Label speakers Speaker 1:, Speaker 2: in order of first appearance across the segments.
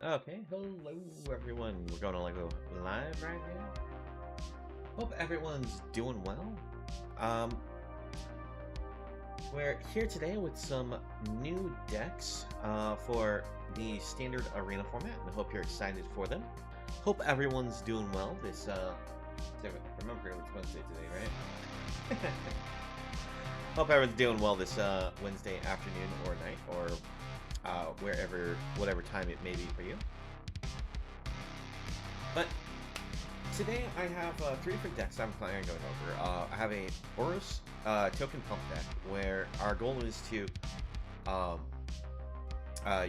Speaker 1: Okay, hello everyone. We're going on like live right now. Hope everyone's doing well. Um, we're here today with some new decks for the standard arena format, and I hope you're excited for them. Hope everyone's doing well. Remember it's Wednesday today, right? Hope everyone's doing well this Wednesday afternoon or night, or whatever time it may be for you. But today I have three different decks I'm planning on going over. I have a Boros token pump deck where our goal is to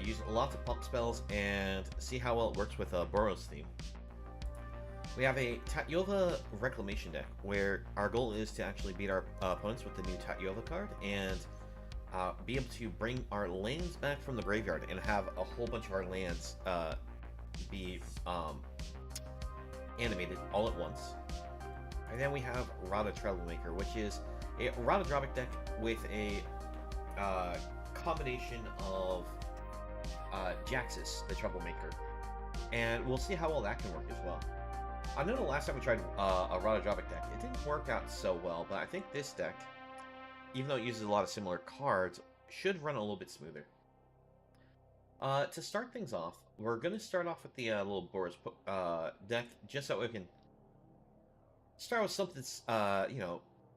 Speaker 1: use lots of pump spells and see how well it works with a Boros theme. We have a Tatyova Reclamation deck where our goal is to actually beat our opponents with the new Tatyova card and be able to bring our lands back from the graveyard and have a whole bunch of our lands be animated all at once. And then we have Rata Troublemaker, which is a Rata Dropic deck with a combination of Jaxus, the Troublemaker. And we'll see how well that can work as well. I know the last time we tried a Rata Dropic deck, it didn't work out so well, but I think this deck, even though it uses a lot of similar cards, should run a little bit smoother. To start things off, we're going to start off with the little Boros deck, just so we can start with something that's, a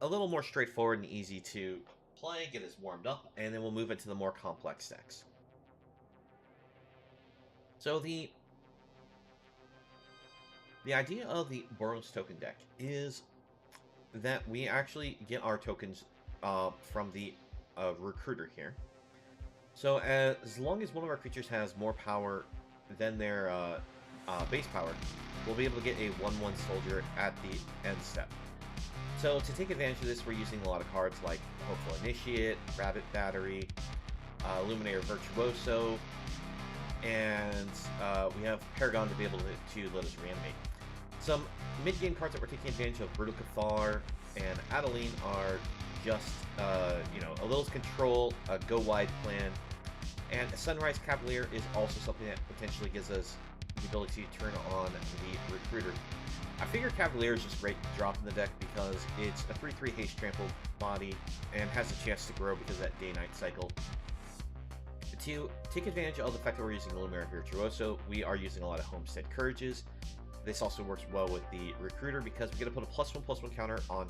Speaker 1: little more straightforward and easy to play, get us warmed up, and then we'll move into the more complex decks. So the idea of the Boros token deck is that we actually get our tokens from the recruiter here. So as long as one of our creatures has more power than their base power, we'll be able to get a 1/1 soldier at the end step. So to take advantage of this, we're using a lot of cards like Hopeful Initiate, Rabbit Battery, Illuminator Virtuoso, and we have Paragon to be able to let us reanimate. Some mid-game cards that we're taking advantage of, Brutal Cathar and Adeline, are just, a Lil's Control, a Go Wide plan, and Sunrise Cavalier is also something that potentially gives us the ability to turn on the Recruiter. I figure Cavalier is just great to drop in the deck because it's a 3/3 haste trampled body and has a chance to grow because of that day-night cycle. To take advantage of the fact that we're using Illuminator Virtuoso, we are using a lot of Homestead Courages. This also works well with the Recruiter because we get to put a +1/+1 counter on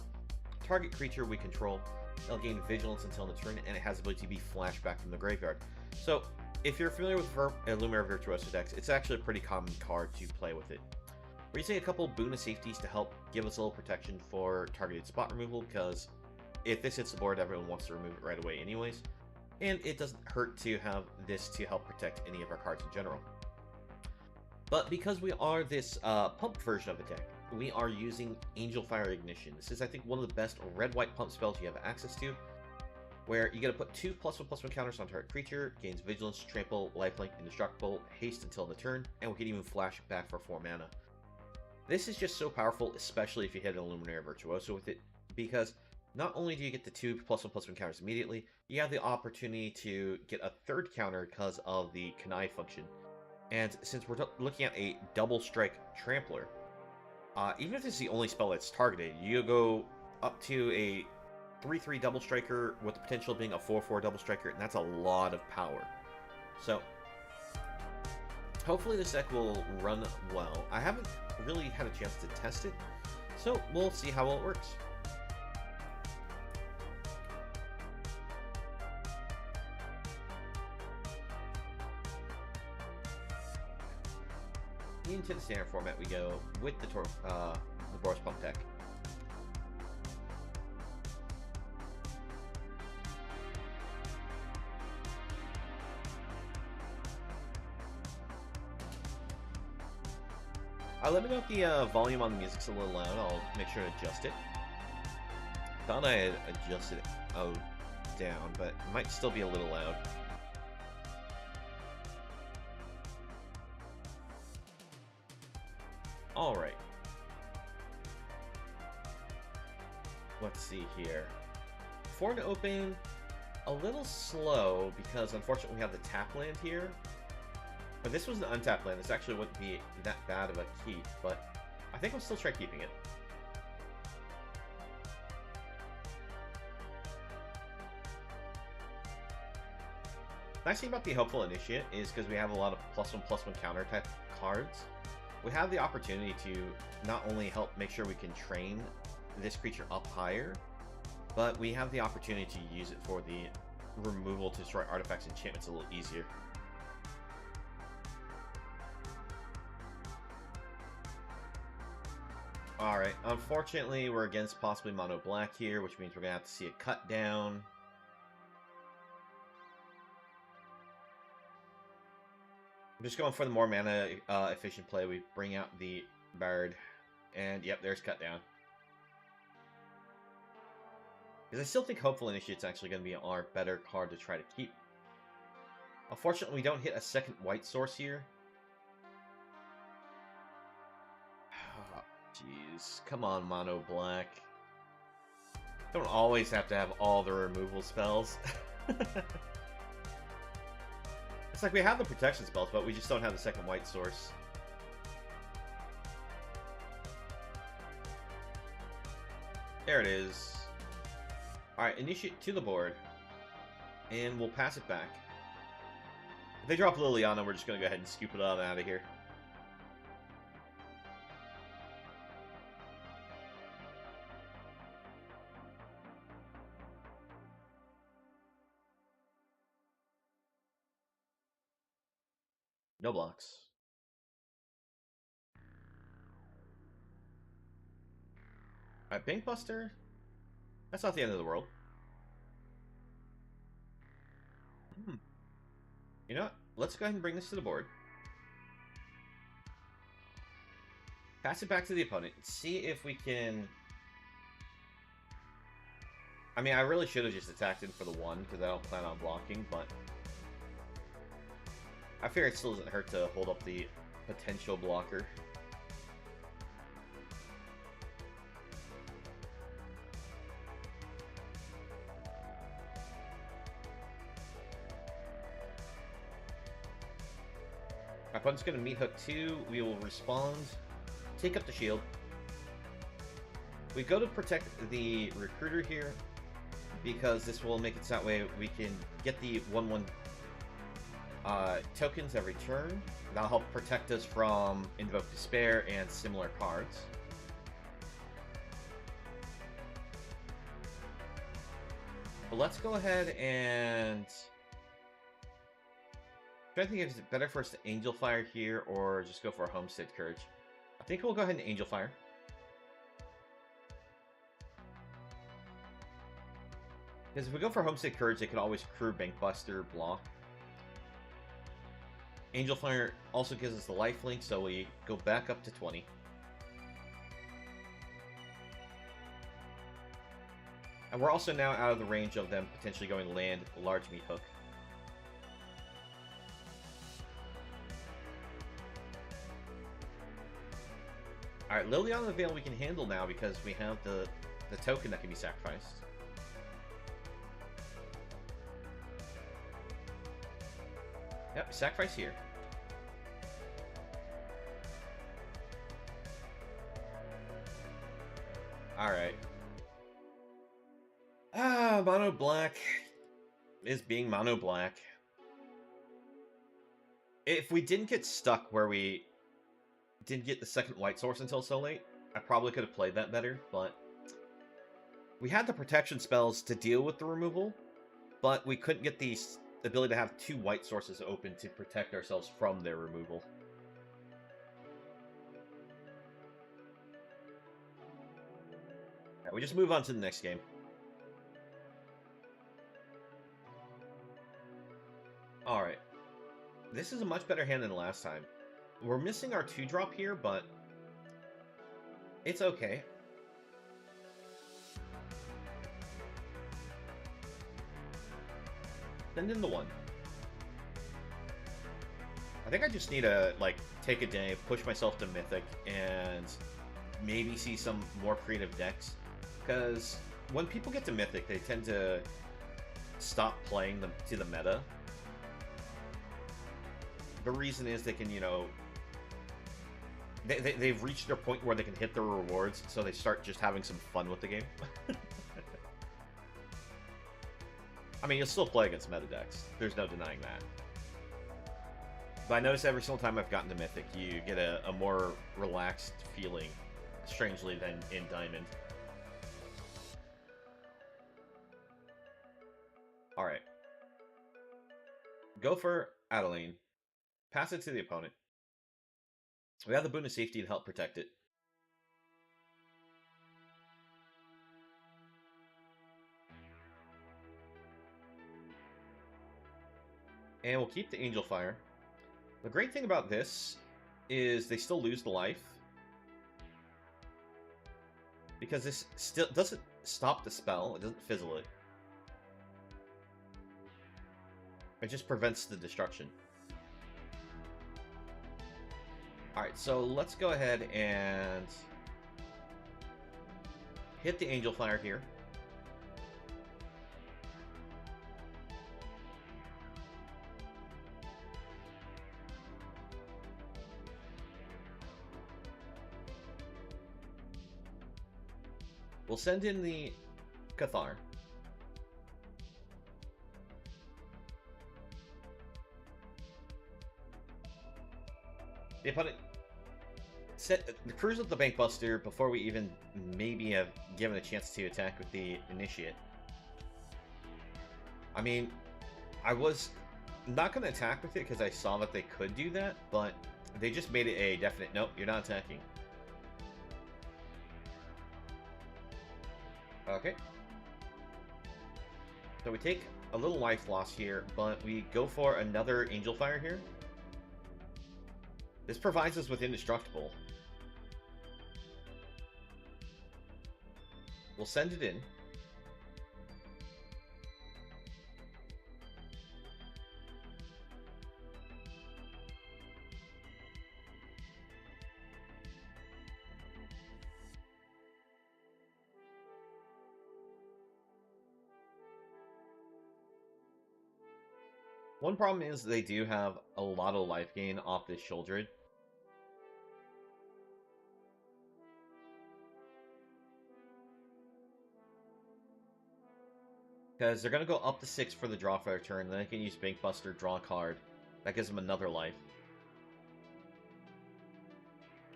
Speaker 1: target creature we control. It'll gain Vigilance until the turn, and it has the ability to be flashed back from the graveyard. So, if you're familiar with Illuminator Virtuoso decks, it's actually a pretty common card to play with it. We're using a couple boon of safeties to help give us a little protection for targeted spot removal, because if this hits the board, everyone wants to remove it right away anyways. And it doesn't hurt to have this to help protect any of our cards in general. But because we are this pump version of the deck, we are using Angel Fire Ignition. This is, I think, one of the best red-white pump spells you have access to, where you get to put 2 +1/+1 counters on target creature, gains Vigilance, Trample, Lifelink, Indestructible, Haste until the turn, and we can even flash it back for 4 mana. This is just so powerful, especially if you hit an Illuminator Virtuoso with it, because not only do you get the 2 +1/+1 counters immediately, you have the opportunity to get a third counter because of the Connive function. And since we're looking at a double strike Trampler, even if this is the only spell that's targeted, you go up to a 3/3 double striker with the potential of being a 4/4 double striker, and that's a lot of power. So hopefully this deck will run well. I haven't really had a chance to test it, so we'll see how well it works. Into the standard format we go with the Boros pump deck. Let me know if the volume on the music's a little loud. I'll make sure to adjust it. Thought I had adjusted it down, but it might still be a little loud. Alright. Let's see here. For an open, a little slow because unfortunately we have the tap land here. If this was an untapped land, this actually wouldn't be that bad of a keep, but I think I'll still try keeping it. The nice thing about the Hopeful Initiate is because we have a lot of +1/+1 counter type cards, we have the opportunity to not only help make sure we can train this creature up higher, but we have the opportunity to use it for the removal to destroy artifacts and enchantments a little easier. Alright, unfortunately we're against possibly mono black here, which means we're going to have to see a cut down. I'm just going for the more mana efficient play. We bring out the Bard, and yep, there's cut down. Because I still think Hopeful Initiate's actually going to be our better card to try to keep. Unfortunately, we don't hit a second white source here. Jeez, come on, mono black. Don't always have to have all the removal spells. It's like we have the protection spells, but we just don't have the second white source. There it is. Alright, initiate to the board. And we'll pass it back. If they drop Liliana, we're just going to go ahead and scoop it on out of here. No blocks. Alright, Bankbuster. That's not the end of the world. You know what? Let's go ahead and bring this to the board. Pass it back to the opponent. See if we can... I mean, I really should have just attacked him for the 1, because I don't plan on blocking, but... I figure it still doesn't hurt to hold up the potential blocker. My opponent's going to meat hook 2. We will respond. Take up the shield. We go to protect the recruiter here, because this will make it so that way we can get the 1/1 tokens every turn. That'll help protect us from Invoke Despair and similar cards. But let's go ahead and... I think it's better for us to Angel Fire here or just go for a Homestead Courage. I think we'll go ahead and Angel Fire. Because if we go for Homestead Courage, they can always crew Bankbuster block. Angel Fire also gives us the lifelink, so we go back up to 20. And we're also now out of the range of them potentially going land large meat hook. Alright, Liliana the Veil we can handle now because we have the token that can be sacrificed. Yep, sacrifice here. Alright. Mono black is being mono black. If we didn't get stuck where we didn't get the second white source until so late, I probably could have played that better, but we had the protection spells to deal with the removal, but we couldn't get the ability to have 2 white sources open to protect ourselves from their removal. Right, we just move on to the next game. Alright. This is a much better hand than last time. We're missing our 2-drop here, but it's okay. Send in the 1. I think I just need to, like, take a day, push myself to Mythic, and maybe see some more creative decks. Because when people get to Mythic, they tend to stop playing them to the meta. the reason is they can, you know, they've reached their point where they can hit their rewards, so they start just having some fun with the game. I mean, you'll still play against meta decks. There's no denying that. But I notice every single time I've gotten to Mythic, you get a more relaxed feeling, strangely, than in Diamond. Alright. Go for Adeline. Pass it to the opponent. We have the boon of safety to help protect it. And we'll keep the Angel Fire. The great thing about this is they still lose the life. Because this still doesn't stop the spell, it doesn't fizzle it. It just prevents the destruction. Alright, so let's go ahead and hit the Angel Fire here. We'll send in the Cathar. The opponent the cruise with the Bankbuster before we even maybe have given a chance to attack with the Initiate. I mean, I was not going to attack with it because I saw that they could do that, but they just made it a definite, nope, you're not attacking. Okay. So we take a little life loss here, but we go for another Angel Fire here. This provides us with Indestructible. We'll send it in. One problem is they do have a lot of life gain off this Sheoldred. Because they're going to go up to 6 for the draw for their turn, then they can use Bankbuster, draw a card. That gives them another life.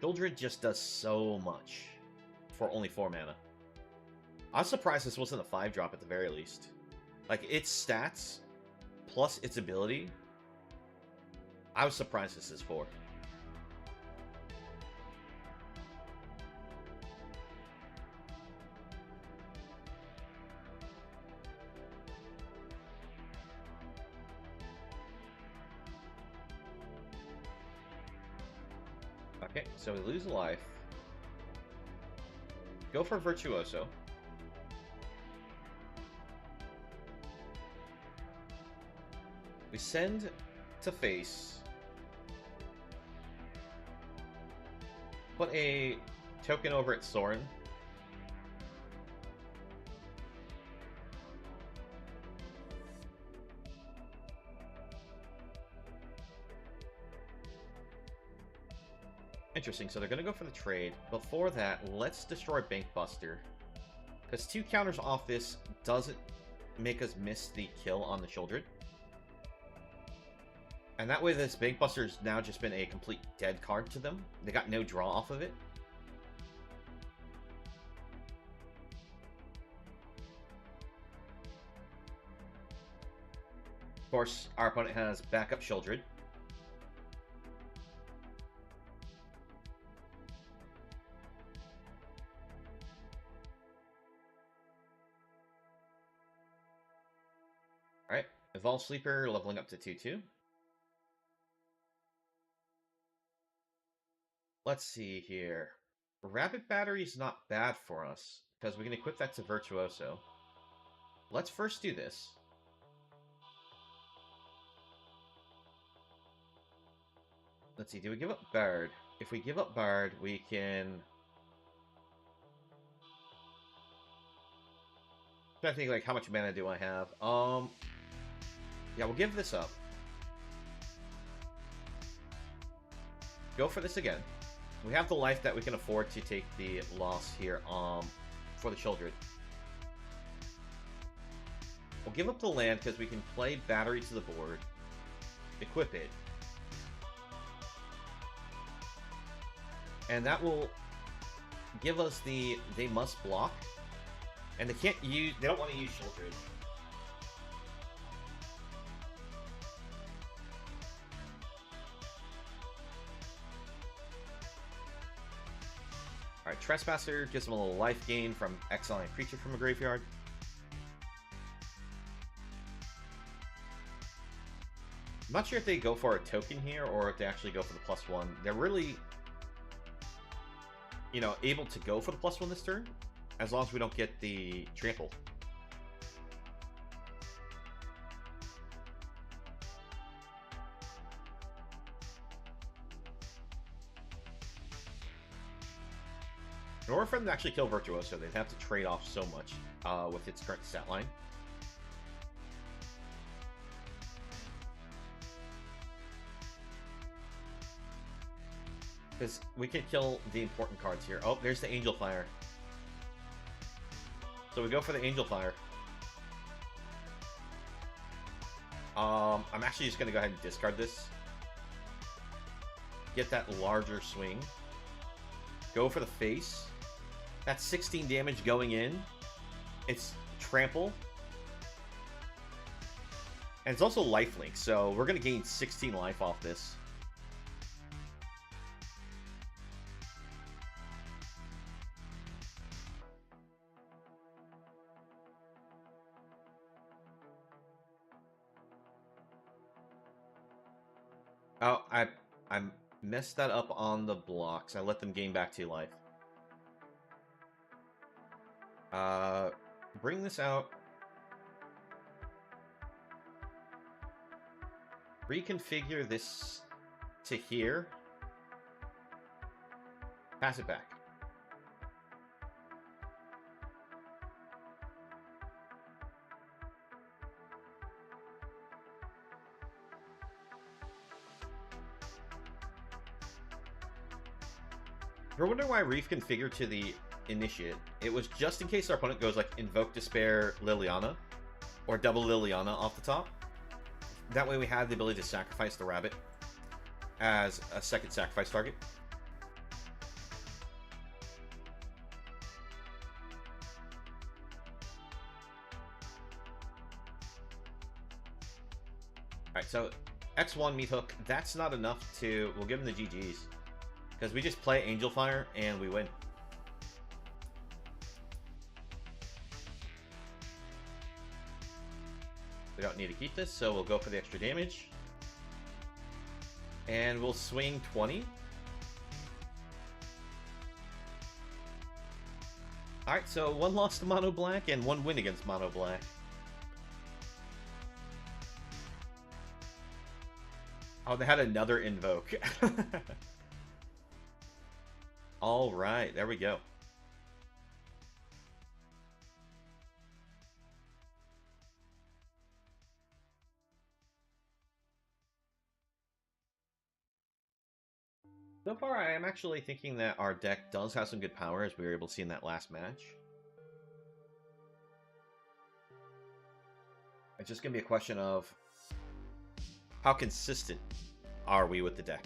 Speaker 1: Sheoldred just does so much for only 4 mana. I was surprised this wasn't a 5-drop at the very least. Like, its stats, plus its ability, I was surprised this is 4. Okay, so we lose a life. Go for Virtuoso. We send to face. Put a token over at Sorin. Interesting, so they're going to go for the trade. Before that, let's destroy Bankbuster. Because 2 counters off this doesn't make us miss the kill on the Sheoldred. And that way this Bankbuster has now just been a complete dead card to them. They got no draw off of it. Of course, our opponent has backup Sheoldred. Alright, Evolve Sleeper leveling up to 2/2. Let's see here. Rapid Battery is not bad for us, because we can equip that to Virtuoso. Let's first do this. Let's see, do we give up Bard? If we give up Bard, we can... I think, like, how much mana do I have? Yeah, we'll give this up. Go for this again. We have the life that we can afford to take the loss here for the children. We'll give up the land because we can play battery to the board. Equip it. And that will give us the they must block. And they don't want to use children. Alright, Trespasser gives them a little life gain from exiling a creature from a graveyard. I'm not sure if they go for a token here or if they actually go for the +1. They're really, able to go for the +1 this turn, as long as we don't get the trample. In order for them to actually kill Virtuoso, they'd have to trade off so much with its current stat line. Because we could kill the important cards here. Oh, there's the Angel Fire. So we go for the Angel Fire. I'm actually just going to go ahead and discard this. Get that larger swing. Go for the face. That's 16 damage going in. It's trample. And it's also lifelink, so we're going to gain 16 life off this. Oh, I messed that up on the blocks. I let them gain back 2 life. Bring this out. Reconfigure this to here. Pass it back. If you're wondering why Reef configured to the Initiate, it was just in case our opponent goes like Invoke Despair Liliana, or double Liliana off the top. That way we have the ability to sacrifice the rabbit as a second sacrifice target. Alright, so X1 Meat Hook, that's not enough to... We'll give him the GGs. Because we just play Angel Fire and we win. We don't need to keep this, so we'll go for the extra damage. And we'll swing 20. Alright, so 1 loss to Mono Black and 1 win against Mono Black. Oh, they had another Invoke. Alright, there we go. So far, I am actually thinking that our deck does have some good power, as we were able to see in that last match. It's just going to be a question of how consistent are we with the deck.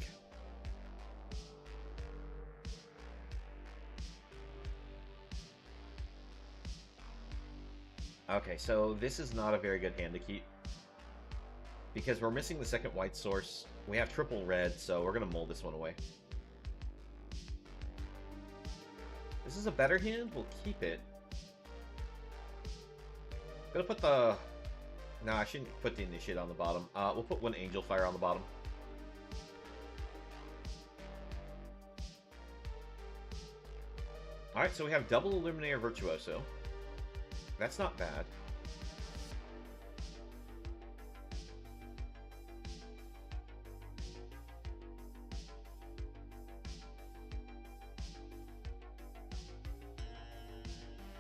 Speaker 1: Okay, so this is not a very good hand to keep. Because we're missing the second white source. We have triple red, so we're going to mull this one away. This is a better hand. We'll keep it. I'm going to put the... No, I shouldn't put the Initiate on the bottom. We'll put 1 Angel Fire on the bottom. Alright, so we have double Illuminator Virtuoso. That's not bad.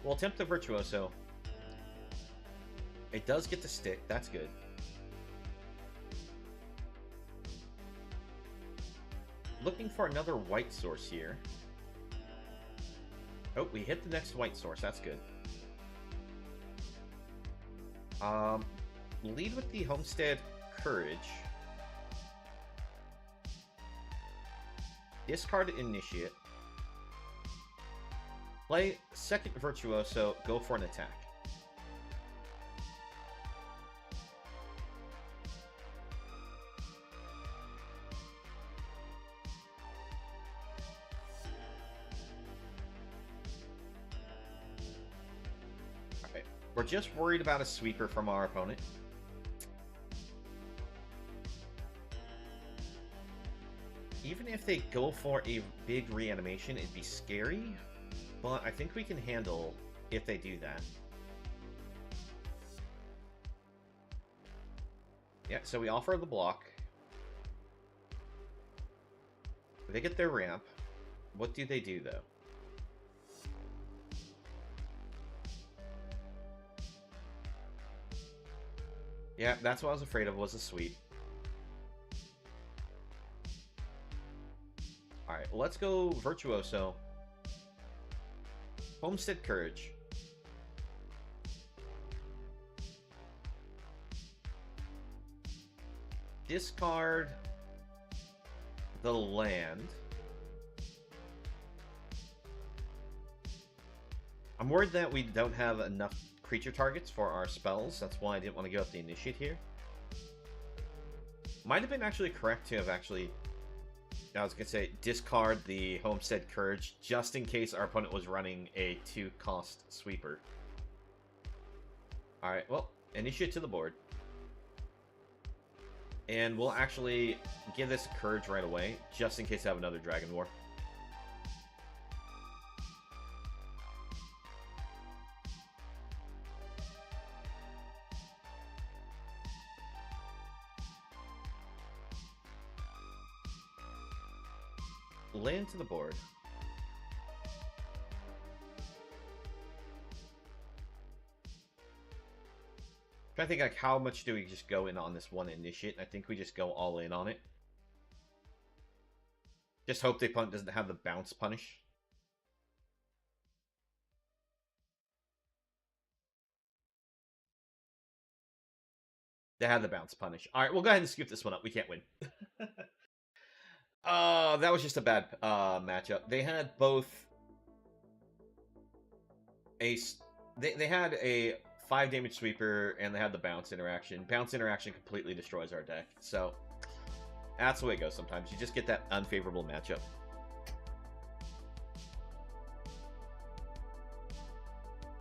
Speaker 1: We'll attempt the Virtuoso. It does get the stick. That's good. looking for another white source here. Oh, we hit the next white source. That's good. Lead with the Homestead Courage. Discard Initiate. Play second Virtuoso. Go for an attack. Alright. We're just worried about a sweeper from our opponent. Even if they go for a big reanimation, it'd be scary. But I think we can handle if they do that. Yeah, so we offer the block. They get their ramp. What do they do, though? Yeah, that's what I was afraid of, was a sweep. Alright, let's go Virtuoso. Homestead Courage. Discard the land. I'm worried that we don't have enough creature targets for our spells. That's why I didn't want to go up the Initiate here. Might have been actually correct to have actually... I was going to say, discard the Homestead Courage, just in case our opponent was running a 2-cost sweeper. Alright, well, Initiate to the board. And we'll actually give this Courage right away, just in case I have another Dragon War. Land to the board. Trying to think, like, how much do we just go in on this one Initiate? I think we just go all in on it. Just hope the opponent doesn't have the bounce punish. They had the bounce punish. Alright, we'll go ahead and scoop this one up. We can't win. That was just a bad matchup. They had both a... They had a 5 damage sweeper, and they had the bounce interaction. Bounce interaction completely destroys our deck. So, that's the way it goes sometimes. You just get that unfavorable matchup.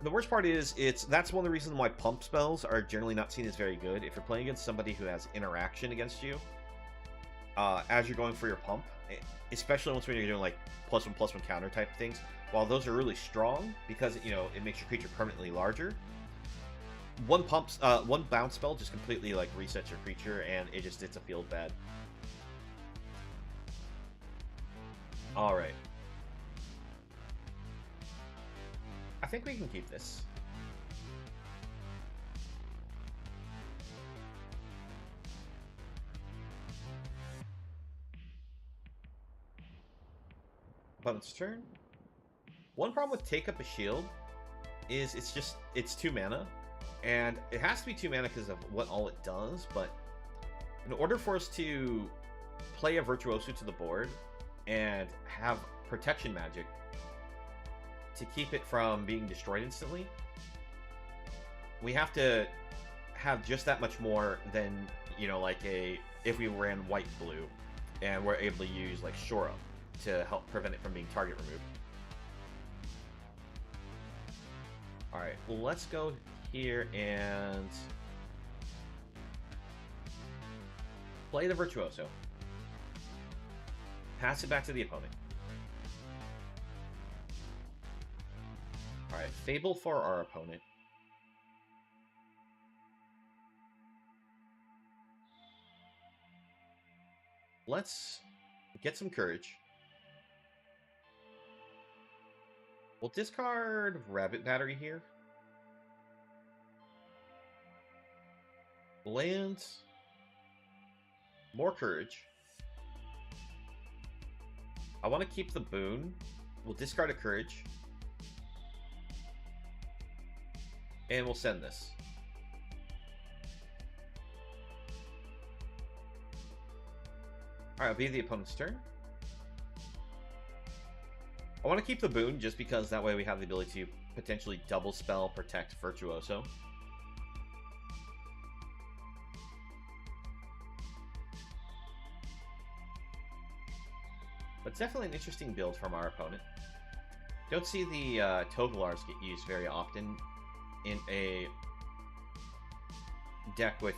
Speaker 1: The worst part is, that's one of the reasons why pump spells are generally not seen as very good. If you're playing against somebody who has interaction against you, as you're going for your pump, especially once when you're doing like +1/+1 counter type things, while those are really strong because, you know, it makes your creature permanently larger, one bounce spell just completely like resets your creature, and it's a field bad. All right, I think we can keep this. Opponent's turn. One problem with Take Up a Shield is it's 2 mana, and it has to be 2 mana because of what all it does, but in order for us to play a Virtuoso to the board and have protection magic to keep it from being destroyed instantly, we have to have just that much more than, you know, like if we ran white-blue and we're able to use like Shore Up to help prevent it from being target removed. Alright, let's go here and play the Virtuoso. Pass it back to the opponent. Alright, Fable for our opponent. Let's get some Courage. We'll discard Rabbit Battery here. Land. More Courage. I want to keep the boon. We'll discard a courage. And we'll send this. Alright, it'll be the opponent's turn. I want to keep the boon just because that way we have the ability to potentially double spell protect Virtuoso. But it's definitely an interesting build from our opponent. Don't see the Togalars get used very often in a deck with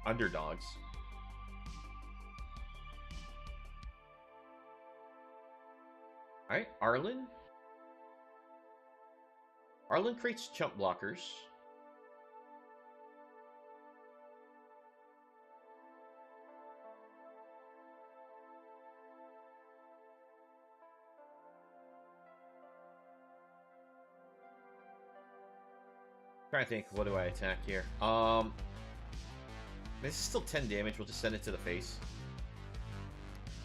Speaker 1: underdogs. Alright, Arlen. Arlen creates chump blockers. Trying to think, what do I attack here? This is still 10 damage, we'll just send it to the face.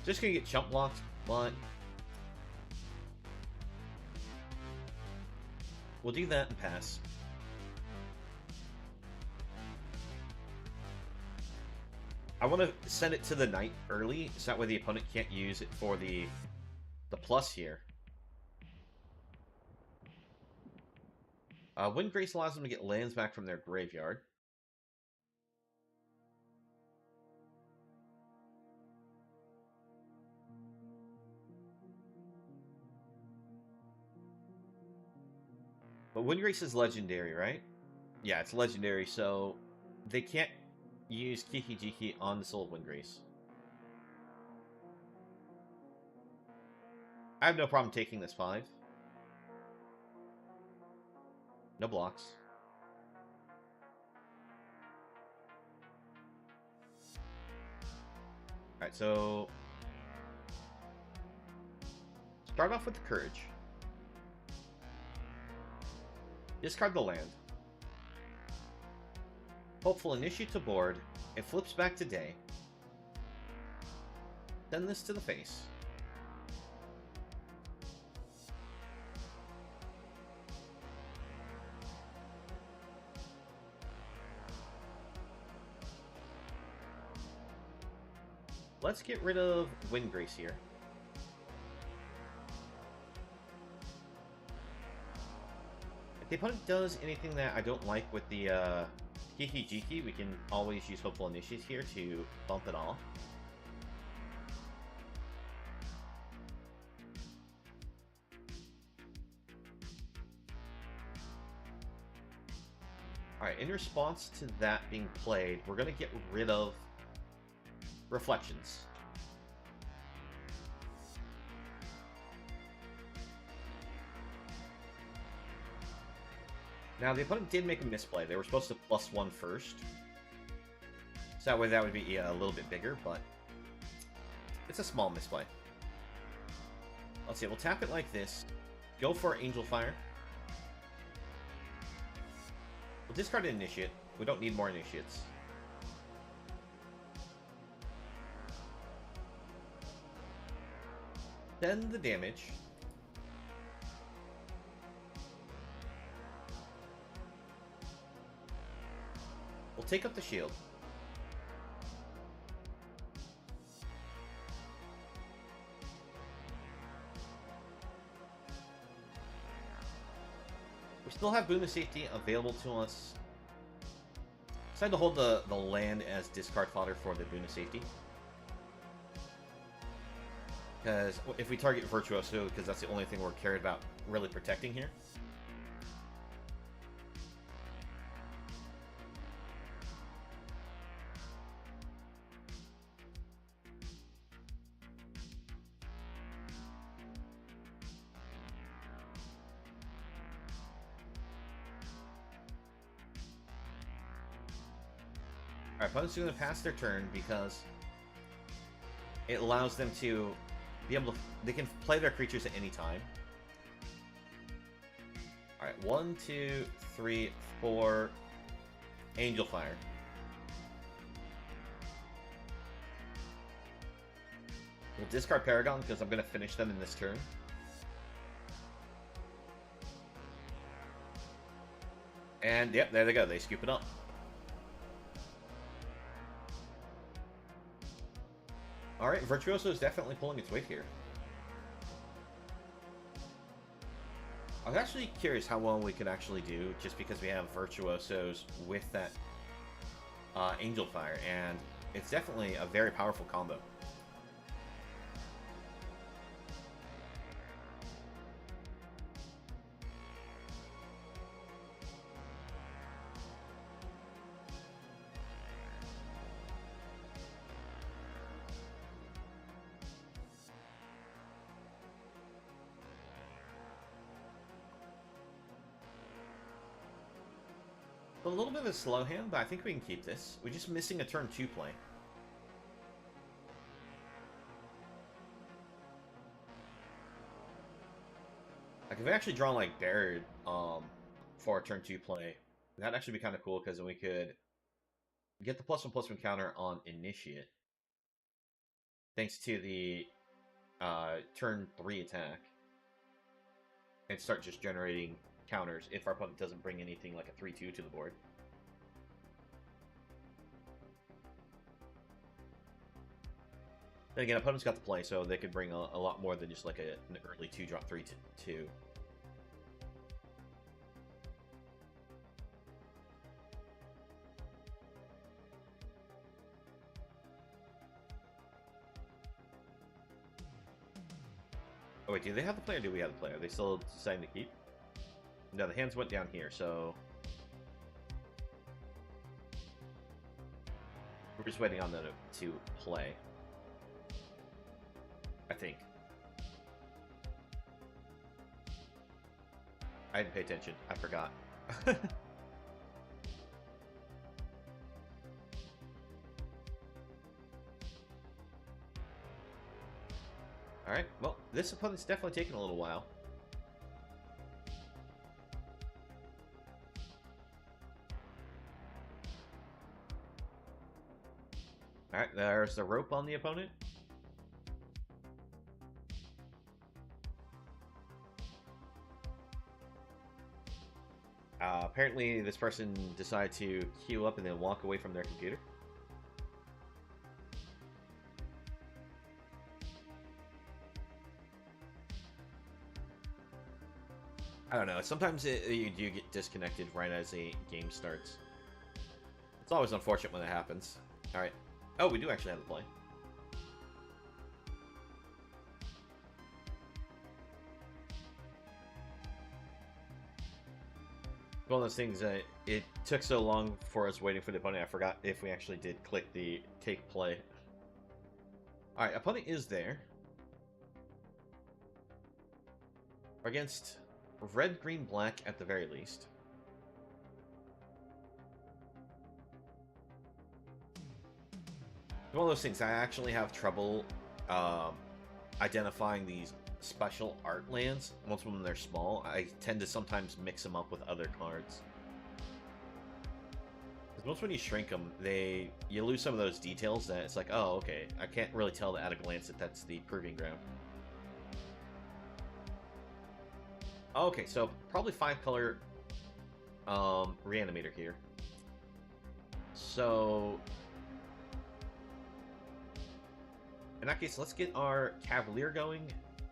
Speaker 1: Just gonna get chump blocked, but we'll do that and pass. I want to send it to the knight early, so that way the opponent can't use it for the plus here. Wind Grace allows them to get lands back from their graveyard. But Wind Grace is legendary, right? Yeah, it's legendary, so they can't use Kiki Jiki on the Soul of Wind Grace. I have no problem taking this 5. No blocks. Alright, so start off with the Courage. Discard the land. Hopeful Initiate to board. It flips back to day. Send this to the face. Let's get rid of Wind Grace here. If the opponent does anything that I don't like with the Kiki Jiki, we can always use Hopeful Initiates here to bump it off. Alright, in response to that being played, we're going to get rid of Reflections. Now, the opponent did make a misplay. They were supposed to +1 first. So that way that would be a little bit bigger, but it's a small misplay. Let's see, we'll tap it like this. Go for Angel Fire. We'll discard an Initiate. We don't need more Initiates. Then the damage. We'll take up the shield. We still have Boon of Safety available to us. Decided to hold the land as discard fodder for the Boon of Safety. Because if we target Virtuoso, because that's the only thing we're cared about really protecting here. Alright, opponent's going to pass their turn because it allows them to be able to... They can play their creatures at any time. Alright, 1, 2, 3, 4... Angel Fire. We'll discard Paragon because I'm going to finish them in this turn. And yep, there they go. They scoop it up. Alright, Virtuoso is definitely pulling its weight here. I was actually curious how well we could actually do just because we have Virtuosos with that Angel Fire, and it's definitely a very powerful combo. A little bit of a slow hand, but I think we can keep this. We're just missing a turn 2 play. Like, if we actually draw, like, Baird for a turn 2 play, that'd actually be kind of cool, because then we could get the +1/+1 counter on Initiate, thanks to the turn 3 attack, and start just generating counters if our opponent doesn't bring anything like a 3-2 to the board. Then again, opponents got to play, so they could bring a lot more than just like an early 2-drop 3-2. Oh wait, do they have the play or do we have the play? Are they still deciding to keep? No, the hands went down here, so we're just waiting on them to play, I think. I didn't pay attention. I forgot. Alright, well, this opponent's definitely taking a little while. Alright, there's the rope on the opponent. Apparently, this person decided to queue up and then walk away from their computer. I don't know. Sometimes you do get disconnected right as a game starts. It's always unfortunate when that happens. Alright. Oh, we do actually have the play. One of those things that it took so long for us waiting for the opponent, I forgot if we actually did click the take play. Alright, opponent is there. Against red, green, black at the very least. One of those things, I actually have trouble identifying these special art lands. Most of them, they're small. I tend to sometimes mix them up with other cards. Because most when you shrink them, you lose some of those details that it's like, oh, okay, I can't really tell at a glance that that's the Proving Ground. Okay, so probably 5-color Reanimator here. So in that case, let's get our Cavalier going,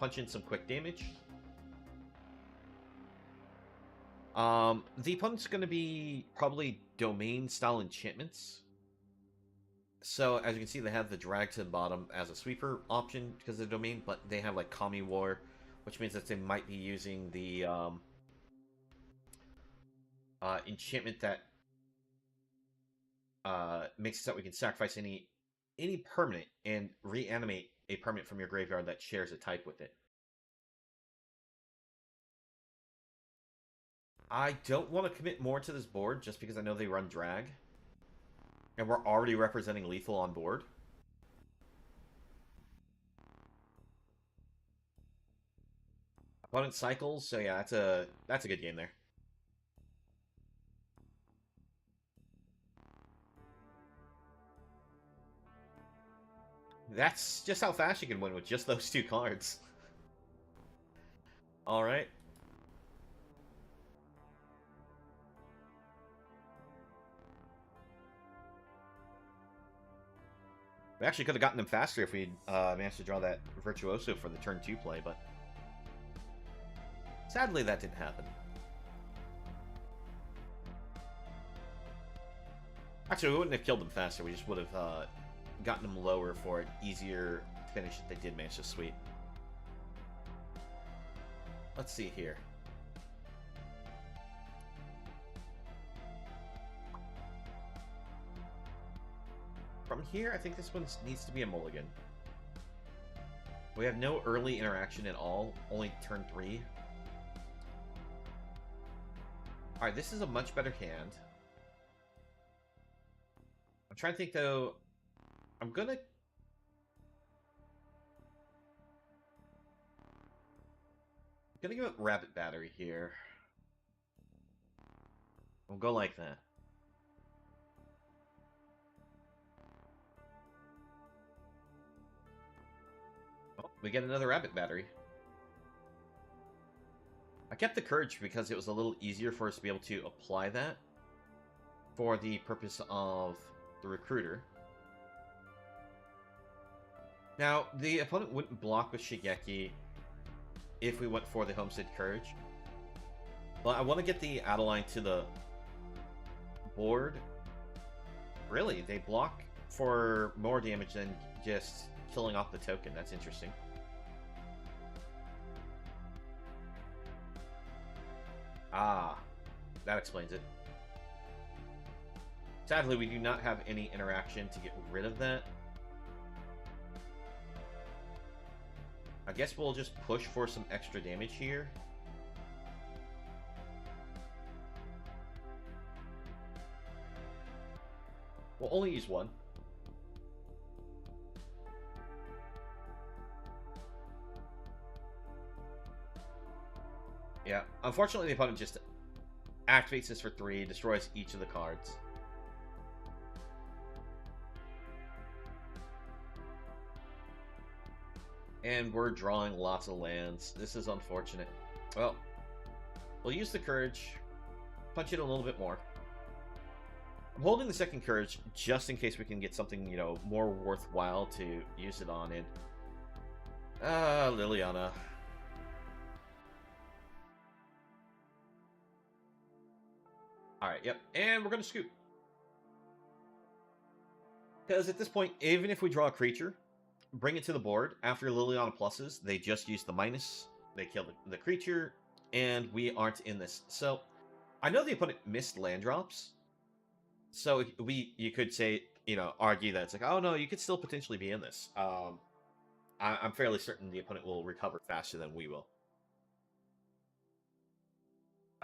Speaker 1: punch in some quick damage. The opponent's going to be probably domain-style enchantments. So, as you can see, they have the drag to the bottom as a sweeper option because of the domain, but they have, like, Kami War, which means that they might be using the enchantment that makes it so that we can sacrifice any permanent and reanimate a permanent from your graveyard that shares a type with it. I don't want to commit more to this board just because I know they run drag. And we're already representing lethal on board. Opponent cycles, so yeah, that's a good game there. That's just how fast you can win with just those 2 cards. Alright. We actually could have gotten them faster if we managed to draw that Virtuoso for the turn 2 play, but sadly that didn't happen. Actually, we wouldn't have killed them faster, we just would have gotten them lower for an easier finish if they did manage to sweep. Let's see here. From here, I think this one needs to be a mulligan. We have no early interaction at all, only turn 3. Alright, this is a much better hand. I'm trying to think, though. I'm gonna give it Rabbit Battery here. We'll go like that. Oh, we get another Rabbit Battery. I kept the Courage because it was a little easier for us to be able to apply that for the purpose of the Recruiter. Now, the opponent wouldn't block with Shigeki if we went for the Homestead Courage. But I want to get the Adeline to the board. Really, they block for more damage than just killing off the token. That's interesting. Ah, that explains it. Sadly, we do not have any interaction to get rid of that. I guess we'll just push for some extra damage here. We'll only use 1. Yeah, unfortunately the opponent just activates this for 3, destroys each of the cards. And we're drawing lots of lands. This is unfortunate. Well, we'll use the Courage, punch it a little bit more. I'm holding the second Courage just in case we can get something, you know, more worthwhile to use it on. And Liliana. Alright, yep. And we're going to scoop. Because at this point, even if we draw a creature, bring it to the board, after Liliana pluses, they just use the minus, they kill the creature, and we aren't in this. So, I know the opponent missed land drops, so you could say, you know, argue that it's like, oh no, you could still potentially be in this. I'm fairly certain the opponent will recover faster than we will.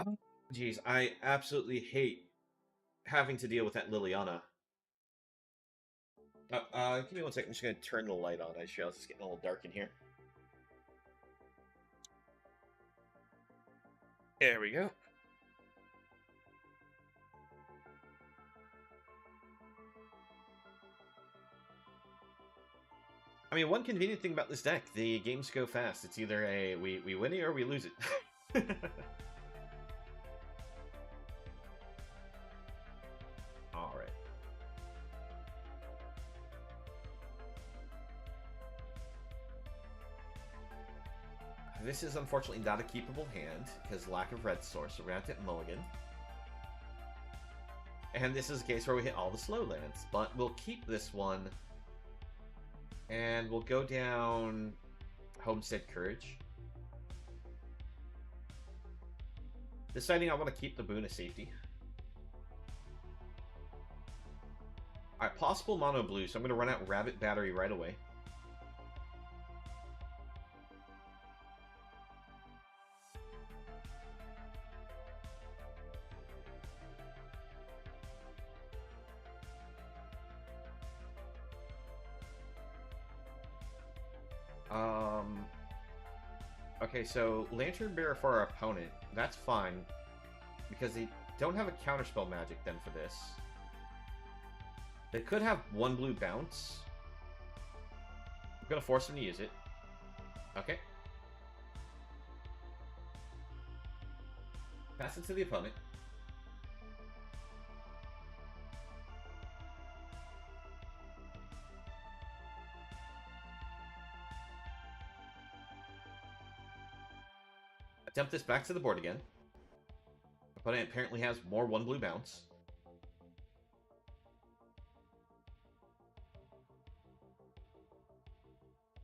Speaker 1: Oh, jeez, I absolutely hate having to deal with that Liliana. Give me 1 second. I'm just going to turn the light on. I just realized it's getting a little dark in here. There we go. I mean, one convenient thing about this deck, the games go fast. It's either a we win it or we lose it. Alright. This is unfortunately not a keepable hand, because lack of red source, so we're going to have to hit mulligan. And this is a case where we hit all the slow lands, but we'll keep this one. And we'll go down Homestead Courage. Deciding I want to keep the boon of safety. Alright, possible mono blue, so I'm going to run out Rabbit Battery right away. Okay, so Lantern Bearer for our opponent, that's fine, because they don't have a counterspell magic then for this. They could have 1 blue bounce. gonna force him to use it. Okay. Pass it to the opponent. Attempt this back to the board again. Opponent apparently has more 1 blue bounce.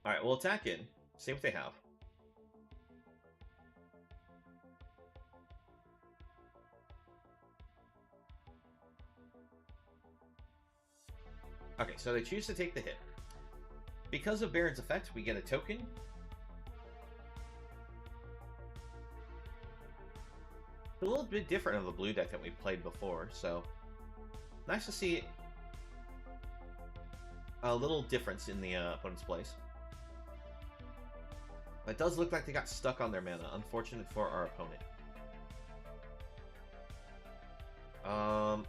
Speaker 1: Alright, we'll attack in. See what they have. Okay, so they choose to take the hit. Because of Baron's effect, we get a token. A little bit different of the blue deck that we played before, so nice to see a little difference in the opponent's plays. It does look like they got stuck on their mana. Unfortunate for our opponent.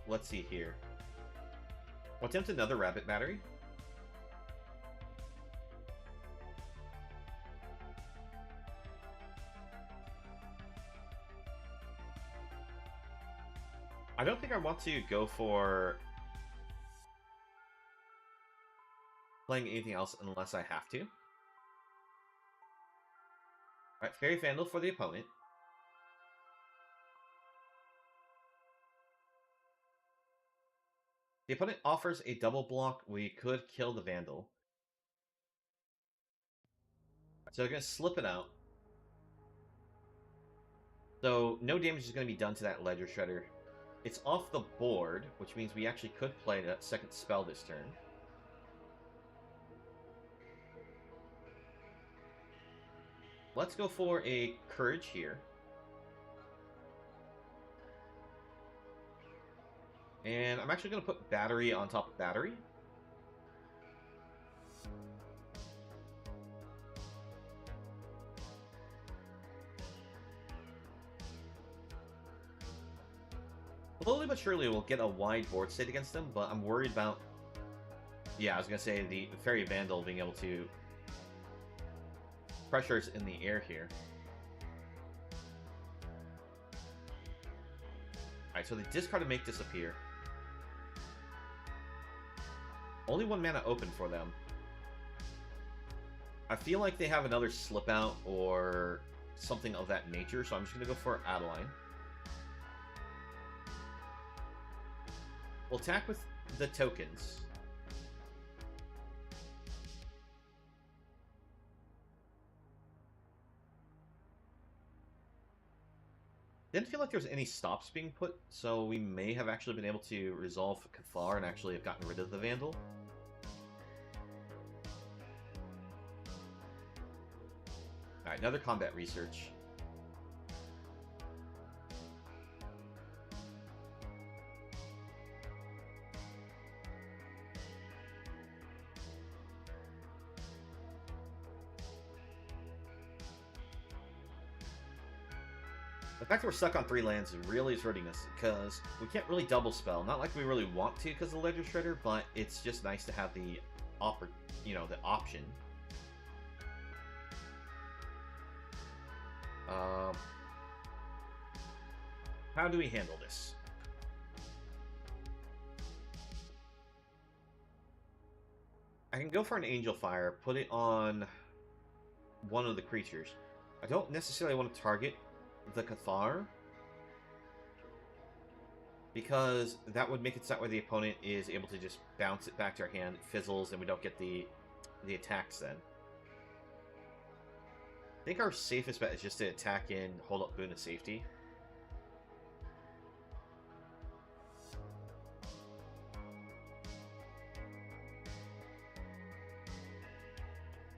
Speaker 1: Let's see here. We'll attempt another Rabbit Battery. I don't think I want to go for playing anything else unless I have to. Alright, Fairy Vandal for the opponent. The opponent offers a double block. We could kill the Vandal. So they're going to slip it out. So no damage is going to be done to that Ledger Shredder. It's off the board, which means we actually could play that second spell this turn. Let's go for a Courage here. And I'm actually going to put Battery on top of Battery. Slowly but surely we'll get a wide board state against them, but I'm worried about... Yeah, I was going to say the Fairy Vandal being able to... Pressures in the air here. Alright, so they discard to make disappear. Only 1 mana open for them. I feel like they have another slip out or something of that nature, so I'm just going to go for Adeline. We'll attack with the tokens. Didn't feel like there was any stops being put, so we may have actually been able to resolve Cathar and actually have gotten rid of the Vandal. Alright, another combat research. The fact that we're stuck on 3 lands really is hurting us, because we can't really double spell. Not like we really want to because of the Ledger Shredder, but it's just nice to have the the option. How do we handle this? I can go for an Angel Fire, put it on one of the creatures. I don't necessarily want to target the Cathar, because that would make it so where the opponent is able to just bounce it back to our hand, it fizzles, and we don't get the attacks then. I think our safest bet is just to attack in, hold up Boon of Safety.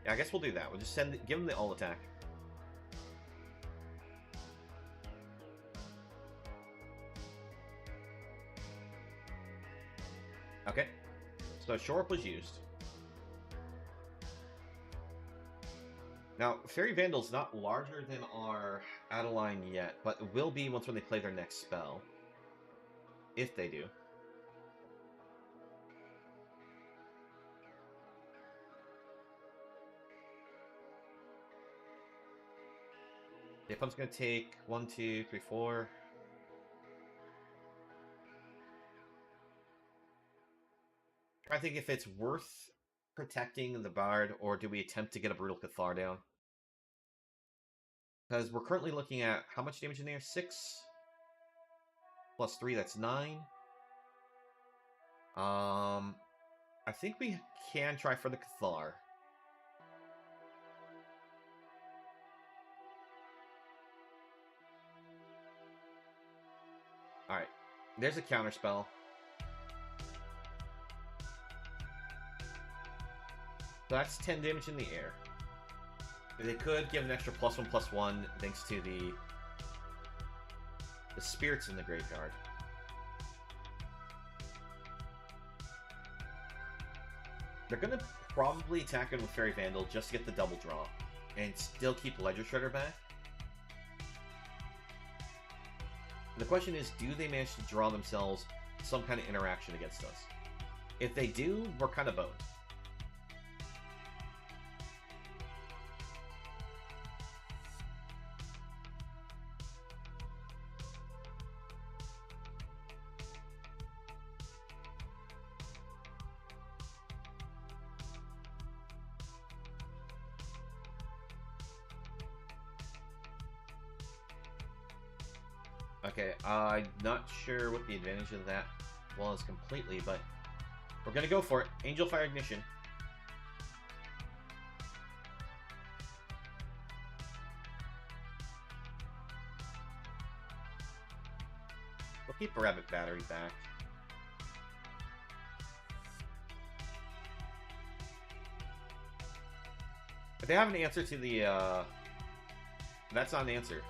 Speaker 1: Yeah, I guess we'll do that. We'll just give them the all attack. Okay, so Shore Up was used. Now, Fairy Vandal's not larger than our Adeline yet, but it will be once when they play their next spell. If they do. The opponent's going to take 1, 2, 3, 4. I think if it's worth protecting the Bard, or do we attempt to get a Brutal Cathar down? Because we're currently looking at how much damage in there? 6 plus 3, that's 9. I think we can try for the Cathar. Alright. There's a counterspell. So that's 10 damage in the air. They could give an extra +1/+1 thanks to the spirits in the graveyard. They're going to probably attack it with Fairy Vandal just to get the double draw and still keep Ledger Shredder back. The question is, do they manage to draw themselves some kind of interaction against us? If they do, we're kind of boned. Okay, I'm not sure what the advantage of that was completely, but we're gonna go for it. Angel Fire Ignition. We'll keep a Rabbit Battery back. If they have an answer to the, that's not an answer.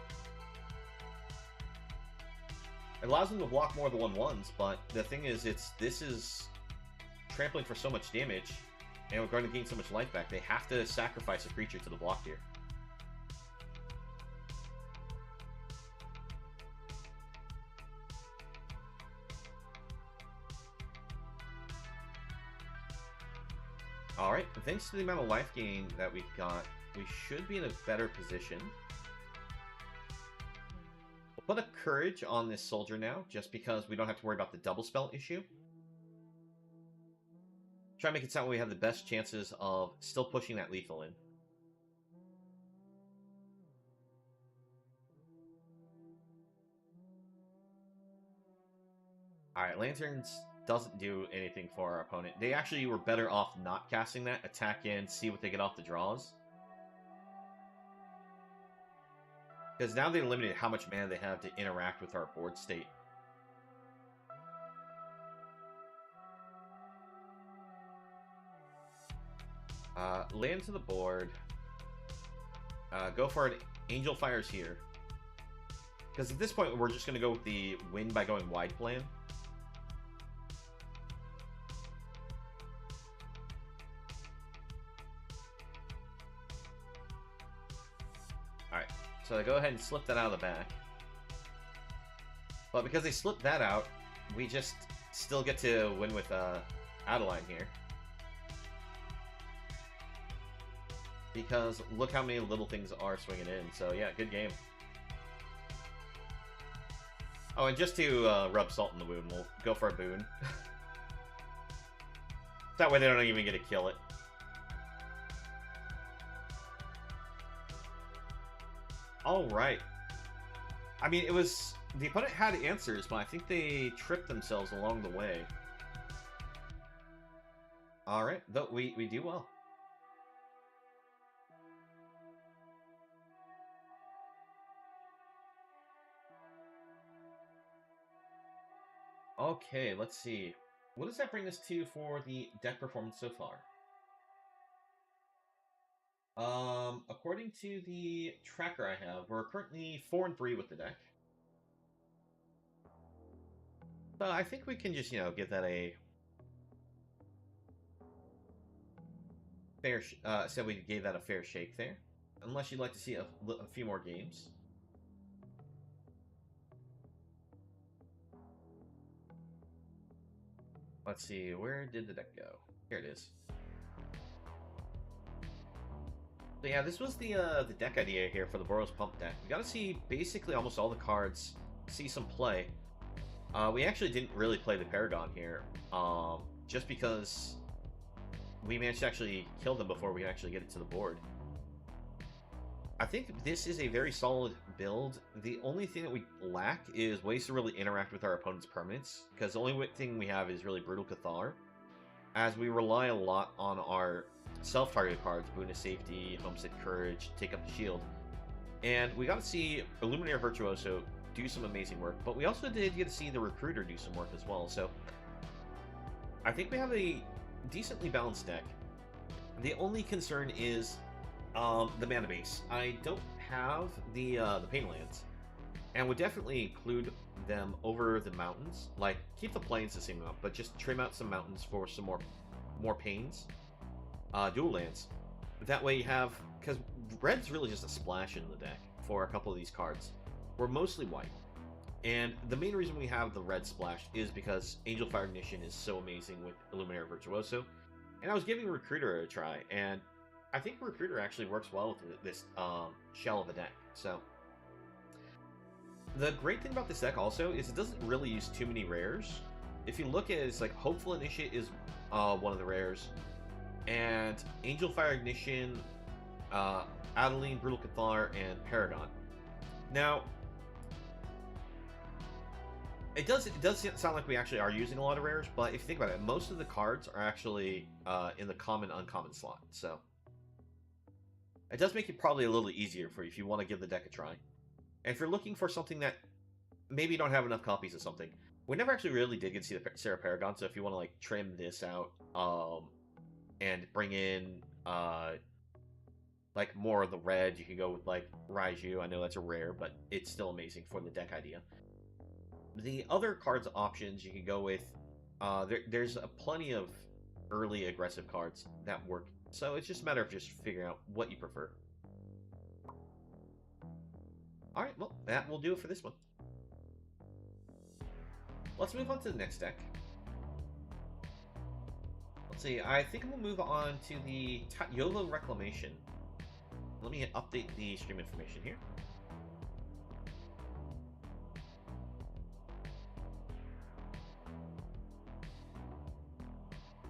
Speaker 1: It allows them to block more of the 1/1s, but the thing is, this is trampling for so much damage, and we're going to gain so much life back. They have to sacrifice a creature to the block here. Alright, thanks to the amount of life gain that we've got, we should be in a better position. We'll put a Courage on this soldier now, just because we don't have to worry about the double spell issue. Try and make it sound like we have the best chances of still pushing that lethal in. Alright, Lanterns doesn't do anything for our opponent. They actually were better off not casting that, attack in, see what they get off the draws. Because now they limited how much mana they have to interact with our board state. Land to the board. Go for it. Angel Fires here. Because at this point, we're just going to go with the win by going wide plan. Alright, so they go ahead and slip that out of the back. But because they slipped that out, we just still get to win with Adeline here. Because look how many little things are swinging in. So yeah, good game. Oh, and just to rub salt in the wound, we'll go for a boon. That way they don't even get to kill it. Alright. I mean, it was... The opponent had answers, but I think they tripped themselves along the way. Alright, though we do well. Okay, let's see. What does that bring us to for the deck performance so far? According to the tracker I have, we're currently 4-3 with the deck. So I think we can just, give that a fair... so we gave that a fair shake there. Unless you'd like to see a few more games. Let's see, where did the deck go? Here it is. So yeah, this was the deck idea here for the Boros Pump deck. We got to see basically almost all the cards see some play. We actually didn't really play the Paragon here, just because we managed to actually kill them before we actually get it to the board. I think this is a very solid build. The only thing that we lack is ways to really interact with our opponent's permanents, because the only thing we have is really Brutal Cathar, as we rely a lot on our self-targeted cards, Boon of Safety, Homestead Courage, Take Up the Shield. And we got to see Illuminator Virtuoso do some amazing work, but we also did get to see the Recruiter do some work as well, so I think we have a decently balanced deck. The only concern is the mana base. I don't have the Pain Lands, and would definitely include them over the mountains. Like, keep the plains the same amount, but just trim out some mountains for some more Pains. Dual lands. That way you have, because red's really just a splash in the deck for a couple of these cards. We're mostly white, and the main reason we have the red splash is because Angel Fire Ignition is so amazing with Illuminator Virtuoso. And I was giving Recruiter a try, and I think Recruiter actually works well with this shell of a deck. So the great thing about this deck also is it doesn't really use too many rares. If you look at it, it's like Hopeful Initiate is one of the rares, and Angel Fire Ignition, Adeline, Brutal Cathar, and Paragon. Now, it does sound like we actually are using a lot of rares, but if you think about it, most of the cards are actually in the common uncommon slot, so it does make it probably a little easier for you if you want to give the deck a try. And if you're looking for something that maybe you don't have enough copies of something, we never actually really did get to see the Sarah Paragon, so if you want to like trim this out and bring in like more of the red, you can go with like Raiju. I know that's a rare, but it's still amazing for the deck idea. The other cards options you can go with, there's plenty of early aggressive cards that work, so it's just a matter of just figuring out what you prefer. Alright, well, that will do it for this one. Let's move on to the next deck. Let's see, I think we'll move on to the Tatyova Reclamation. Let me update the stream information here.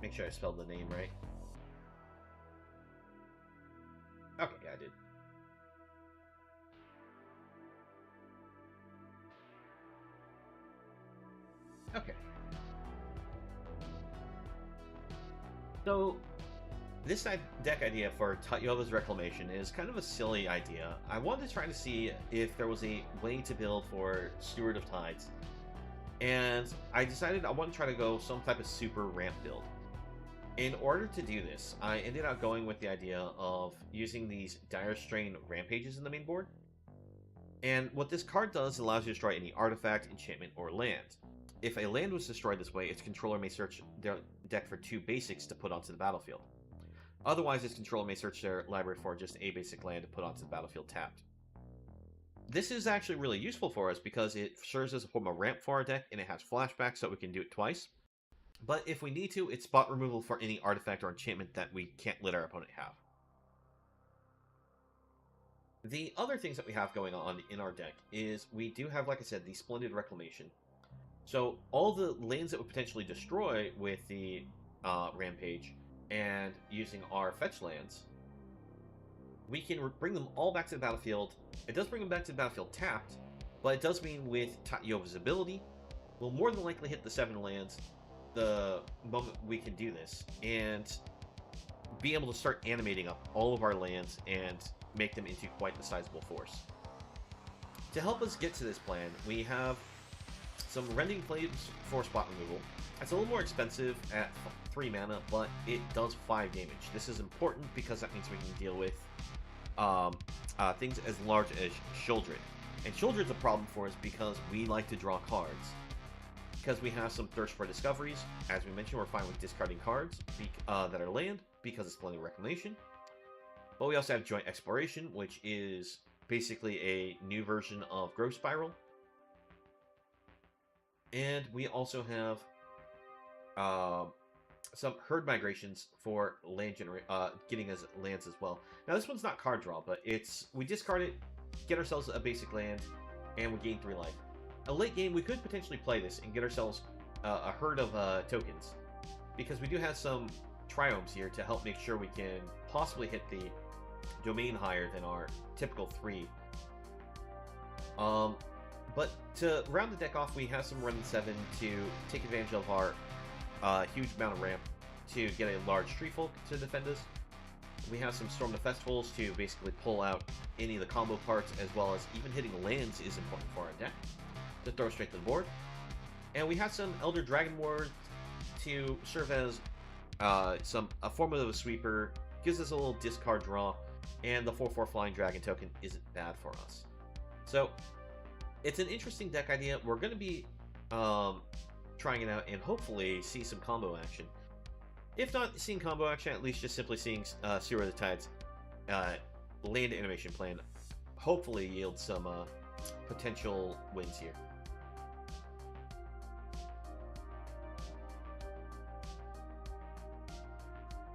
Speaker 1: Make sure I spelled the name right. Okay, yeah, I did. Okay. So, this deck idea for Tatyova's Reclamation is kind of a silly idea. I wanted to try to see if there was a way to build for Steward of Tides. And I decided I want to try to go some type of super ramp build. In order to do this, I ended up going with the idea of using these Dire Strain Rampages in the main board. And what this card does allows you to destroy any artifact, enchantment, or land. If a land was destroyed this way, its controller may search their deck for 2 basics to put onto the battlefield. Otherwise, its controller may search their library for just a basic land to put onto the battlefield tapped. This is actually really useful for us because it serves as a form of ramp for our deck, and it has flashback so we can do it twice. But if we need to, it's spot removal for any artifact or enchantment that we can't let our opponent have. The other things that we have going on in our deck is we do have, like I said, the Splendid Reclamation. So all the lands that would potentially destroy with the Rampage and using our fetch lands, we can bring them all back to the battlefield. It does bring them back to the battlefield tapped, but it does mean with Tatyova's ability, we'll more than likely hit the 7 lands the moment we can do this, and be able to start animating up all of our lands and make them into quite a sizable force. To help us get to this plan, we have some Rending Flames for spot removal. It's a little more expensive at 3 mana, but it does 5 damage. This is important because that means we can deal with things as large as Sheoldred. And Sheoldred's a problem for us because we like to draw cards. Because we have some Thirst for Discoveries. As we mentioned, we're fine with discarding cards that are land because it's Splendid Reclamation. But we also have Joint Exploration, which is basically a new version of Growth Spiral. And we also have some herd migrations for getting us lands as well. Now this one's not card draw, but we discard it, get ourselves a basic land, and we gain 3 life. A late game, we could potentially play this and get ourselves a herd of tokens, because we do have some triomes here to help make sure we can possibly hit the domain higher than our typical 3. But to round the deck off, we have some run 7 to take advantage of our huge amount of ramp to get a large tree folk to defend us. We have some Storm the Festivals to basically pull out any of the combo parts, as well as even hitting lands is important for our deck to throw straight to the board. And we have some Elder Dragon Ward to serve as a form of a sweeper, gives us a little discard draw, and the 4/4 Flying Dragon token isn't bad for us. So it's an interesting deck idea. We're going to be trying it out and hopefully see some combo action. If not seeing combo action, at least just simply seeing Sewer of the Tides land animation plan hopefully yield some potential wins here.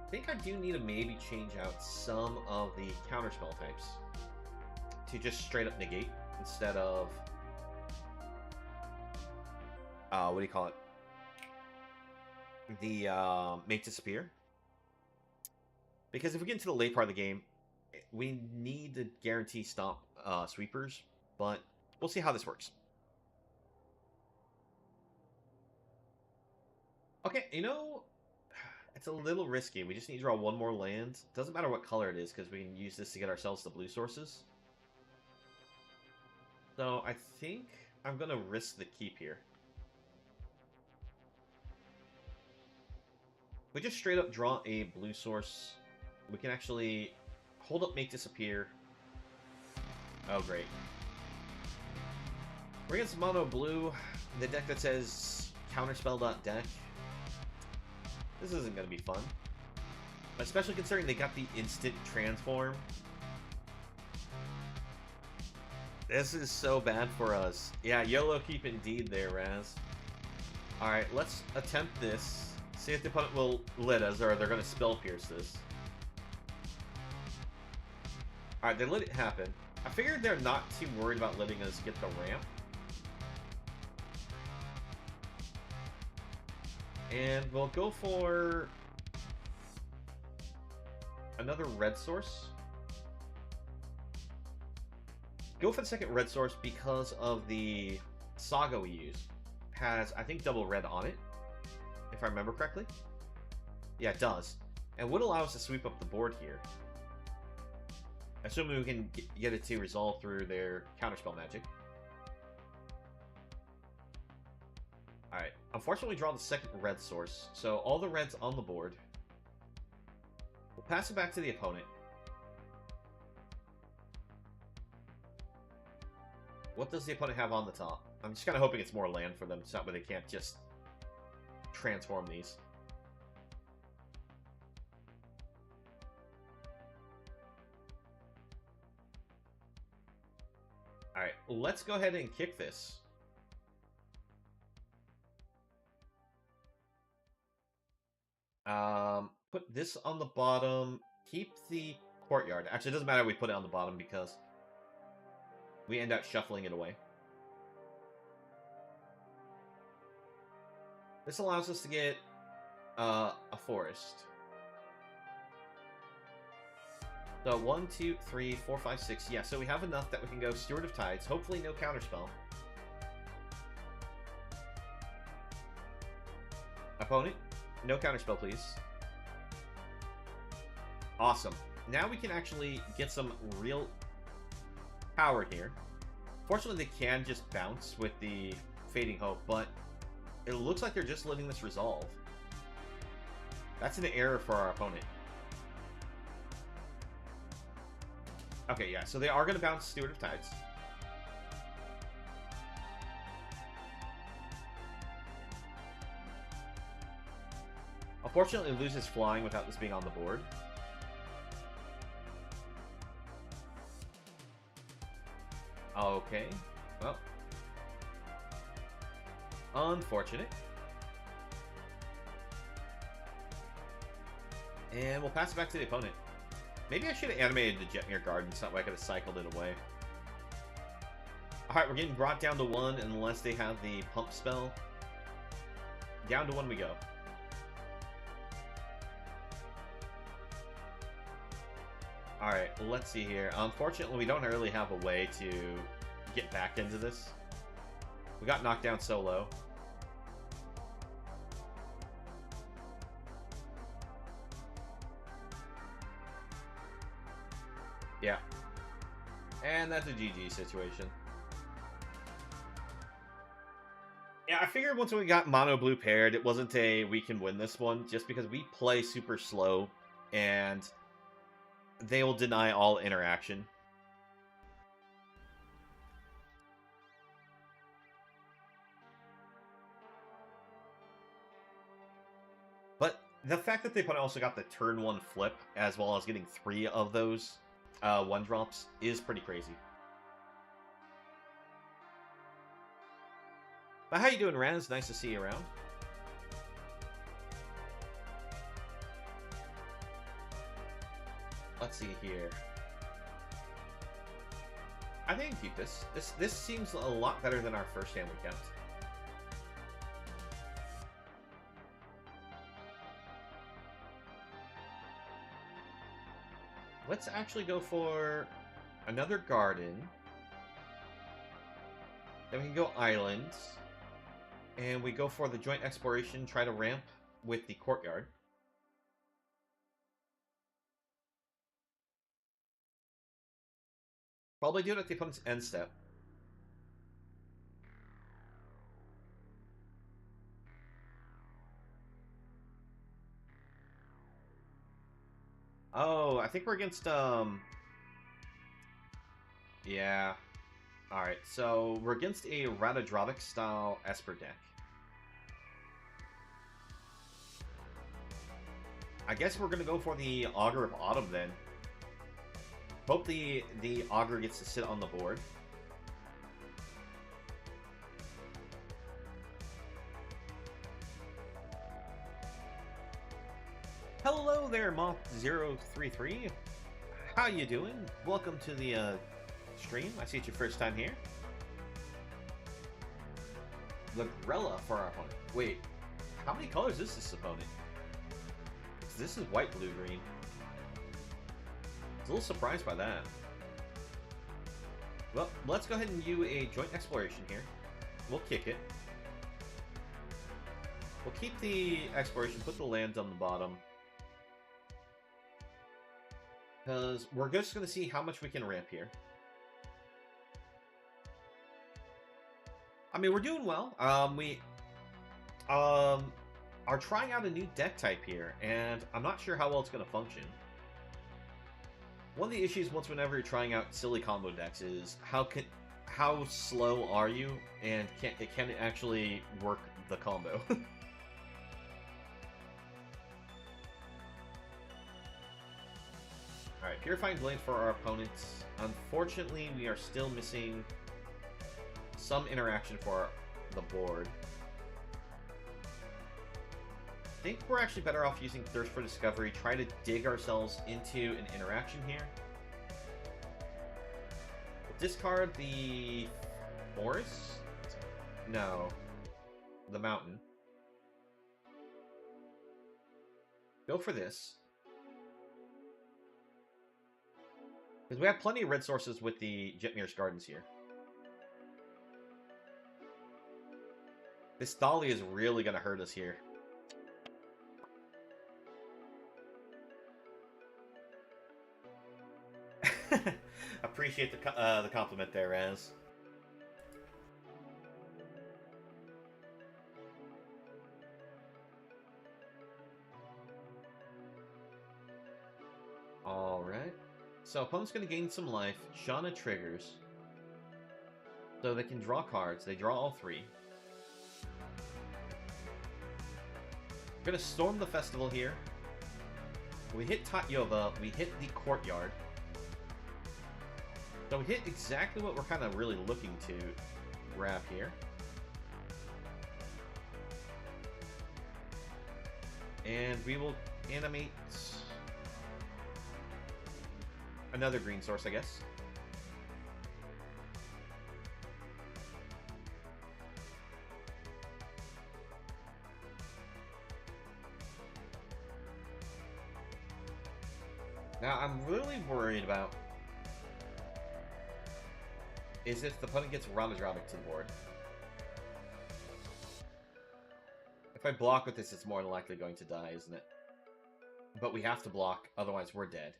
Speaker 1: I think I do need to maybe change out some of the counterspell types to just straight up negate instead of what do you call it? The make disappear. Because if we get into the late part of the game, we need to guarantee stop sweepers, but we'll see how this works. Okay, you know, it's a little risky. We just need to draw 1 more land. Doesn't matter what color it is, because we can use this to get ourselves the blue sources. So I think I'm going to risk the keep here. We just straight up draw a blue source. We can actually hold up, make disappear. Oh, great. We're against mono blue, the deck that says counterspell.deck. This isn't going to be fun. Especially considering they got the instant transform. This is so bad for us. Yeah, YOLO keep indeed there, Raz. Alright, let's attempt this. See if the opponent will lit us, or they're going to spell pierce this. Alright, they let it happen. I figured they're not too worried about letting us get the ramp. And we'll go for another red source. Go for the second red source because of the saga we use. Has, I think, double red on it, if I remember correctly. Yeah, it does. And would allow us to sweep up the board here. Assuming we can get it to resolve through their counterspell magic. Alright, unfortunately we draw the second red source, so all the reds on the board. We'll pass it back to the opponent. What does the opponent have on the top? I'm just kind of hoping it's more land for them, so that way they can't just transform these. Alright, let's go ahead and kick this. Put this on the bottom. Keep the courtyard. Actually, it doesn't matter if we put it on the bottom because we end up shuffling it away. This allows us to get a forest. So 1, 2, 3, 4, 5, 6. Yeah, so we have enough that we can go Steward of Tides. Hopefully no counterspell. Opponent, no counterspell, please. Awesome. Now we can actually get some real power here. Fortunately, they can just bounce with the Fading Hope, but it looks like they're just letting this resolve. That's an error for our opponent. Okay, yeah, so they are going to bounce Steward of Tides. Unfortunately, it loses flying without this being on the board. Okay, well. Unfortunate. And we'll pass it back to the opponent. Maybe I should have animated the Jetmir Garden so that way I could have cycled it away. Alright, we're getting brought down to 1 unless they have the pump spell. Down to 1 we go. Alright, let's see here. Unfortunately, we don't really have a way to get back into this. We got knocked down so low. Yeah. And that's a GG situation. Yeah, I figured once we got mono blue paired, it wasn't a we can win this one, just because we play super slow, and they will deny all interaction. But the fact that the opponent also got the turn 1 flip, as well as getting 3 of those 1-drops, is pretty crazy. But how you doing, Raz? Nice to see you around. Let's see here. I think I can keep this. This seems a lot better than our first hand we kept. Let's actually go for another garden. Then we can go islands. And we go for the joint exploration, try to ramp with the courtyard. Probably do it at the opponent's end step. Oh, I think we're against, yeah. Alright, so we're against a Rata style Esper deck. I guess we're gonna go for the Augur of Autumn then. Hope the Augur gets to sit on the board. Hello there, Moth033. How you doing? Welcome to the stream. I see it's your first time here. Lagrella for our opponent. Wait, how many colors is this opponent? This is white, blue, green. I was a little surprised by that. Well, let's go ahead and do a joint exploration here. We'll kick it. We'll keep the exploration, put the lands on the bottom. Because we're just going to see how much we can ramp here. I mean, we're doing well. We are trying out a new deck type here, and I'm not sure how well it's going to function. One of the issues whenever you're trying out silly combo decks is how slow are you, and can it actually work the combo? Alright, Purifying Blade for our opponents. Unfortunately, we are still missing some interaction for the board. I think we're actually better off using Thirst for Discovery, try to dig ourselves into an interaction here. We'll discard the Boros? No. The Mountain. Go for this. Because we have plenty of red sources with the Jetmir's Gardens here. This Dolly is really going to hurt us here. Appreciate the compliment there, Raz. Alright. So opponent's going to gain some life. Shauna triggers. So they can draw cards. They draw all 3. We're going to storm the festival here. We hit Tatyova. We hit the courtyard. So we hit exactly what we're kind of really looking to grab here. And we will animate Another green source, I guess. Now, I'm really worried about is if the opponent gets Rata to the board. If I block with this, it's more than likely going to die, isn't it? But we have to block, otherwise we're dead.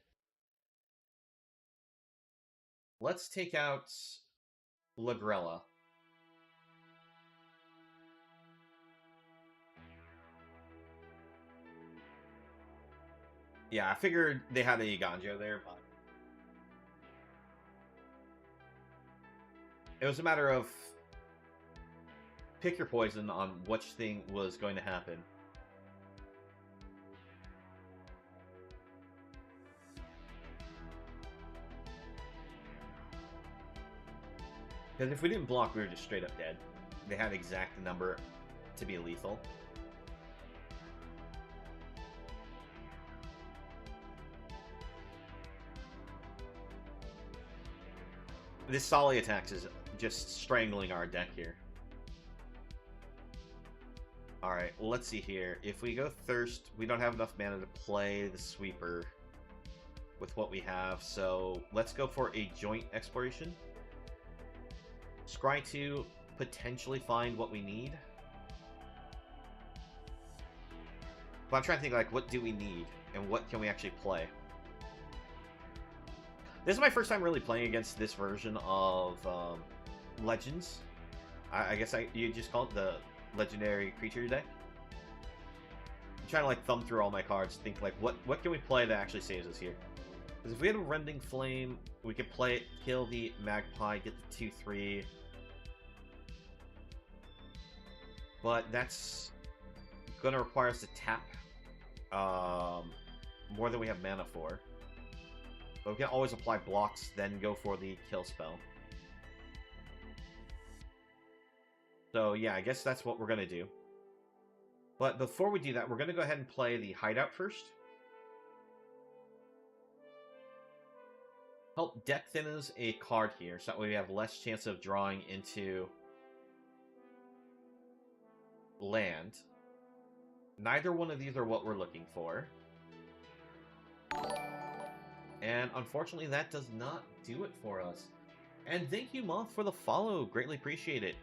Speaker 1: Let's take out Lagrella. Yeah, I figured they had a Ganjo there, but it was a matter of pick your poison on which thing was going to happen. Because if we didn't block, we were just straight up dead. They had exact number to be lethal. This Solly attacks is just strangling our deck here. Alright, let's see here. If we go Thirst, we don't have enough mana to play the Sweeper with what we have, so let's go for a Joint Exploration. Scry to potentially find what we need. But I'm trying to think, like, what do we need? And what can we actually play? This is my first time really playing against this version of Legends. I guess you just call it the Legendary Creature deck. I'm trying to, like, thumb through all my cards, think, like, what can we play that actually saves us here? Because if we had a Rending Flame, we could play it, kill the Magpie, get the 2-3. But that's going to require us to tap more than we have mana for. But we can always apply blocks, then go for the kill spell. So yeah, I guess that's what we're going to do. But before we do that, we're going to go ahead and play the Hideout first. Help deck thin as a card here, so that way we have less chance of drawing into land. Neither one of these are what we're looking for. And unfortunately, that does not do it for us. And thank you, Moth, for the follow. Greatly appreciate it.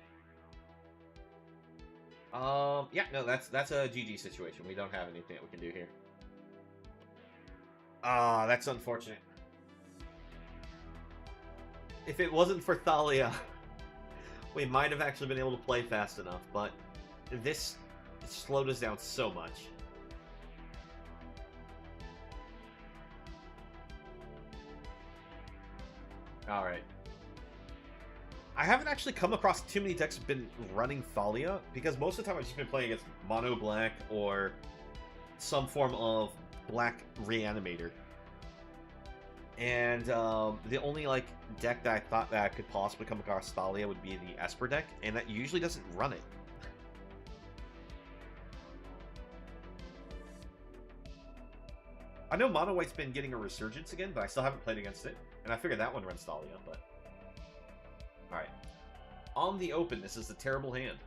Speaker 1: Yeah, no, that's a GG situation. We don't have anything that we can do here. Ah, that's unfortunate. If it wasn't for Thalia, we might have actually been able to play fast enough, but this slowed us down so much. Alright. I haven't actually come across too many decks that have been running Thalia, because most of the time I've just been playing against Mono Black or some form of Black Reanimator. And the only like deck that I thought that I could possibly come across Thalia would be the Esper deck, and that usually doesn't run it. I know Mono White's been getting a resurgence again, but I still haven't played against it. And I figured that one runs Thalia, but... Alright. On the open, this is a terrible hand.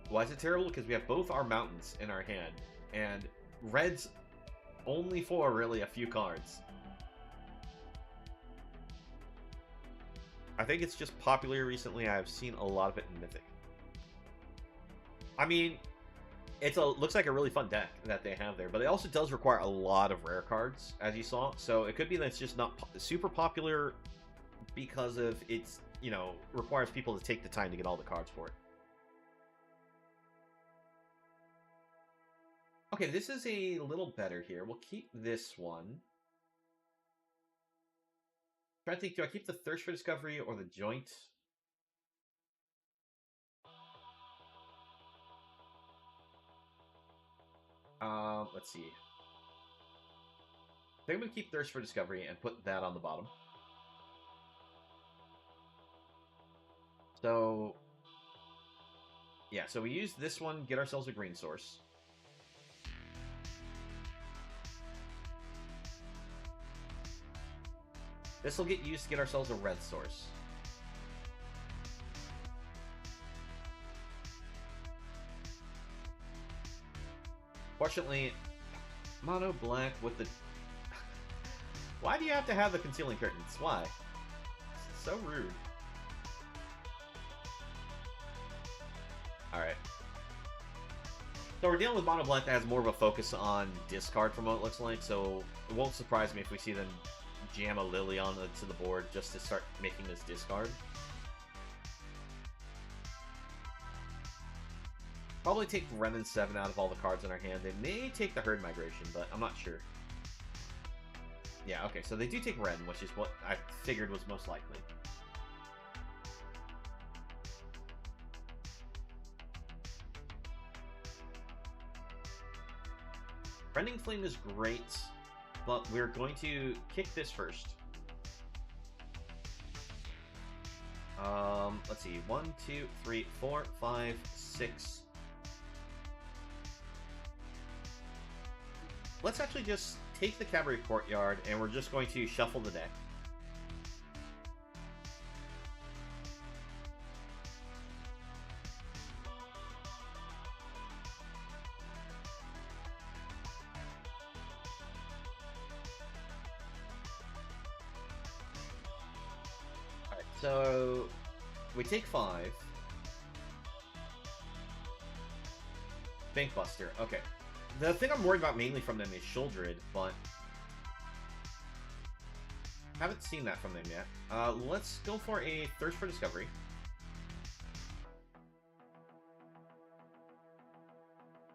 Speaker 1: Why is it terrible? Because we have both our mountains in our hand. And red's only for, really, a few cards. I think it's just popular recently. I've seen a lot of it in Mythic. I mean... looks like a really fun deck that they have there, but it also does require a lot of rare cards, as you saw. So it could be that it's just not super popular because of its, you know, requires people to take the time to get all the cards for it. Okay, this is a little better here. We'll keep this one. I'm trying to think, do I keep the Thirst for Discovery or the Joint? Let's see. I think I'm going to keep Thirst for Discovery and put that on the bottom. So, yeah, so we use this one, get ourselves a green source. This will get used to get ourselves a red source. Fortunately, mono black with the... Why do you have to have the concealing curtains? Why? It's so rude. Alright. So we're dealing with mono black that has more of a focus on discard from what it looks like, so it won't surprise me if we see them jam a Lily onto the board just to start making this discard. Probably take Renin 7 out of all the cards in our hand. They may take the Herd Migration, but I'm not sure. Yeah, okay, so they do take Ren, which is what I figured was most likely. Rending Flame is great, but we're going to kick this first. Let's see. 1, 2, 3, 4, 5, 6. Let's actually just take the Cabaret Courtyard, and we're just going to shuffle the deck. Alright, so we take 5. Bankbuster, okay. The thing I'm worried about mainly from them is Shuldred, but haven't seen that from them yet. Let's go for a Thirst for Discovery.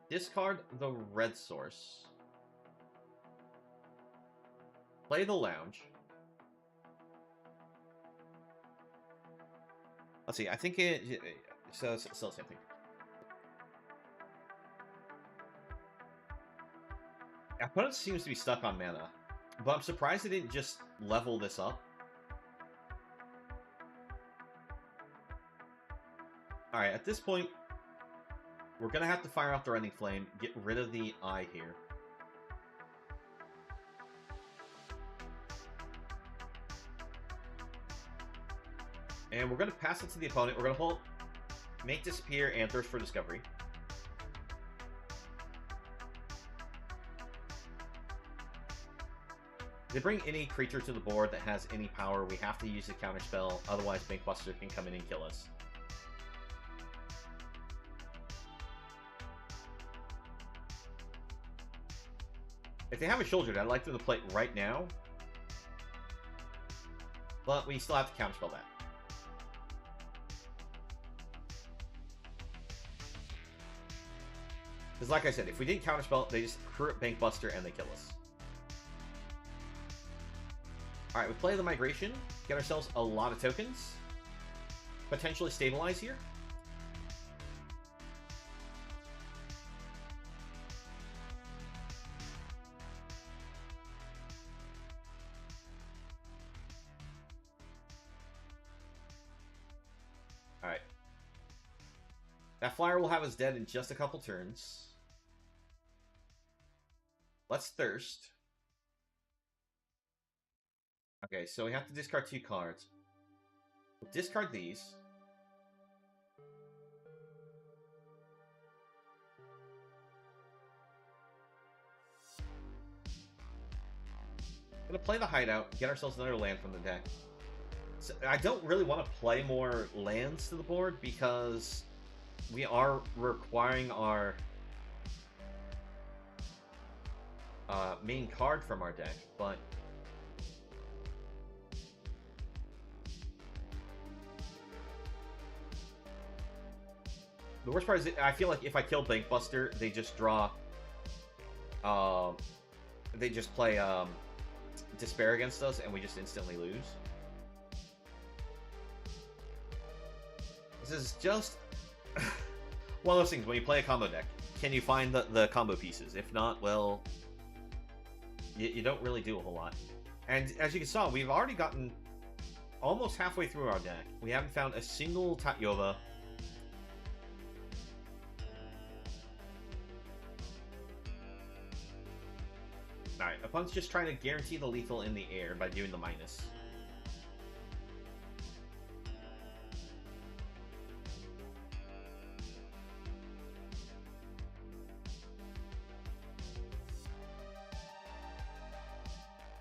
Speaker 1: Discard the red source. Play the Lounge. Let's see, I think so still the same thing. Opponent seems to be stuck on mana, but I'm surprised they didn't just level this up. Alright, at this point, we're going to have to fire off the Rending Flame, get rid of the eye here. And we're going to pass it to the opponent. We're going to hold, make Disappear, and Thirst for Discovery. If they bring any creature to the board that has any power, we have to use the counterspell, otherwise Bankbuster can come in and kill us. If they have a Shuldred, I'd like them to play it right now. But we still have to counterspell that. Because like I said, if we didn't counterspell, they just crew up Bankbuster and they kill us. Alright, we play the Migration, get ourselves a lot of tokens. Potentially stabilize here. Alright. That flyer will have us dead in just a couple turns. Let's Thirst. Okay, so we have to discard 2 cards. We'll discard these. Gonna play the Hideout, get ourselves another land from the deck. So I don't really want to play more lands to the board because we are requiring our main card from our deck, but the worst part is I feel like if I kill Bankbuster, they just draw they just play Despair against us and we just instantly lose. This is just one of those things when you play a combo deck. Can you find the combo pieces? If not, well, you don't really do a whole lot. And as you can saw, we've already gotten almost halfway through our deck. We haven't found a single Tatyova. Alright, opponent's just trying to guarantee the lethal in the air by doing the minus.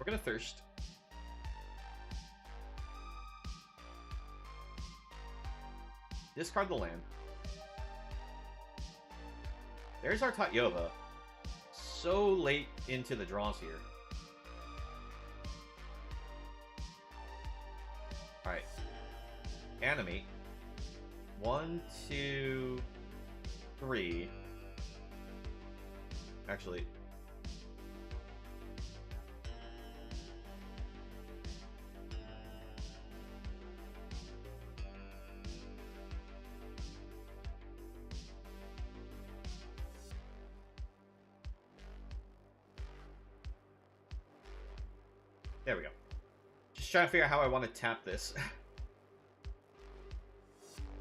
Speaker 1: We're gonna Thirst. Discard the land. There's our Tatyova. So late into the draws here. Alright. Animate. 1, 2, 3. Actually. There we go. Just trying to figure out how I want to tap this.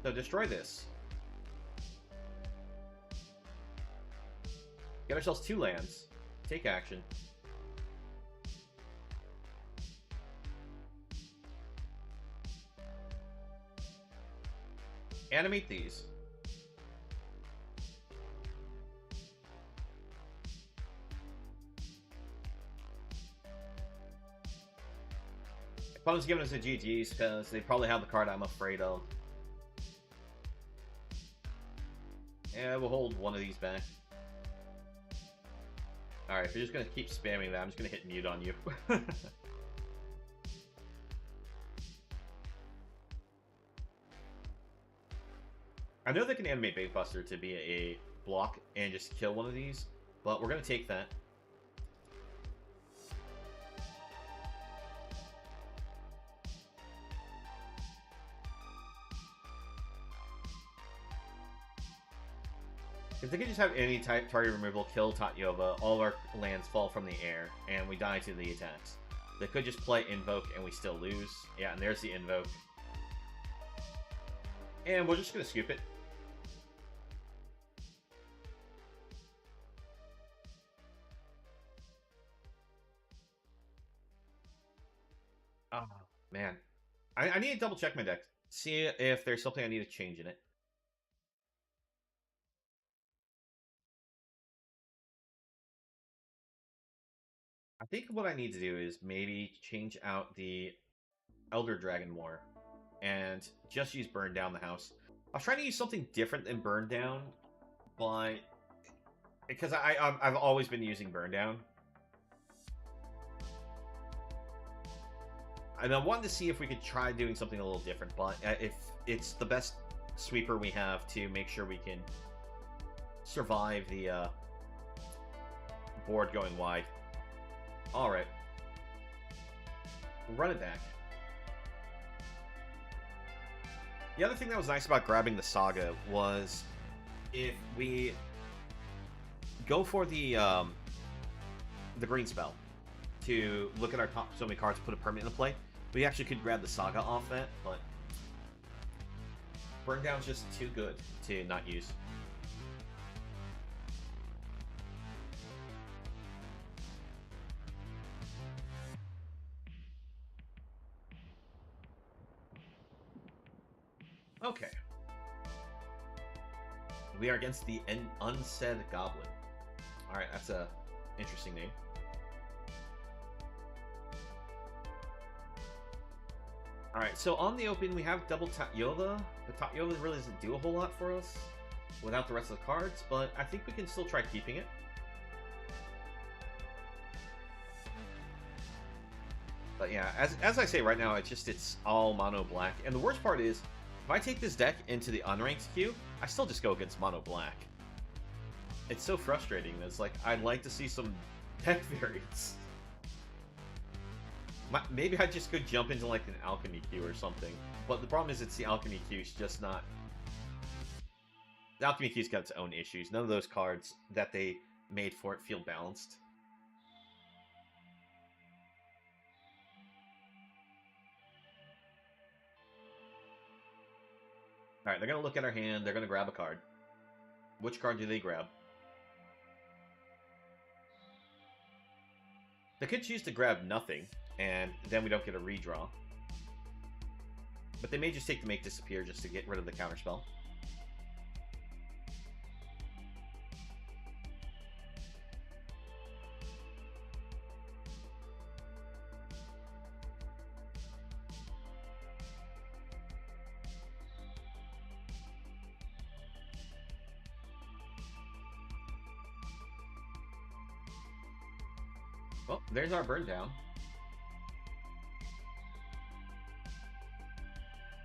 Speaker 1: So destroy this. Get ourselves 2 lands. Take action. Animate these. Opponent's giving us a GG's because they probably have the card I'm afraid of. Yeah, we'll hold one of these back. Alright, if you're just going to keep spamming that, I'm just going to hit mute on you. I know they can animate Baitbuster to be a block and just kill one of these, but we're going to take that. If they could just have any type target removal, kill Tatyova, all of our lands fall from the air, and we die to the attacks. They could just play Invoke and we still lose. Yeah, and there's the Invoke. And we're just going to scoop it. Oh, man. I need to double check my deck. See if there's something I need to change in it. I think what I need to do is maybe change out the Elder Dragon more and just use Burn Down the house. I was trying to use something different than Burn Down, but because I've always been using Burn Down. And I wanted to see if we could try doing something a little different, but if it's the best sweeper we have to make sure we can survive the board going wide. Alright. Run it back. The other thing that was nice about grabbing the Saga was if we go for the green spell to look at our top so many cards, put a permanent into play, we actually could grab the Saga off that, but Burn Down's just too good to not use. Okay. We are against the Unsaid Goblin. Alright, that's a interesting name. Alright, so on the open we have double Tatyova. But Tatyova really doesn't do a whole lot for us without the rest of the cards, but I think we can still try keeping it. But yeah, as I say right now, it's all mono black. And the worst part is, if I take this deck into the unranked queue, I still just go against mono black. It's so frustrating. It's like, I'd like to see some deck variants. Maybe I just could jump into like an alchemy queue or something. But the problem is, it's the alchemy queue's just not... The alchemy queue's got its own issues. None of those cards that they made for it feel balanced. Alright, they're going to look at our hand. They're going to grab a card. Which card do they grab? They could choose to grab nothing, and then we don't get a redraw. But they may just take the Make Disappear just to get rid of the counterspell. Well, there's our burn down.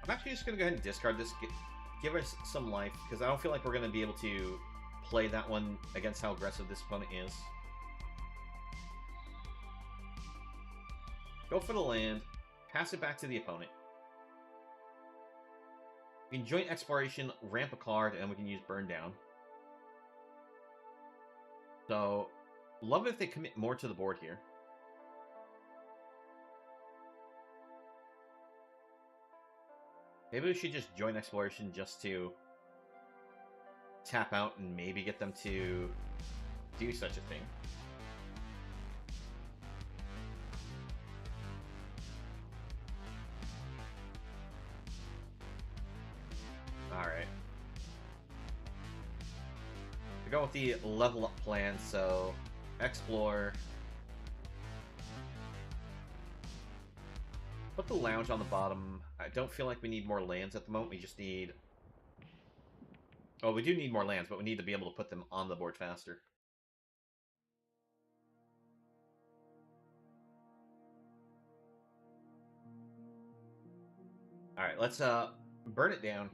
Speaker 1: I'm actually just going to go ahead and discard this, give us some life, because I don't feel like we're going to be able to play that one against how aggressive this opponent is. Go for the land, pass it back to the opponent. We can joint exploration, ramp a card, and we can use burn down. So, love if they commit more to the board here. Maybe we should just join exploration just to tap out and maybe get them to do such a thing. Alright. We go with the level up plan, so explore. Put the lounge on the bottom. I don't feel like we need more lands at the moment. We just need... Oh, we do need more lands, but we need to be able to put them on the board faster. Alright, let's burn it down.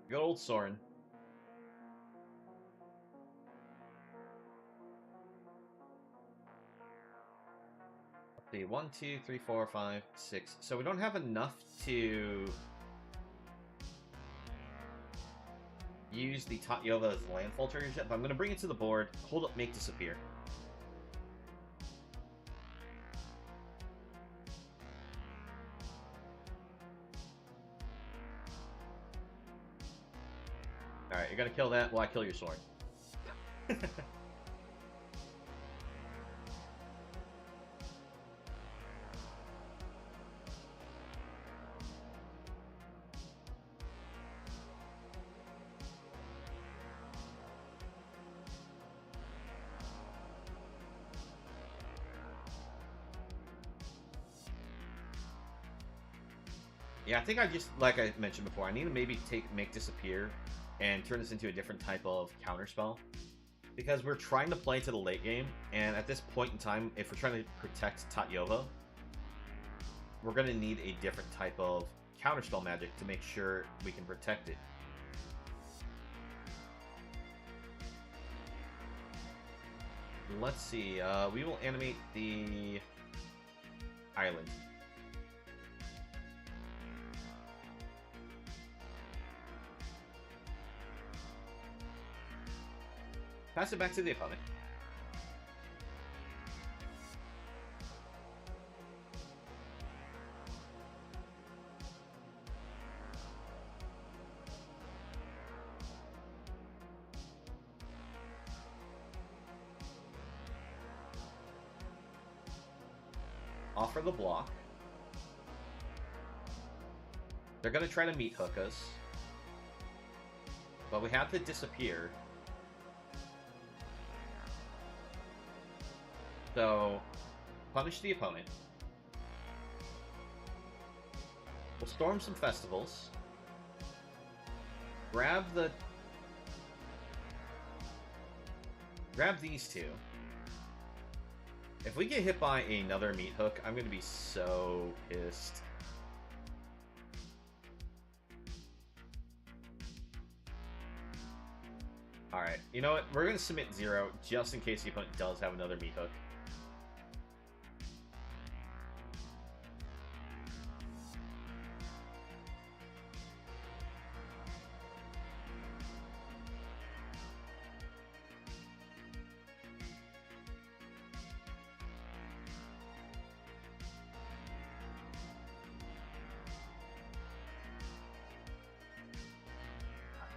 Speaker 1: Good old Soren. Let's see, 1, 2, 3, 4, 5, 6. So we don't have enough to use the Tatyova as landfall triggers yet, but I'm going to bring it to the board, hold up, make disappear. Alright, you're gonna kill that while I kill your sword. Yeah, I think I just, like I mentioned before, I need to maybe make disappear and turn this into a different type of counterspell. Because we're trying to play to the late game, and at this point in time, if we're trying to protect Tatyova, we're going to need a different type of counterspell magic to make sure we can protect it. Let's see, we will animate the island. Pass it back to the opponent. Offer the block. They're going to try to meat hook us. But we have to disappear. So, punish the opponent. We'll storm some festivals. Grab these two. If we get hit by another meat hook, I'm going to be so pissed. Alright, you know what? We're going to submit 0 just in case the opponent does have another meat hook.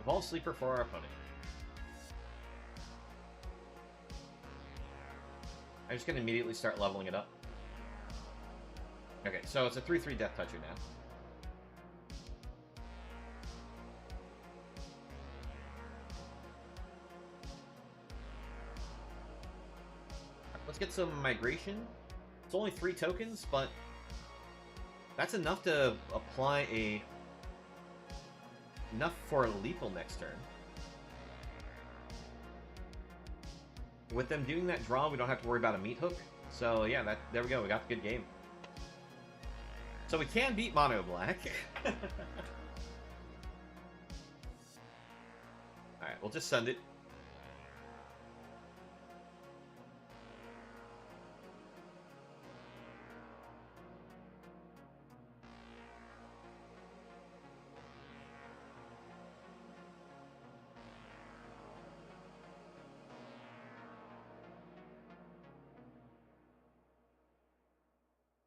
Speaker 1: Ball sleeper for our opponent. I'm just going to immediately start leveling it up. Okay, so it's a 3/3 Death Toucher now. Let's get some migration. It's only 3 tokens, but That's enough to apply enough for a lethal next turn. With them doing that draw, we don't have to worry about a meat hook. So yeah, there we go. We got the good game. So we can beat Mono Black. Alright, we'll just send it.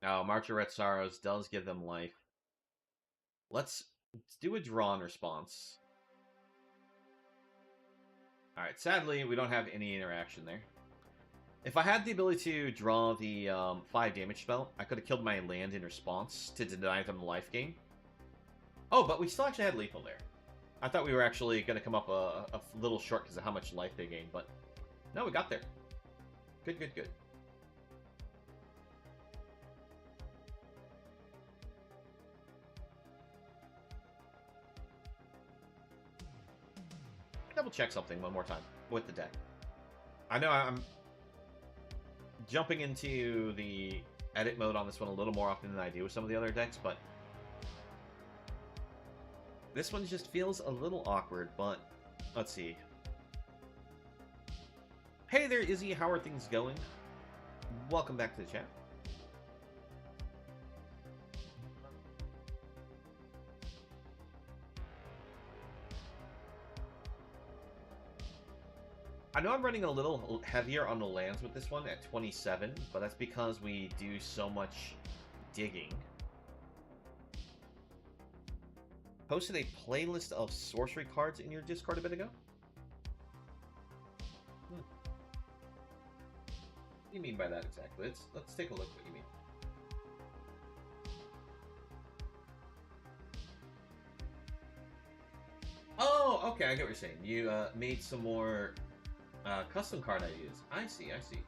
Speaker 1: Now, March of Red Sorrows does give them life. Let's do a draw in response. Alright, sadly, we don't have any interaction there. If I had the ability to draw the 5 damage spell, I could have killed my land in response to deny them the life gain. Oh, but we still actually had lethal there. I thought we were actually going to come up a little short because of how much life they gained, but no, we got there. Good, good, good. Double check something one more time with the deck. I know I'm jumping into the edit mode on this one a little more often than I do with some of the other decks, but this one just feels a little awkward, but let's see. Hey there, Izzy. How are things going? Welcome back to the chat. I know I'm running a little heavier on the lands with this one at 27, but that's because we do so much digging. Posted a playlist of sorcery cards in your Discord a bit ago? What do you mean by that exactly? Let's take a look what you mean. Oh, okay, I get what you're saying. You made some more custom card ideas. I see, I see.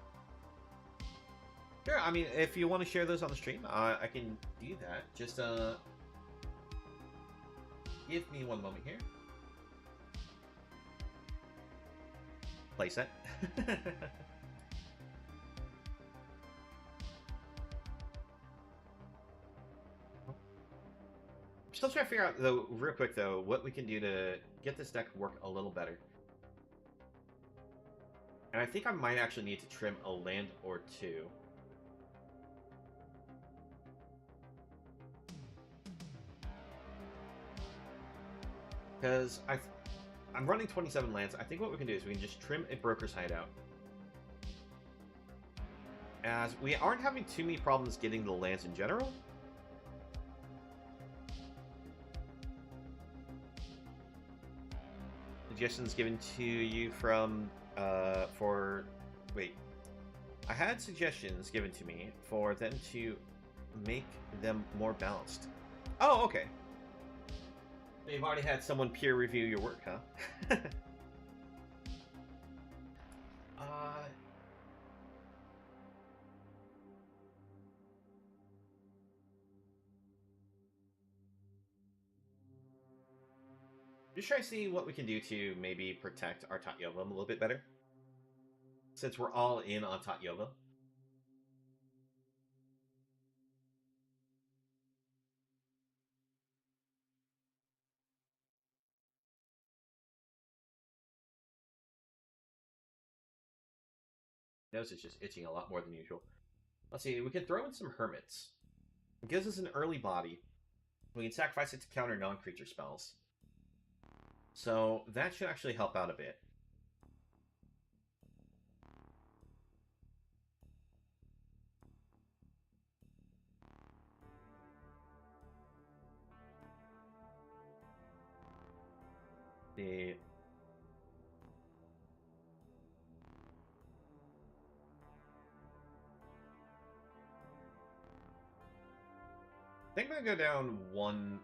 Speaker 1: Sure, I mean, if you want to share those on the stream, I can do that. Just, give me one moment here. Playset. Still trying to figure out, though, real quick, though, what we can do to get this deck to work a little better. And I think I might actually need to trim a land or two. Because I'm running 27 lands. I think what we can do is we can just trim a Broker's Hideout. As we aren't having too many problems getting the lands in general. Suggestions given to you from, wait. I had suggestions given to me for them to make them more balanced. Oh, okay. You've already had someone peer review your work, huh? Just try to see what we can do to maybe protect our Tatyova a little bit better. Since we're all in on Tatyova. Nose is just itching a lot more than usual. Let's see, we can throw in some Hermits. It gives us an early body. We can sacrifice it to counter non-creature spells. So that should actually help out a bit. The I think I'm gonna go down one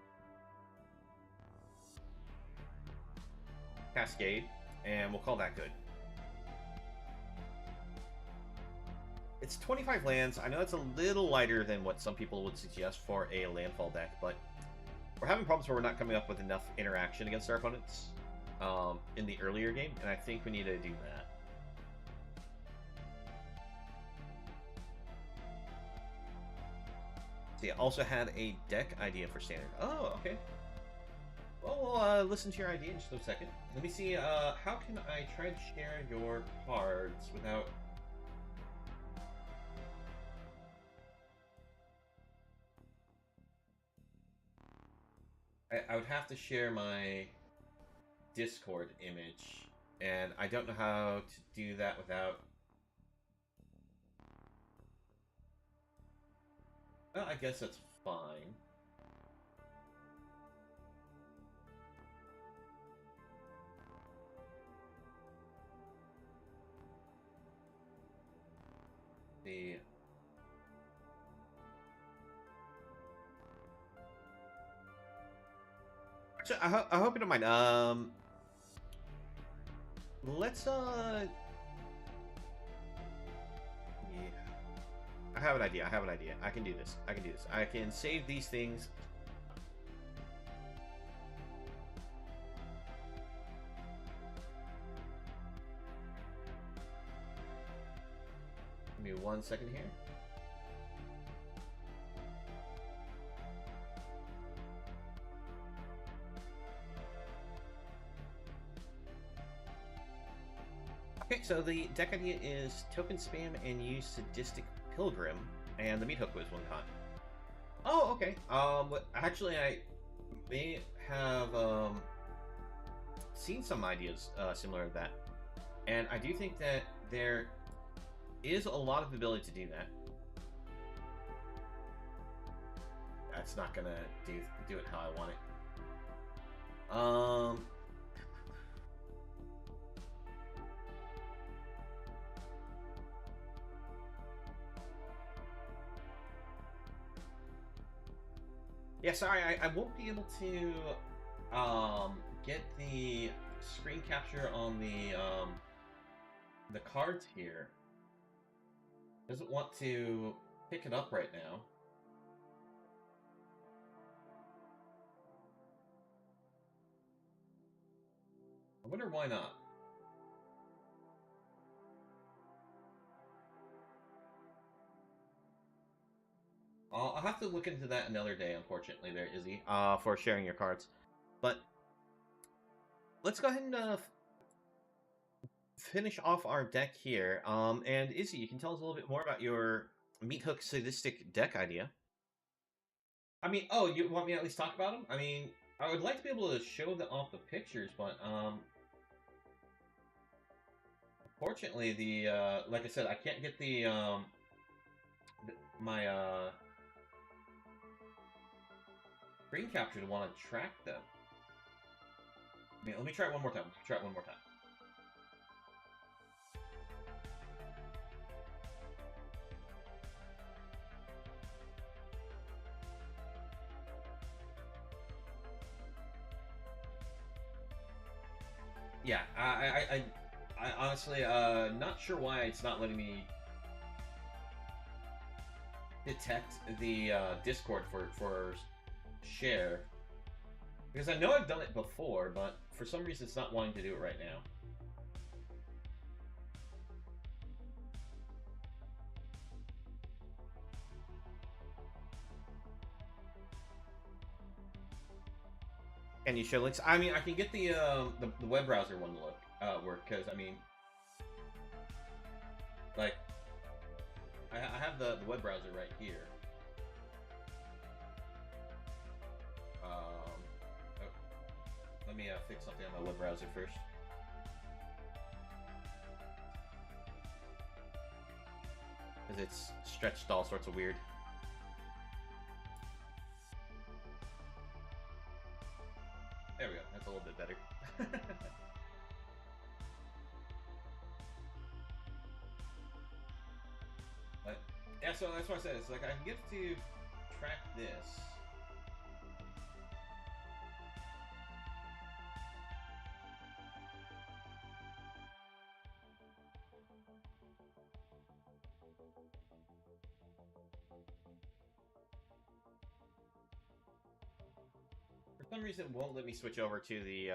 Speaker 1: Cascade, and we'll call that good. It's 25 lands. I know it's a little lighter than what some people would suggest for a landfall deck, but we're having problems where we're not coming up with enough interaction against our opponents in the earlier game, and I think we need to do that. See, I also had a deck idea for Standard. Oh, okay. Well, we'll listen to your idea in just a second. Let me see, how can I try to share your cards without... I would have to share my Discord image, and I don't know how to do that without... Well, I guess that's fine. The... So, I hope you don't mind. Let's, yeah. I have an idea. I have an idea. I can do this. I can do this. I can save these things. Give me 1 second here. Okay, so the deck idea is token spam and use Sadistic Pilgrim, and the meat hook was one con. Oh, okay. Actually, I may have seen some ideas similar to that, and I do think that there is a lot of ability to do that. That's not gonna do it how I want it. Yeah, sorry, I won't be able to get the screen capture on the cards here. Doesn't want to pick it up right now. I wonder why not. I'll have to look into that another day, unfortunately, there, Izzy, for sharing your cards. But let's go ahead and finish off our deck here. And Izzy, you can tell us a little bit more about your Meat Hook Sadistic deck idea. I mean, oh, you want me to at least talk about them? I mean, I would like to be able to show off the pictures, but unfortunately, like I said, I can't get my screen capture to want to track them. I mean, let me try it one more time. Try it one more time. Yeah, I honestly, not sure why it's not letting me detect the Discord for share. Because I know I've done it before, but for some reason it's not wanting to do it right now. Can you show links? I mean, I can get the web browser one to look work, because I mean, like, I have the web browser right here. Oh, let me fix something on my web browser first. Because it's stretched all sorts of weird. There we go. That's a little bit better. But, yeah, so that's what I said. It's like I can get to track this. For some reason, it won't let me switch over to the,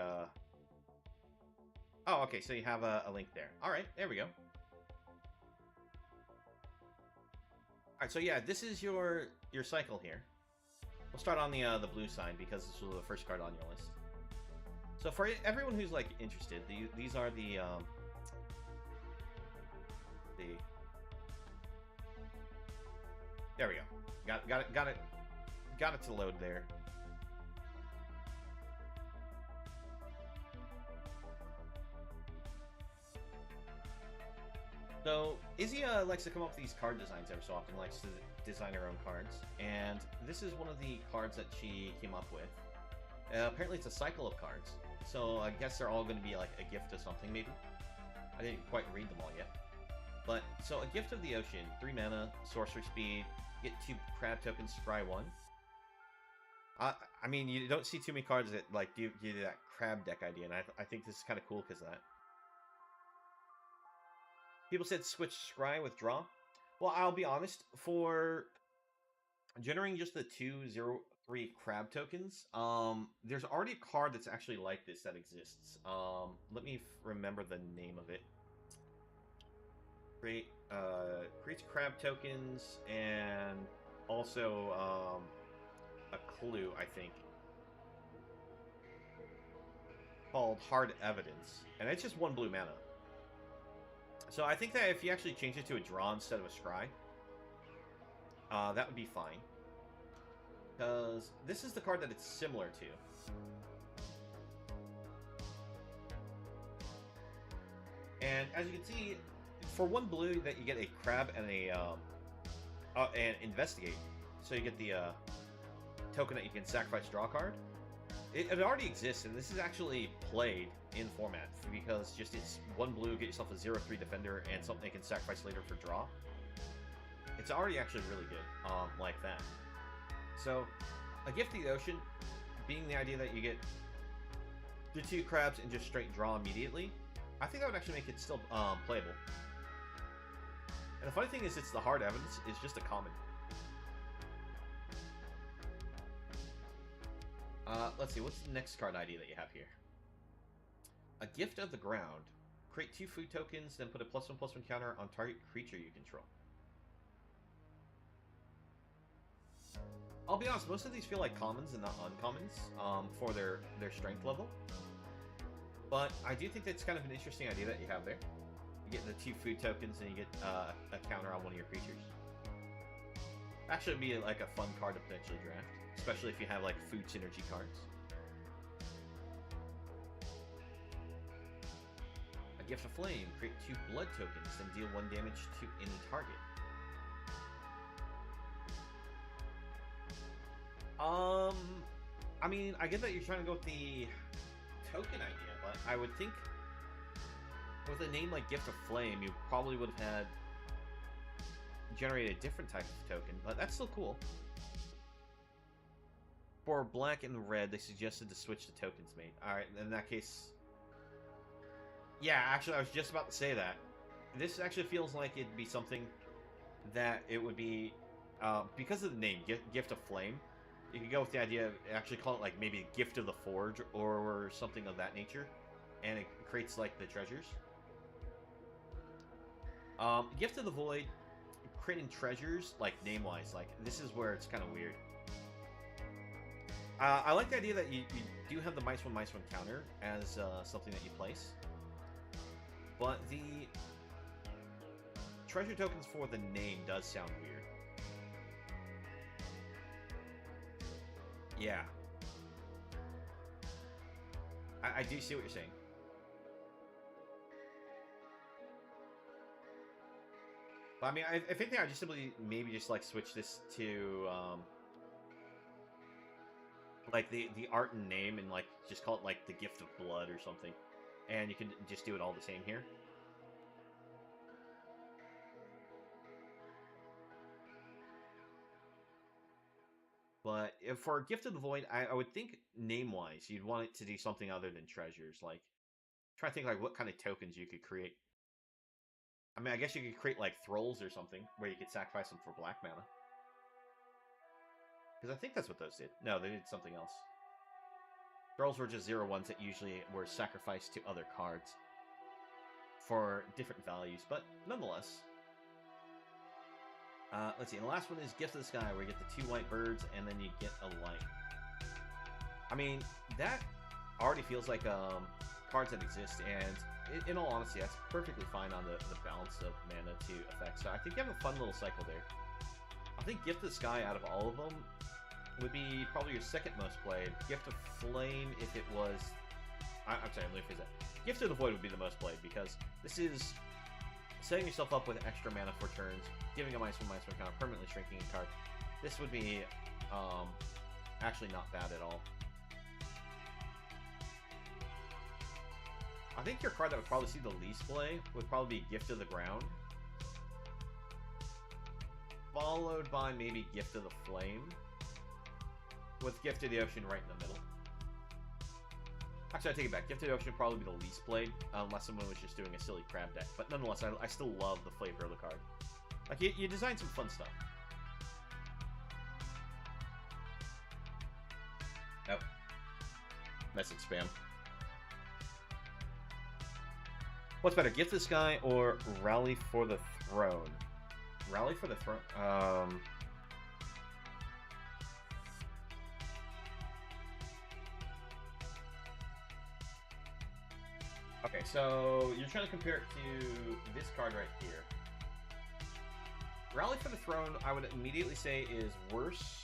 Speaker 1: Oh, okay, so you have a link there. Alright, there we go. Alright, so yeah, this is your cycle here. We'll start on the blue side, because this was the first card on your list. So for everyone who's, like, interested, these are the there we go. Got it to load there. So Izzy likes to come up with these card designs every so often, likes to design her own cards, and this is one of the cards that she came up with. Apparently it's a cycle of cards, so I guess they're all going to be like a gift of something, maybe? I didn't quite read them all yet. But, so a Gift of the Ocean, 3 mana, sorcery speed, get 2 crab tokens, scry 1. I mean, you don't see too many cards that, like, give you that crab deck idea, and I think this is kind of cool because of that. People said switch scry with draw. Well, I'll be honest, for generating just the 2/0/3 crab tokens, there's already a card that's actually like this that exists. Let me remember the name of it. Creates crab tokens and also a clue, I think, called Hard Evidence, and it's just 1 blue mana. So I think that if you actually change it to a draw instead of a scry, that would be fine. Because this is the card that it's similar to. And as you can see, for 1 blue, that you get a crab and and investigate. So you get the token that you can sacrifice, draw a card. It already exists, and this is actually played in format because just it's 1 blue, get yourself a 0/3 defender and something you can sacrifice later for draw. It's already actually really good, like that. So, a Gift of the Ocean being the idea that you get the 2 crabs and just straight draw immediately, I think that would actually make it still playable. And the funny thing is, it's the Hard Evidence is just a common. Let's see, what's the next card idea that you have here? A Gift of the Ground. Create 2 food tokens, then put a +1/+1 counter on target creature you control. I'll be honest, most of these feel like commons and not uncommons for their strength level. But I do think that's kind of an interesting idea that you have there. You get the 2 food tokens and you get a counter on one of your creatures. Actually, it'd be like a fun card to potentially draft, especially if you have like food synergy cards. A Gift of Flame. Create 2 blood tokens, then deal 1 damage to any target. I mean, I get that you're trying to go with the token idea, but I would think with a name like Gift of Flame, you probably would have had generated a different type of token, but that's still cool. For black and red, they suggested to switch the tokens made. Alright, in that case... Yeah, actually, I was just about to say that. This actually feels like it'd be something that it would be... because of the name, Gift of Flame, you could go with the idea of actually call it like maybe Gift of the Forge or something of that nature, and it creates like the treasures. Gift of the Void, creating treasures, like name-wise, like this is where it's kind of weird. I like the idea that you do have the -1/-1 counter as something that you place, but the treasure tokens for the name does sound weird. Yeah. I do see what you're saying. But I mean, I think that I just simply maybe just like switch this to like the art and name, and like just call it like the Gift of Blood or something, and you can just do it all the same here. But if for Gift of the Void, I would think name-wise, you'd want it to do something other than treasures. Like, try to think like what kind of tokens you could create. I mean, I guess you could create like Thralls or something, where you could sacrifice them for black mana. Because I think that's what those did. No, they did something else. Thralls were just 0/1s that usually were sacrificed to other cards for different values, but nonetheless. Let's see, and the last one is Gift of the Sky, where you get the 2 white birds, and then you get a light. I mean, that already feels like cards that exist, and in all honesty, that's perfectly fine on the balance of mana to effect. So I think you have a fun little cycle there. I think Gift of the Sky, out of all of them, would be probably your second most played. Gift of Flame, if it was... I'm sorry, let me phrase that. Gift of the Void would be the most played, because this is setting yourself up with extra mana for turns, giving a -1/-1 counter, permanently shrinking a card. This would be actually not bad at all. I think your card that would probably see the least play would probably be Gift of the Ground, followed by maybe Gift of the Flame, with Gift of the Ocean right in the middle. Actually, I take it back. Gift of the Ocean would probably be the least played, unless someone was just doing a silly crab deck. But nonetheless, I still love the flavor of the card. Like, you design some fun stuff. Oh. Message spam. What's better, Gift of the Sky or Rally for the Throne? Rally for the Throne? Okay, so you're trying to compare it to this card right here. Rally for the Throne, I would immediately say, is worse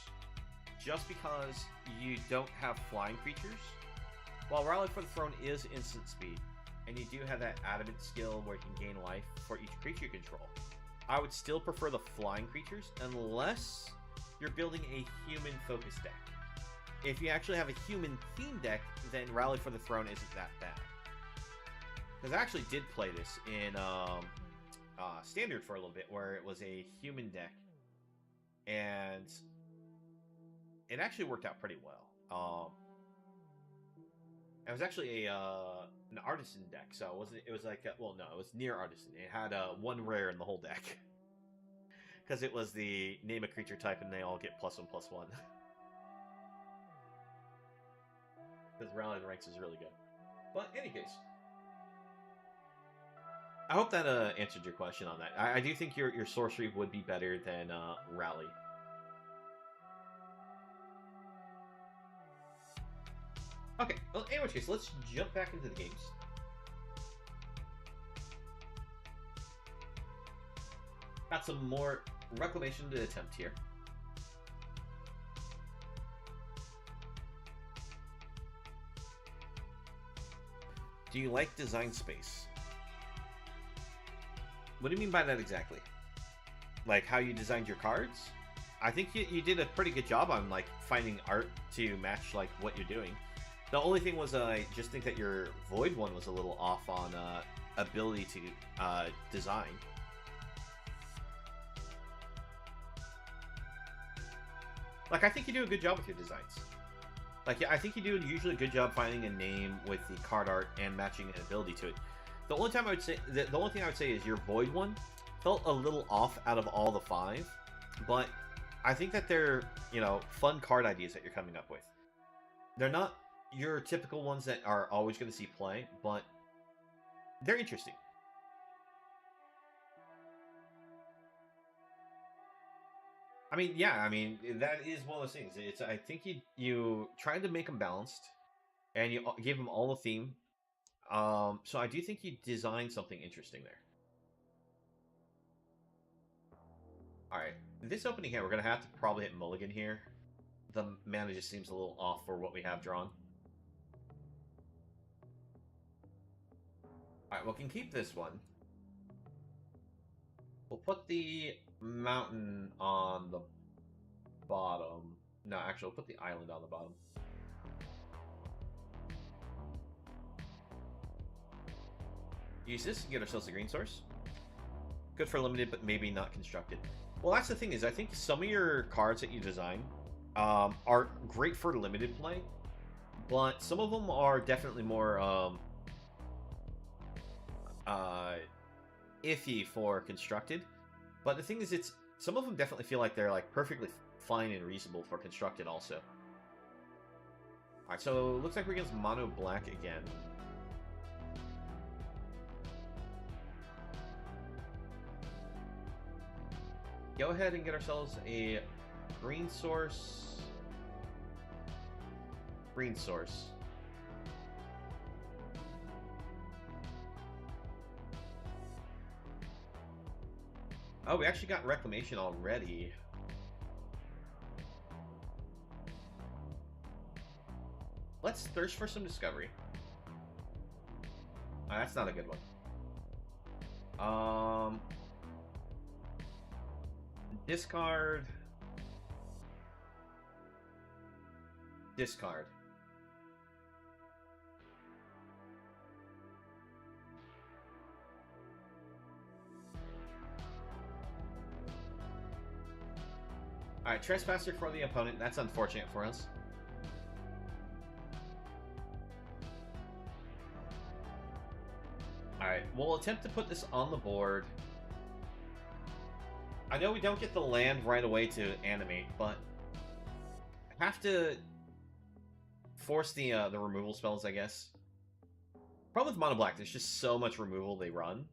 Speaker 1: just because you don't have flying creatures. While Rally for the Throne is instant speed, and you do have that adamant skill where you can gain life for each creature you control, I would still prefer the flying creatures unless you're building a human-focused deck. If you actually have a human-themed deck, then Rally for the Throne isn't that bad. Because I actually did play this in Standard for a little bit, where it was a human deck, and it actually worked out pretty well. It was actually an artisan deck, so it wasn't. It was like well, no, it was near artisan. It had one rare in the whole deck, because it was the name a creature type, and they all get +1/+1. Because Rally of the Ranks is really good. But in any case, I hope that answered your question on that. I do think your sorcery would be better than Rally. Okay, well, in which case, let's jump back into the games. Got some more Reclamation to attempt here. Do you like design space? What do you mean by that exactly? Like how you designed your cards? I think you did a pretty good job on like finding art to match like what you're doing. The only thing was I just think that your Void one was a little off on ability to design. Like, I think you do a good job with your designs. Like, I think you do usually a good job finding a name with the card art and matching an ability to it. The only time I would say, the only thing I would say is your Void one felt a little off out of all the 5, but I think that they're, you know, fun card ideas that you're coming up with. They're not your typical ones that are always going to see play, but they're interesting. I mean, yeah, I mean, that is one of those things. It's, I think you tried to make them balanced, and you gave them all a theme. So I do think you designed something interesting there. Alright, this opening hand, we're going to have to probably hit Mulligan here. The mana just seems a little off for what we have drawn. Alright, we can keep this one. We'll put the mountain on the bottom. No, actually, we'll put the island on the bottom. Use this and get ourselves a green source. Good for limited, but maybe not constructed. Well, that's the thing is, I think some of your cards that you design are great for limited play, but some of them are definitely more iffy for constructed. But the thing is, it's some of them definitely feel like they're like perfectly fine and reasonable for constructed also. Alright, so looks like we're against mono black again. Go ahead and get ourselves a green source. Green source. Oh, we actually got Reclamation already. Let's thirst for some discovery. Oh, that's not a good one. Discard. Discard. Alright, Trespasser for the opponent. That's unfortunate for us. Alright, we'll attempt to put this on the board. I know we don't get the land right away to animate, but I have to force the removal spells, I guess. Problem with mono black, there's just so much removal they run.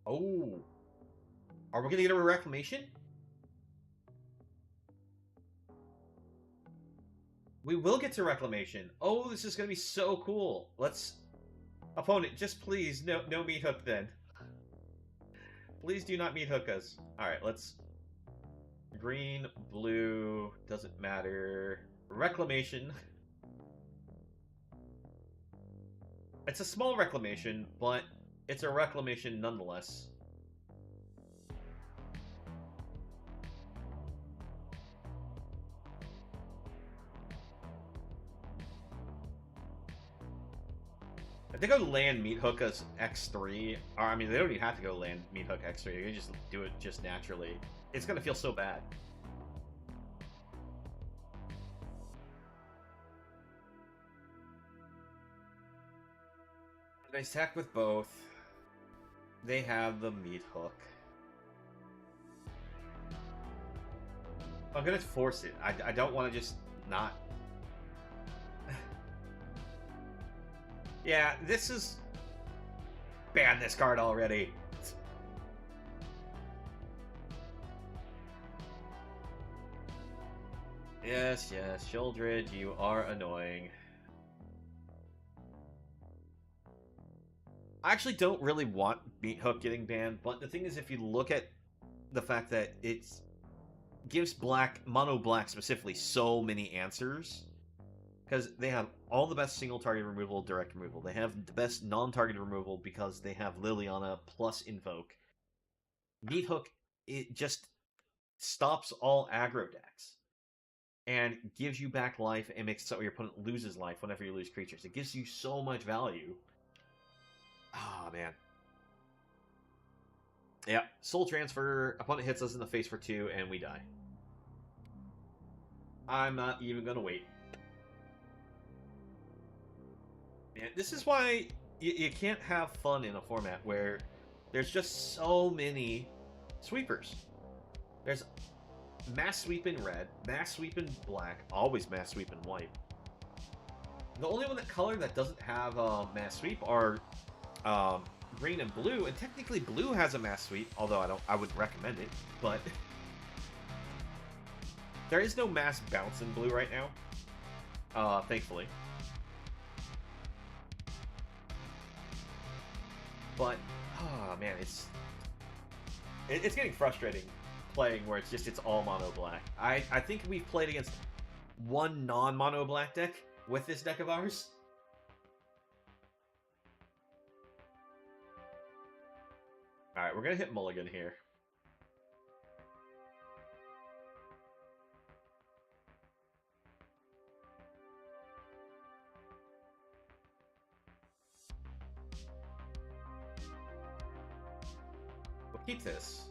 Speaker 1: Oh. Are we gonna get a Reclamation? We will get to Reclamation. Oh, this is gonna be so cool. Let's... Opponent, just please, no meat hook then. Please do not meat hook us. Alright, let's... Green, blue, doesn't matter. Reclamation. It's a small Reclamation, but it's a Reclamation nonetheless. If they go land meat hook us X3, or I mean, they don't even have to go land meat hook X3. They can just do it just naturally. It's gonna feel so bad. Nice attack with both. They have the meat hook. I'm gonna force it. I don't want to just not. Yeah, this is... Ban this card already. Yes, yes, Shieldred, you are annoying. I actually don't really want Meat Hook getting banned, but the thing is, if you look at the fact that it gives mono black specifically so many answers, because they have all the best single target removal, direct removal. They have the best non-target removal because they have Liliana plus Invoke. Meat Hook, it just stops all aggro decks and gives you back life and makes it so your opponent loses life whenever you lose creatures. It gives you so much value. Ah, oh, man. Yeah, Soul Transfer, opponent hits us in the face for 2, and we die. I'm not even gonna wait. Man, this is why you can't have fun in a format where there's just so many sweepers. There's mass sweep in red, mass sweep in black, always mass sweep in white. The only one color that doesn't have mass sweep are green and blue, and technically blue has a mass sweep, although I wouldn't recommend it, but there is no mass bounce in blue right now, thankfully. But, oh man, it's getting frustrating playing where it's all mono black. I think we've played against one non-mono black deck with this deck of ours. Alright, we're gonna hit mulligan here. We'll keep this.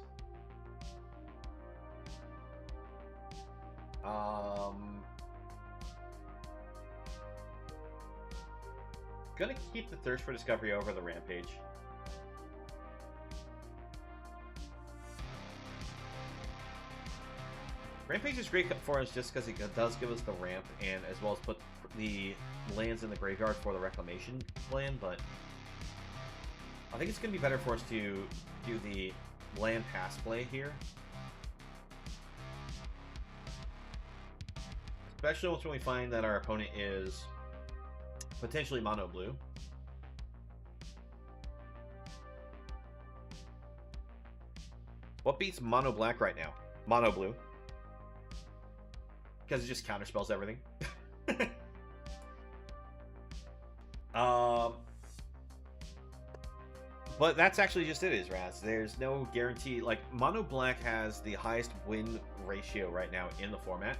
Speaker 1: Gonna keep the Thirst for Discovery over the Rampage. Rampage is great for us just because it does give us the ramp, and as well as put the lands in the graveyard for the Reclamation land, but I think it's going to be better for us to do the land pass play here. Especially once when we find that our opponent is potentially mono blue. What beats mono black right now? Mono blue. Because it just counterspells everything. But that's actually just it, is Raz. There's no guarantee. Like, mono black has the highest win ratio right now in the format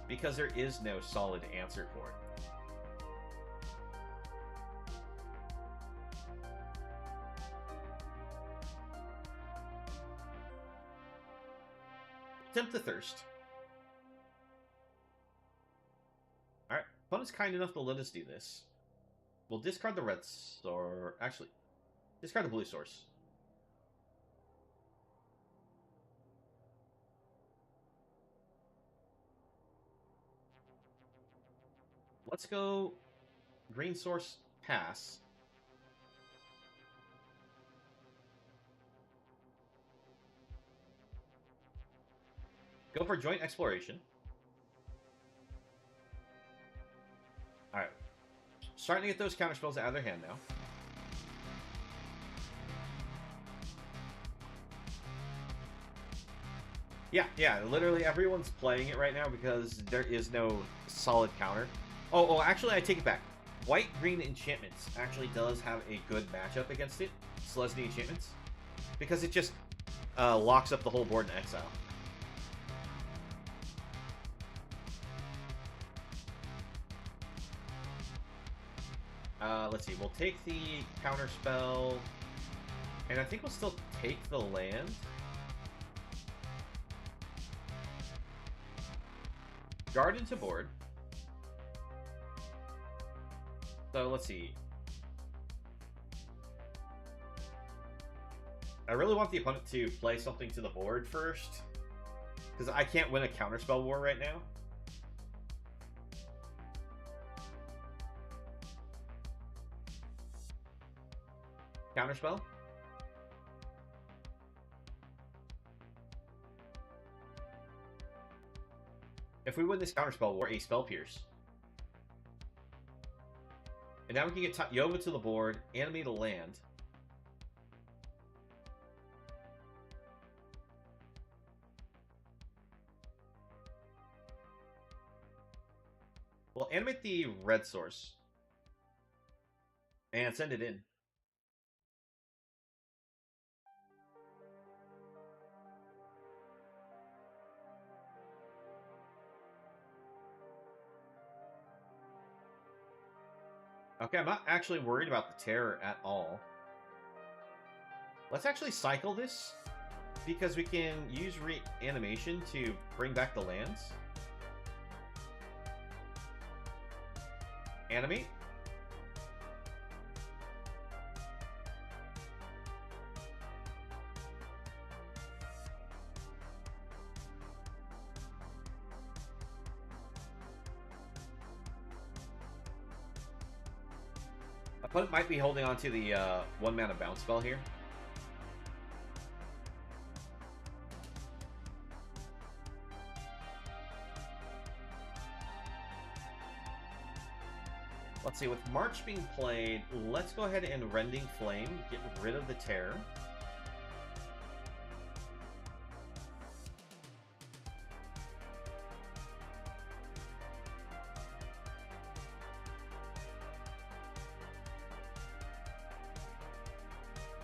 Speaker 1: because there is no solid answer for it. Tempt the Thirst. Alright, opponent's kind enough to let us do this. We'll discard the red or actually, discard the blue source. Let's go green source, pass. Go for joint exploration. Alright. Starting to get those counterspells out of their hand now. Yeah, literally everyone's playing it right now because there is no solid counter. Oh, actually, I take it back. White-green enchantments actually does have a good matchup against it, Selesnya enchantments, because it just locks up the whole board in exile. Let's see, we'll take the counter spell, and I think we'll still take the land. Guard into board. So, let's see. I really want the opponent to play something to the board first, because I can't win a counterspell war right now. Counterspell. If we win this counterspell war, a Spell Pierce. And now we can get Tatyova to the board, animate a land. We'll animate the red source. And send it in. Okay, I'm not actually worried about the terror at all. Let's actually cycle this, because we can use reanimation to bring back the lands. Animate. Opponent might be holding on to the 1-mana bounce spell here. Let's see, with March being played, let's go ahead and Rending Flame, get rid of the terror.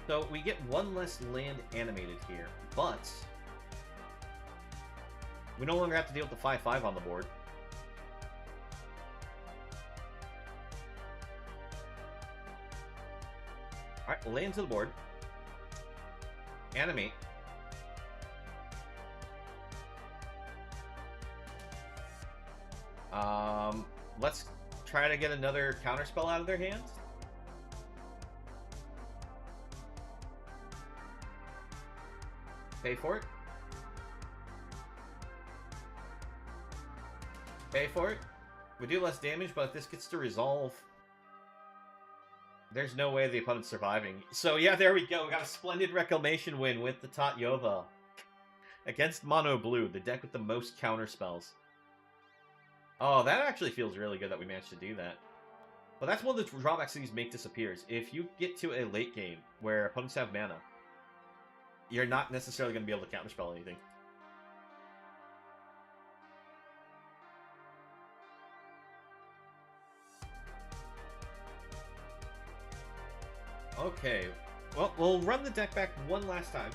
Speaker 1: So we get one less land animated here, but we no longer have to deal with the 5/5 on the board. Alright, land to the board. Animate. Let's try to get another counterspell out of their hands. Pay for it. Pay for it. We do less damage, but if this gets to resolve, there's no way the opponent's surviving. So yeah, there we go. We got a splendid Reclamation win with the Tatyova. Against Mono Blue, the deck with the most counter spells. Oh, that actually feels really good that we managed to do that. But that's one of the drawbacks of these Make Disappears. If you get to a late game where opponents have mana, you're not necessarily going to be able to counterspell anything. Okay. Well, we'll run the deck back one last time.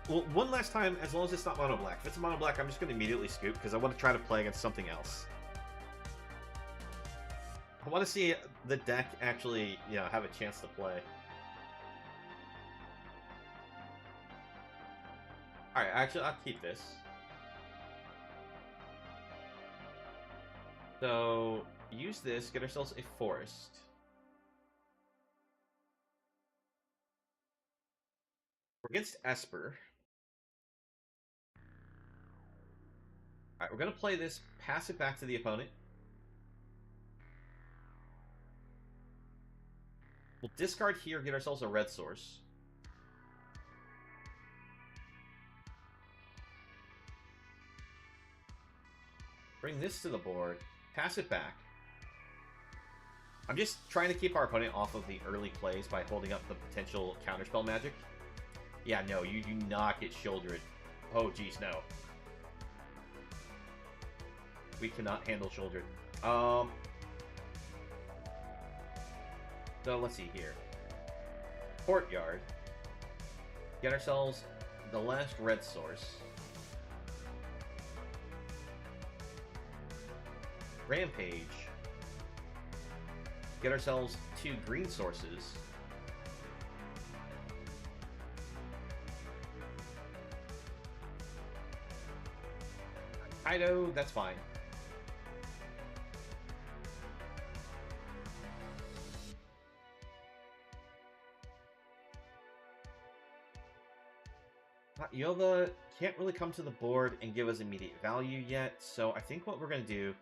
Speaker 1: Well, one last time, as long as it's not mono black. If it's mono black, I'm just going to immediately scoop, because I want to try to play against something else. I want to see the deck actually, you know, have a chance to play. Alright, actually, I'll keep this. So, use this, get ourselves a forest. We're against Esper. Alright, we're going to play this, pass it back to the opponent. We'll discard here, get ourselves a red source. Bring this to the board, pass it back. I'm just trying to keep our opponent off of the early plays by holding up the potential counterspell magic. Yeah, no, you do not get Shieldred. Oh, geez, no. We cannot handle Shieldred. So, let's see here. Courtyard. Get ourselves the last red source. Rampage. Get ourselves 2 green sources. Kaido, that's fine. Tatyova can't really come to the board and give us immediate value yet, so I think what we're going to do,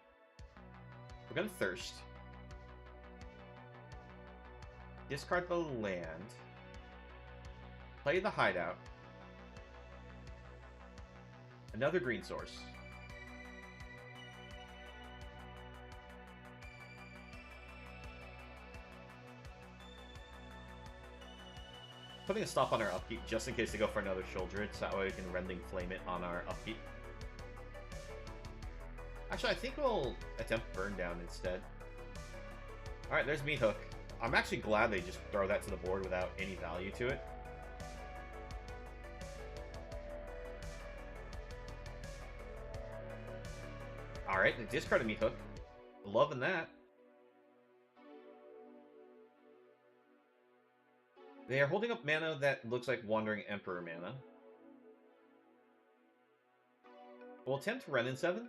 Speaker 1: we're going to Thirst. Discard the land. Play the Hideout. Another green source. Putting a stop on our upkeep just in case they go for another Shieldred, so that way we can Rending Flame it on our upkeep. Actually, I think we'll attempt Burn Down instead. Alright, there's Meat Hook. I'm actually glad they just throw that to the board without any value to it. Alright, they discarded Meat Hook. Loving that. They are holding up mana that looks like Wandering Emperor mana. We'll attempt Ren in 7.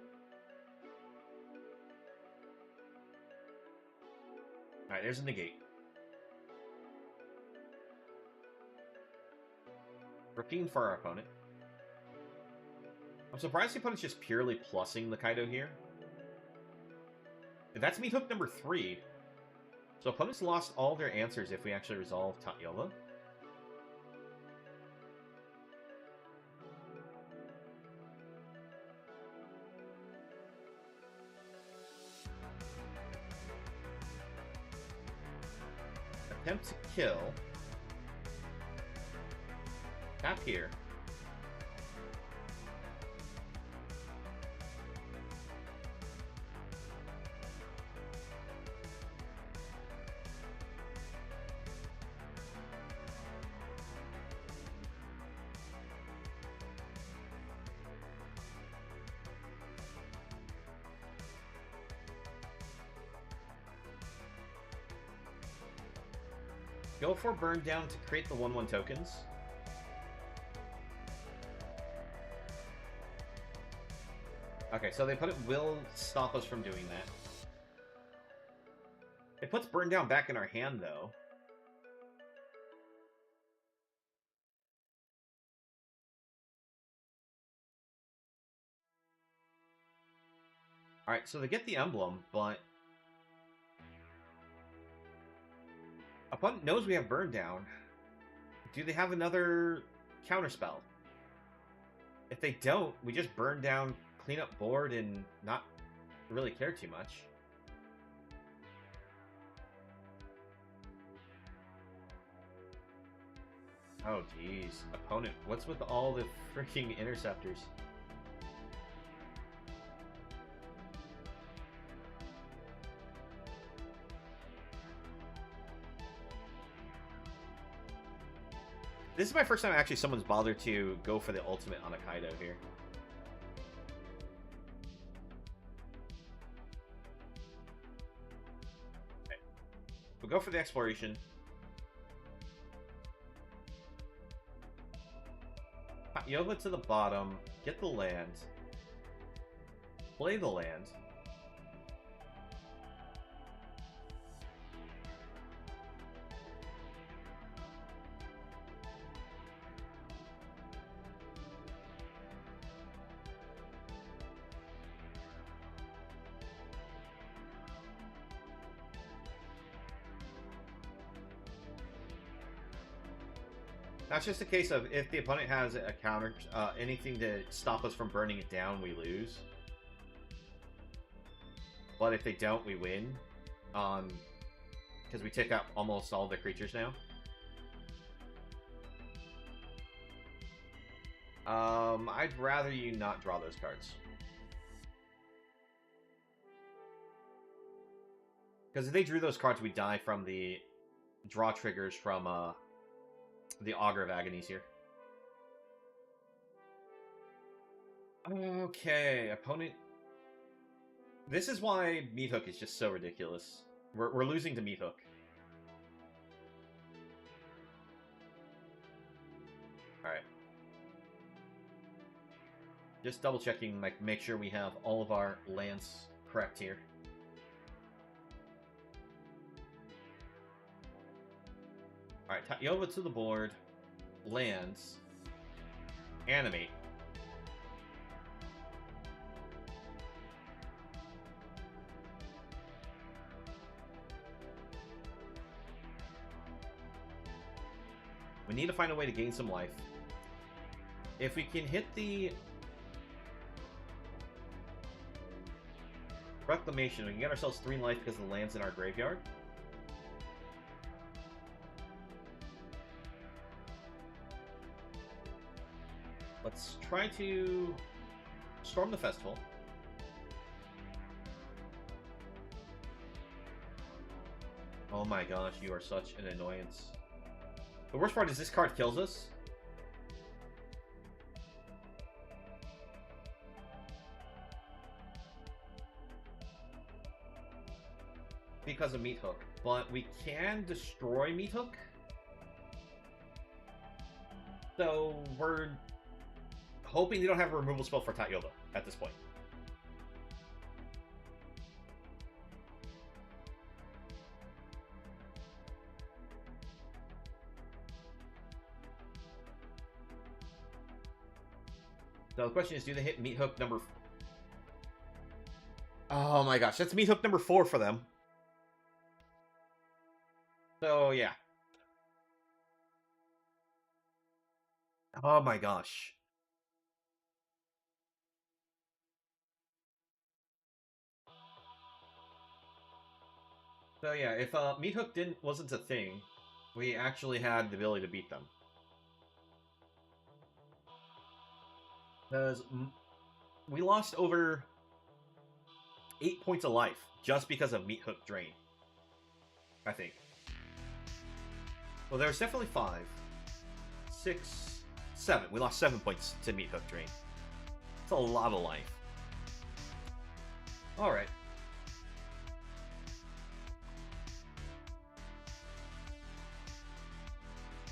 Speaker 1: Alright, there's a negate. Rapine for our opponent. I'm surprised the opponent's just purely plussing the Kaido here. That's Meat Hook number 3. So opponents lost all their answers if we actually resolve Tatyova. Attempt to kill. Tap here. Go for Burn Down to create the 1/1 tokens. Okay, so the opponent will stop us from doing that. It puts Burn Down back in our hand, though. Alright, so they get the emblem, but opponent knows we have Burn Down. Do they have another counterspell? If they don't, we just burn down, clean up board, and not really care too much. Oh, jeez. Opponent, what's with all the freaking interceptors? This is my first time actually someone's bothered to go for the ultimate on a Kaido here. Okay. We'll go for the exploration. Tatyova to the bottom, get the land, play the land. That's just a case of if the opponent has a counter, anything to stop us from burning it down, we lose. But if they don't, we win. Because we take out almost all the creatures now. I'd rather you not draw those cards. Because if they drew those cards, we die from the draw triggers from, the Augur of Agonies here. Okay, opponent. This is why Meat Hook is just so ridiculous. We're losing to Meat Hook. Alright. Just double checking, like, make sure we have all of our lands correct here. Alright, Tatyova to the board. Lands. Animate. We need to find a way to gain some life. If we can hit the Reclamation, we can get ourselves 3 life because of the lands in our graveyard. Let's try to storm the festival. Oh my gosh, you are such an annoyance. The worst part is this card kills us. Because of Meat Hook. But we can destroy Meat Hook. So we're hoping they don't have a removal spell for Tatyova at this point. So the question is, do they hit Meat Hook number... Oh my gosh, that's Meat Hook number 4 for them. So, yeah. Oh my gosh. So yeah, if Meat Hook wasn't a thing, we actually had the ability to beat them. Because we lost over 8 points of life just because of Meat Hook Drain. I think. Well, there's definitely 5. 6, 7. We lost 7 points to Meat Hook Drain. It's a lot of life. Alright.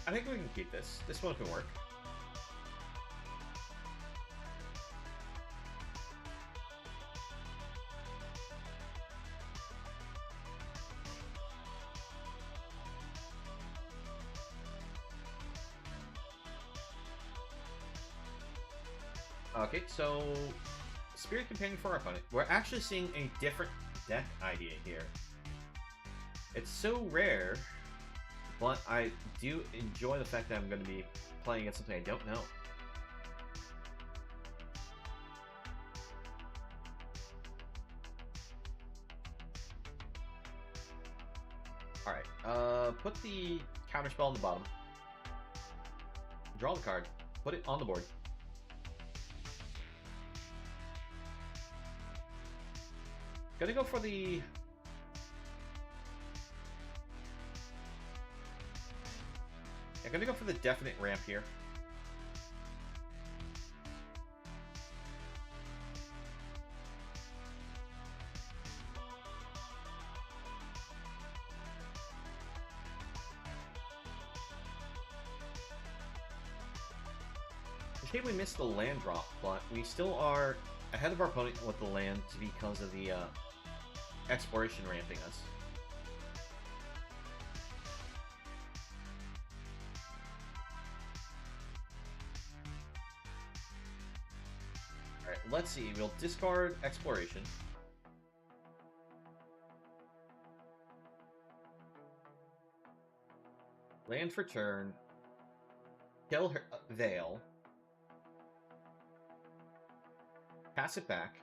Speaker 1: I think we can keep this. This one can work. Okay, so Spirit Companion for our opponent. We're actually seeing a different deck idea here. It's so rare, but I do enjoy the fact that I'm going to be playing against something I don't know. Alright, put the counterspell on the bottom. Draw the card. Put it on the board. Gonna go for the... I'm gonna go for the definite ramp here. Okay, we missed the land drop, but we still are ahead of our opponent with the land because of the exploration ramping us. Alright, let's see. We'll discard exploration. Land for turn. Kill her Veil. Pass it back.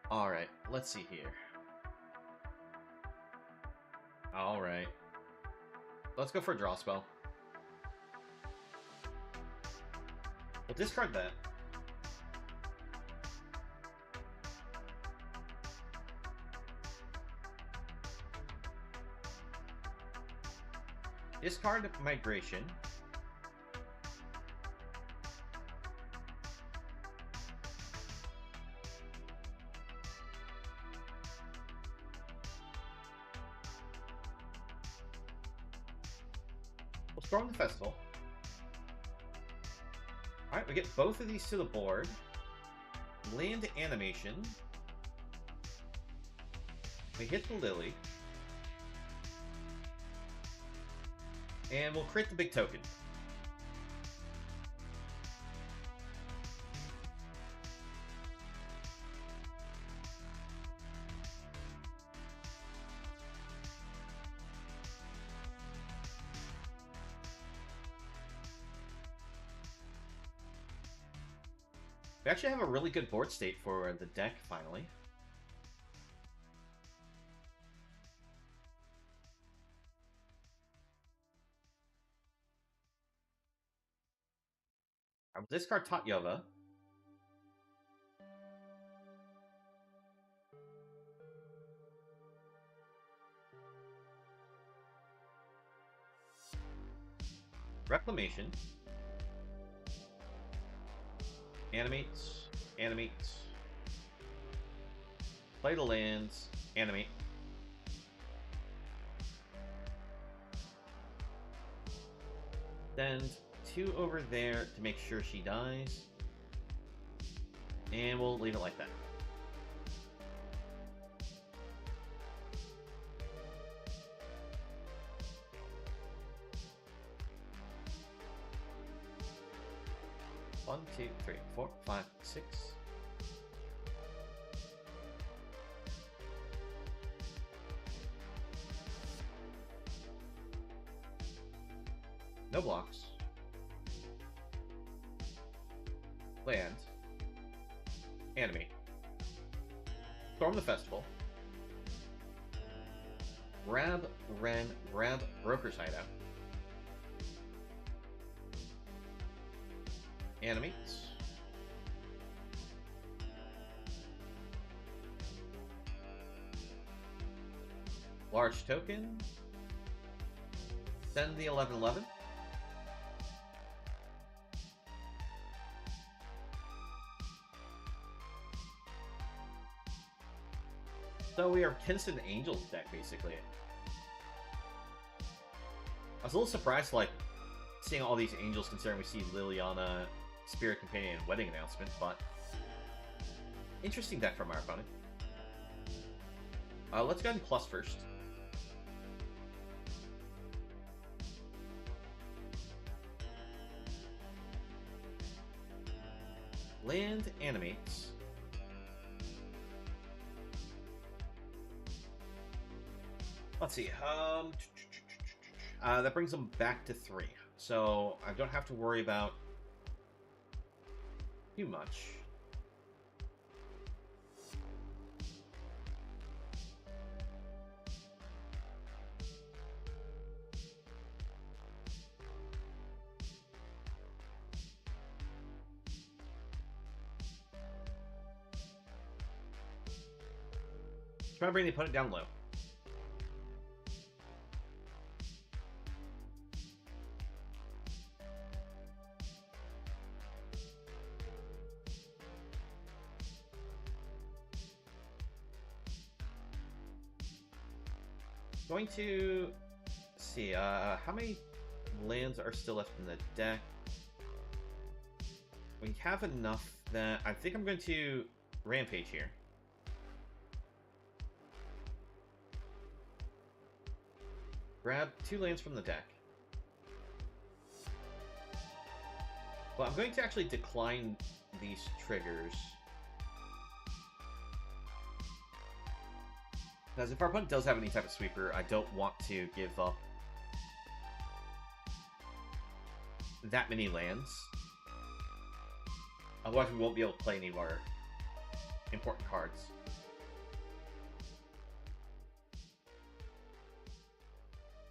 Speaker 1: Alright, let's see here. Alright. Let's go for a draw spell. We'll discard that. Discard Migration. We'll storm the festival. Alright, we get both of these to the board. Land animation. We hit the Lily. And we'll create the big token. We actually have a really good board state for the deck, finally. I will discard Tatyova. Reclamation. Animate. Animate. Play the lands. Animate. Send 2 over there to make sure she dies. And we'll leave it like that. One, two, three, 4, 5, 6. No blocks. Land. Animate. Storm the festival. Grab Ren. Grab Broker's Hideout. Animates. Large token. Send the 11/11. So we are Kinston Angels deck, basically. I was a little surprised, like, seeing all these angels, considering we see Liliana, Spirit Companion, and Wedding Announcement, but Interesting deck from our opponent. Let's go ahead and plus first. Land animates. Let's see. That brings them back to 3. So I don't have to worry about too much. Trying to bring the opponent down low. Going to see how many lands are still left in the deck. We have enough that I think I'm going to rampage here. Grab 2 lands from the deck. Well, I'm going to actually decline these triggers. Because if our opponent does have any type of sweeper, I don't want to give up that many lands. Otherwise, we won't be able to play any of our important cards.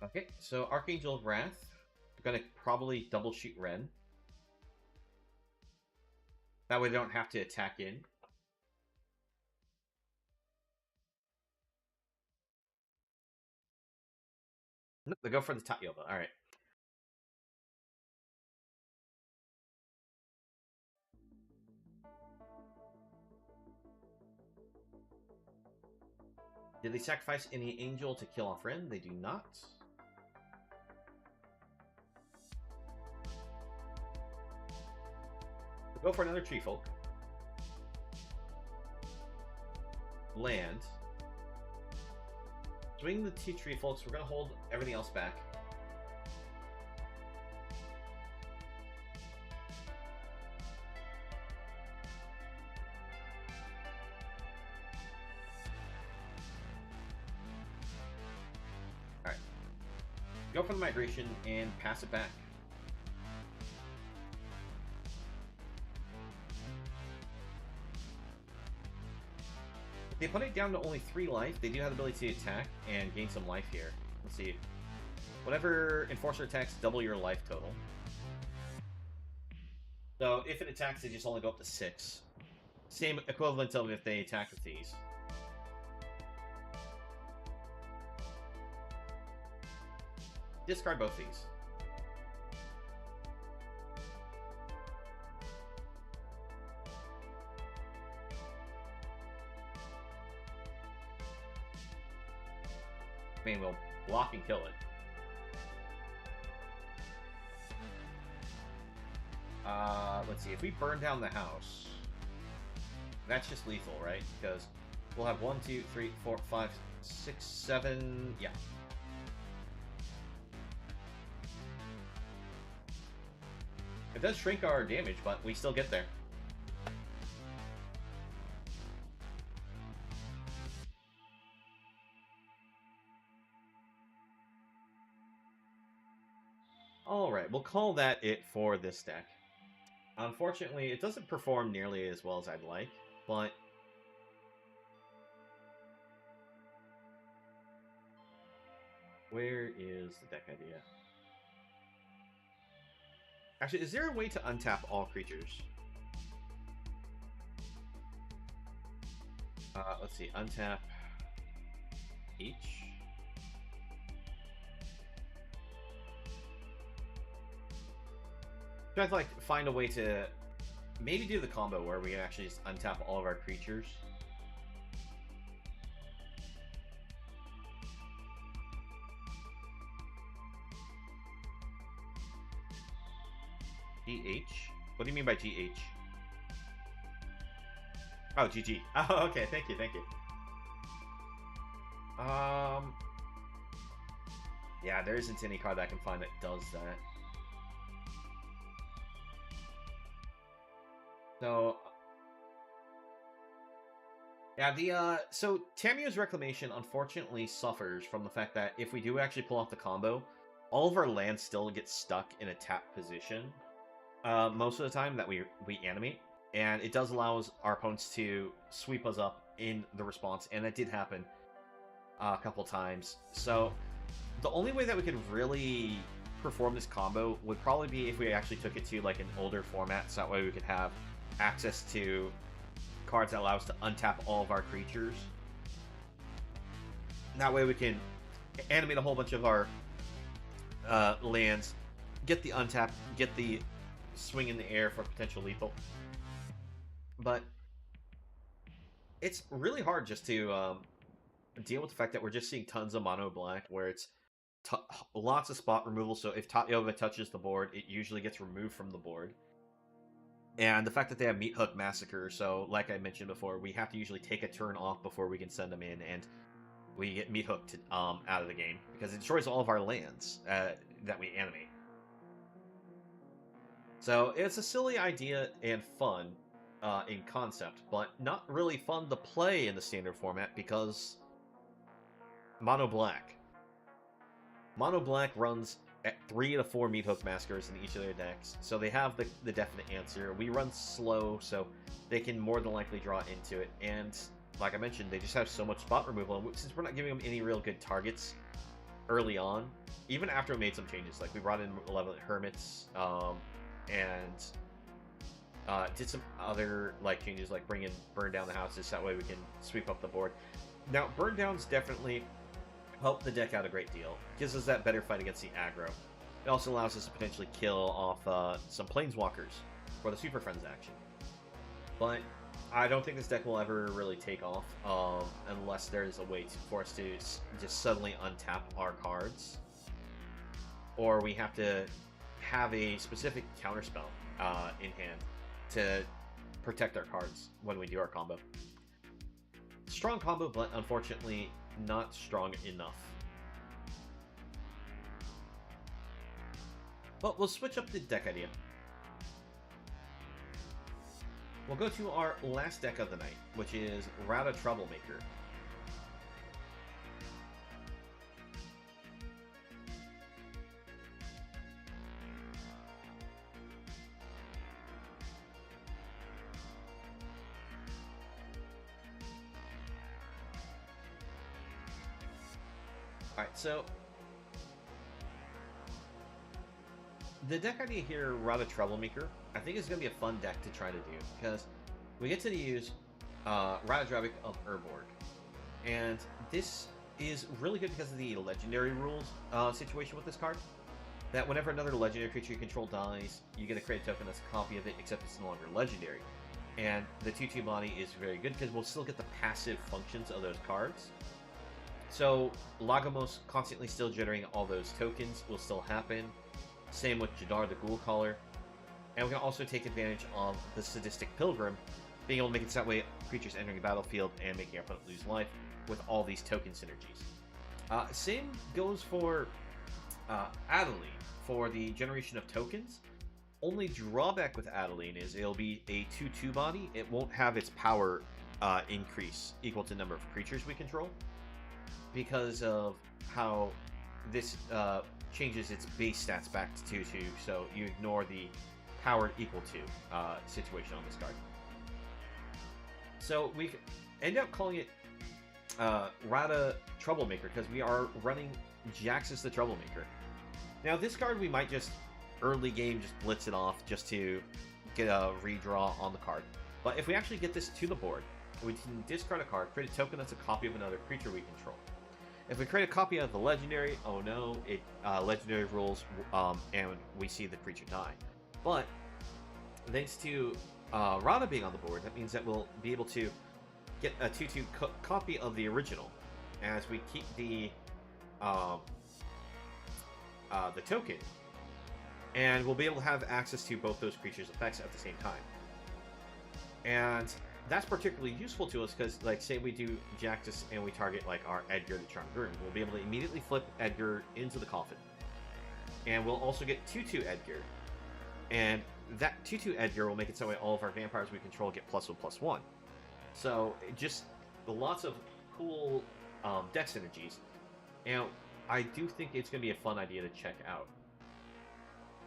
Speaker 1: Okay, so Archangel of Wrath. We're going to probably double shoot Ren. That way they don't have to attack in. Nope, they go for the Tatyova. Alright. Did they sacrifice any angel to kill off Ren? They do not. We'll go for another Tree Folk. Land. Swing the 2 Tree Folks. We're going to hold everything else back. Alright. Go for the migration and pass it back. If they put it down to only 3 life, they do have the ability to attack and gain some life here. Let's see. Whenever Enforcer attacks, double your life total. So if it attacks, they just only go up to 6. Same equivalent of if they attack with these. Discard both these. I mean, we'll block and kill it. Let's see. If we burn down the house, that's just lethal, right? Because we'll have 1, 2, 3, 4, 5, 6, 7. Yeah. It does shrink our damage, but we still get there. Alright, we'll call that it for this deck. Unfortunately, it doesn't perform nearly as well as I'd like, but where is the deck idea? Actually, is there a way to untap all creatures? Let's see, untap each. Try to like find a way to maybe do the combo where we can actually just untap all of our creatures. GH? What do you mean by GH? Oh, GG. Oh, okay. Thank you. Thank you. Yeah, there isn't any card that I can find that does that. So, yeah, so Tamiyo's Reclamation unfortunately suffers from the fact that if we do actually pull off the combo, all of our lands still get stuck in a tap position most of the time that we animate, and it does allow our opponents to sweep us up in the response, and that did happen a couple times. So the only way that we could really perform this combo would probably be if we actually took it to like an older format, so that way we could have access to cards that allow us to untap all of our creatures. That way we can animate a whole bunch of our lands, get the untap, get the swing in the air for potential lethal. But it's really hard just to deal with the fact that we're just seeing tons of mono black, where it's lots of spot removal. So if Tatyova touches the board, it usually gets removed from the board. And the fact that they have Meat Hook Massacre, so like I mentioned before, we have to usually take a turn off before we can send them in, and we get Meat Hooked out of the game, because it destroys all of our lands that we animate. So it's a silly idea and fun in concept, but not really fun to play in the standard format, because Mono Black runs at 3 to 4 Meat Hook Massacres in each of their decks, so they have the definite answer. We run slow, so they can more than likely draw into it, and like I mentioned, they just have so much spot removal, and since we're not giving them any real good targets early on, even after we made some changes, like we brought in Malevolent Hermits, and did some other like changes, like burn down the houses, so that way we can sweep up the board. Now, burn downs definitely help the deck out a great deal. Gives us that better fight against the aggro. It also allows us to potentially kill off some Planeswalkers for the Super Friends action. But I don't think this deck will ever really take off unless there's a way for us to just suddenly untap our cards. Or we have to have a specific counterspell in hand to protect our cards when we do our combo. Strong combo, but unfortunately not strong enough. But we'll switch up the deck idea. We'll go to our last deck of the night, which is Rata Troublemaker. Alright, so the deck idea here, Rata Troublemaker, I think is going to be a fun deck to try to do, because we get to use Rata Dravik of Urborg, and this is really good because of the legendary rules situation with this card, that whenever another legendary creature you control dies, you get a create token that's a copy of it, except it's no longer legendary. And the 2/2 body is very good because we'll still get the passive functions of those cards. So Lagomos constantly still generating all those tokens will still happen. Same with Jadar the Ghoul Caller. And we can also take advantage of the Sadistic Pilgrim, being able to make it so that way creatures entering the battlefield and making our opponent lose life with all these token synergies. Same goes for Adeline for the generation of tokens. Only drawback with Adeline is it'll be a 2/2 body. It won't have its power increase equal to the number of creatures we control, because of how this changes its base stats back to 2/2, so you ignore the power equal to situation on this card. So we end up calling it Rata Troublemaker because we are running Jaxus the Troublemaker. Now this card we might just early game just blitz it off just to get a redraw on the card. But if we actually get this to the board, we can discard a card, create a token that's a copy of another creature we control. If we create a copy of the legendary, oh no, it legendary rules, and we see the creature die. But thanks to Rata being on the board, that means that we'll be able to get a 2/2 copy of the original, as we keep the token, and we'll be able to have access to both those creatures' effects at the same time. And that's particularly useful to us because, like, say we do Jactus and we target, like, our Edgar the Charmed Groom, we'll be able to immediately flip Edgar into the coffin. And we'll also get 2/2 Edgar. And that 2/2 Edgar will make it so that all of our vampires we control get +1/+1. So, just lots of cool deck synergies. And I do think it's going to be a fun idea to check out.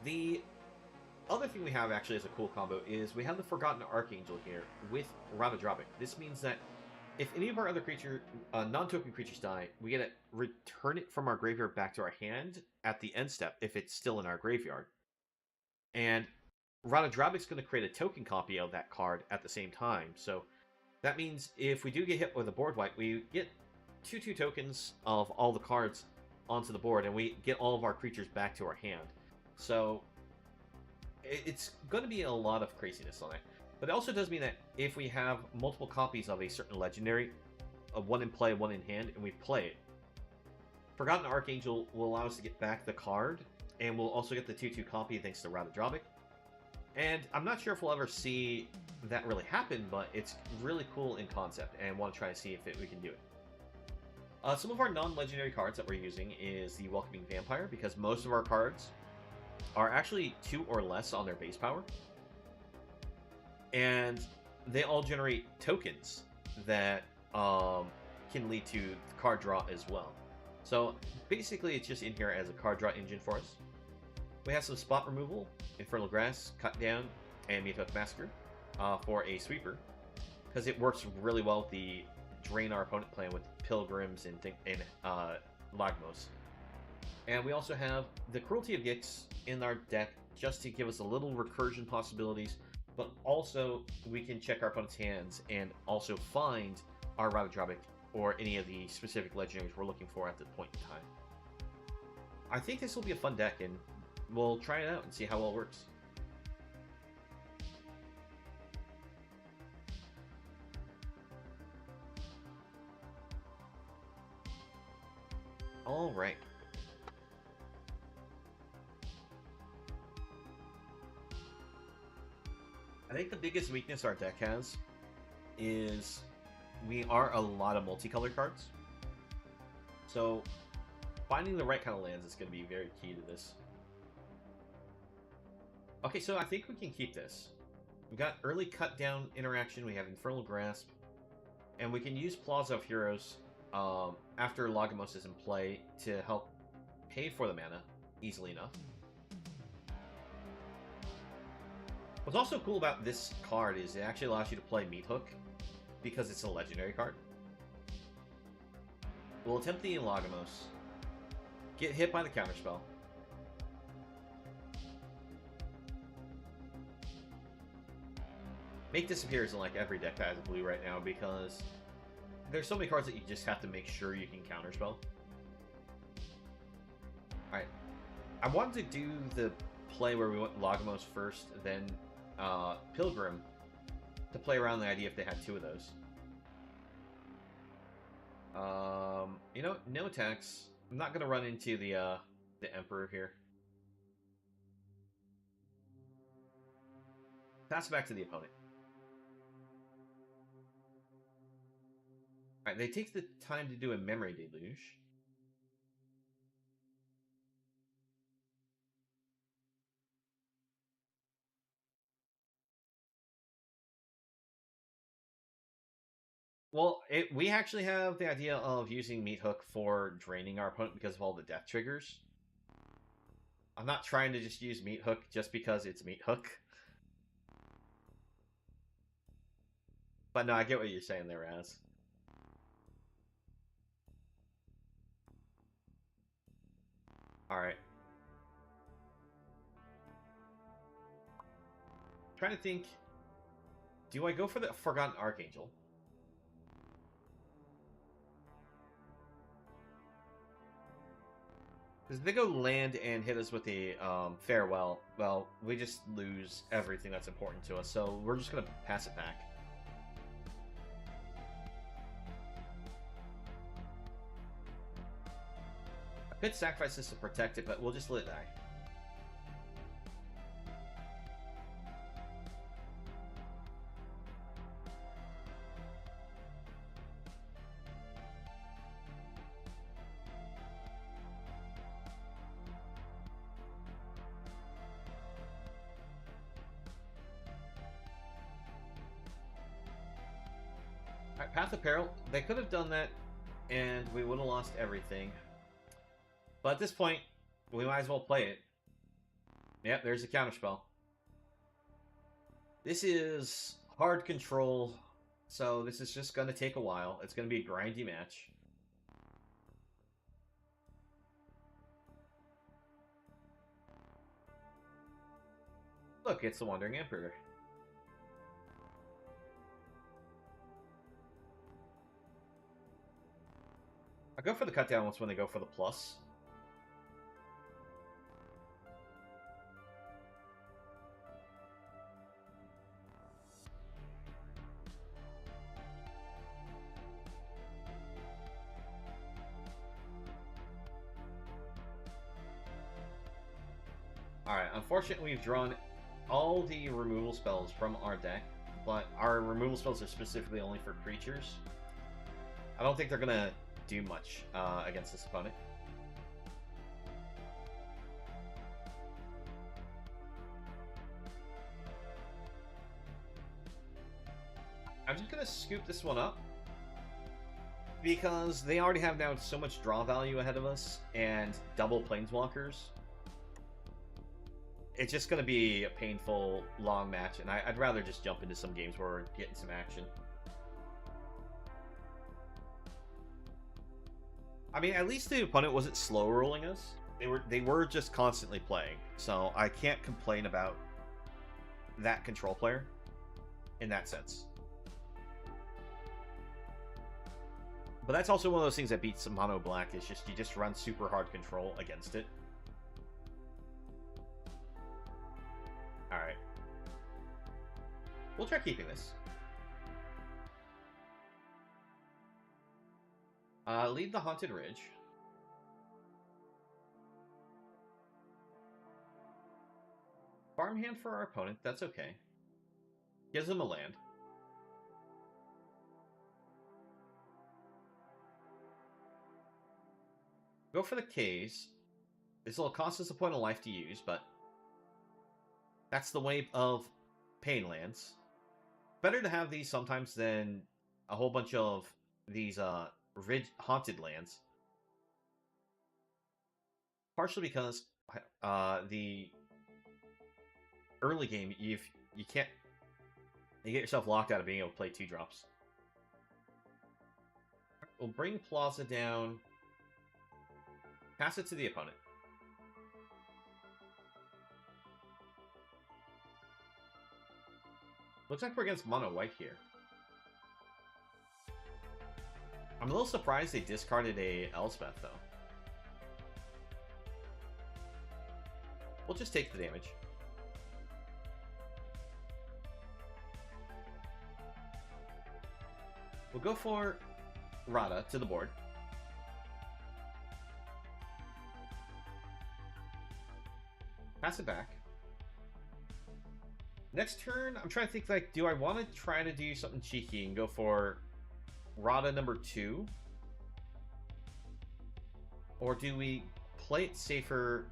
Speaker 1: The other thing we have actually as a cool combo is we have the Forgotten Archangel here with Rata. This means that if any of our other non-token creatures die, we get to return it from our graveyard back to our hand at the end step if it's still in our graveyard. And Rata is going to create a token copy of that card at the same time. So that means if we do get hit with a board wipe, we get 2/2 tokens of all the cards onto the board, and we get all of our creatures back to our hand. So it's going to be a lot of craziness on it. But it also does mean that if we have multiple copies of a certain legendary, one in play, one in hand, and we play it, Forgotten Archangel will allow us to get back the card, and we'll also get the 2/2 copy thanks to Rata. And I'm not sure if we'll ever see that really happen, but it's really cool in concept, and want to try to see if we can do it. Some of our non-legendary cards that we're using is the Welcoming Vampire, because most of our cards are actually 2 or less on their base power. And they all generate tokens that can lead to card draw as well. So basically it's just in here as a card draw engine for us. We have some spot removal, Infernal Grass, Cut Down, and Meathook Massacre for a sweeper, because it works really well with the drain our opponent plan with Pilgrims and Lagmos. And we also have the Cruelty of Gix in our deck just to give us a little recursion possibilities, but also we can check our opponent's hands and also find our Rata or any of the specific legendaries we're looking for at the point in time. I think this will be a fun deck, and we'll try it out and see how well it works. All right. I think the biggest weakness our deck has is we are a lot of multicolored cards. So finding the right kind of lands is going to be very key to this. Okay, so I think we can keep this. We've got early cut down interaction, we have Infernal Grasp, and we can use Plaza of Heroes after Lagomos is in play to help pay for the mana easily enough. What's also cool about this card is it actually allows you to play Meathook because it's a legendary card. We'll attempt the Lagomos, get hit by the counterspell, make disappears in like every deck that has blue right now because there's so many cards that you just have to make sure you can counterspell. Alright. I wanted to do the play where we went Lagomos first, then Pilgrim, to play around the idea if they had 2 of those. You know, no attacks. I'm not going to run into the Emperor here. Pass it back to the opponent. Alright, they take the time to do a Memory Deluge. Well, we actually have the idea of using Meathook for draining our opponent because of all the death triggers. I'm not trying to just use Meathook just because it's Meathook. But no, I get what you're saying there, Raz. Alright. Trying to think, do I go for the Forgotten Archangel? Because if they go land and hit us with the Farewell, well, we just lose everything that's important to us, so we're just going to pass it back. I could sacrifice this to protect it, but we'll just let it die. Alright, Path of Peril. They could have done that, and we would have lost everything. But at this point, we might as well play it. Yep, there's a counterspell. This is hard control, so this is just going to take a while. It's going to be a grindy match. Look, it's the Wandering Emperor. I go for the cut down once when they go for the plus. Alright, unfortunately we've drawn all the removal spells from our deck, but our removal spells are specifically only for creatures. I don't think they're going to do much against this opponent. I'm just going to scoop this one up, because they already have now so much draw value ahead of us, and double Planeswalkers. It's just going to be a painful, long match, and I'd rather just jump into some games where we're getting some action. I mean, at least the opponent wasn't slow rolling us. They were just constantly playing, so I can't complain about that control player in that sense. But that's also one of those things that beats mono black, is just you just run super hard control against it. Alright. We'll try keeping this. Lead the Haunted Ridge. Farmhand for our opponent, that's okay. Gives them a land. Go for the K's. This will cost us a point of life to use, but that's the way of pain lands. Better to have these sometimes than a whole bunch of these haunted lands. Partially because the early game, you get yourself locked out of being able to play 2-drops. We'll bring Plaza down. Pass it to the opponent. Looks like we're against mono white here. I'm a little surprised they discarded a Elspeth, though. We'll just take the damage. We'll go for Rata to the board. Pass it back. Next turn, I'm trying to think, like, do I want to try to do something cheeky and go for Rata number 2? Or do we play it safer,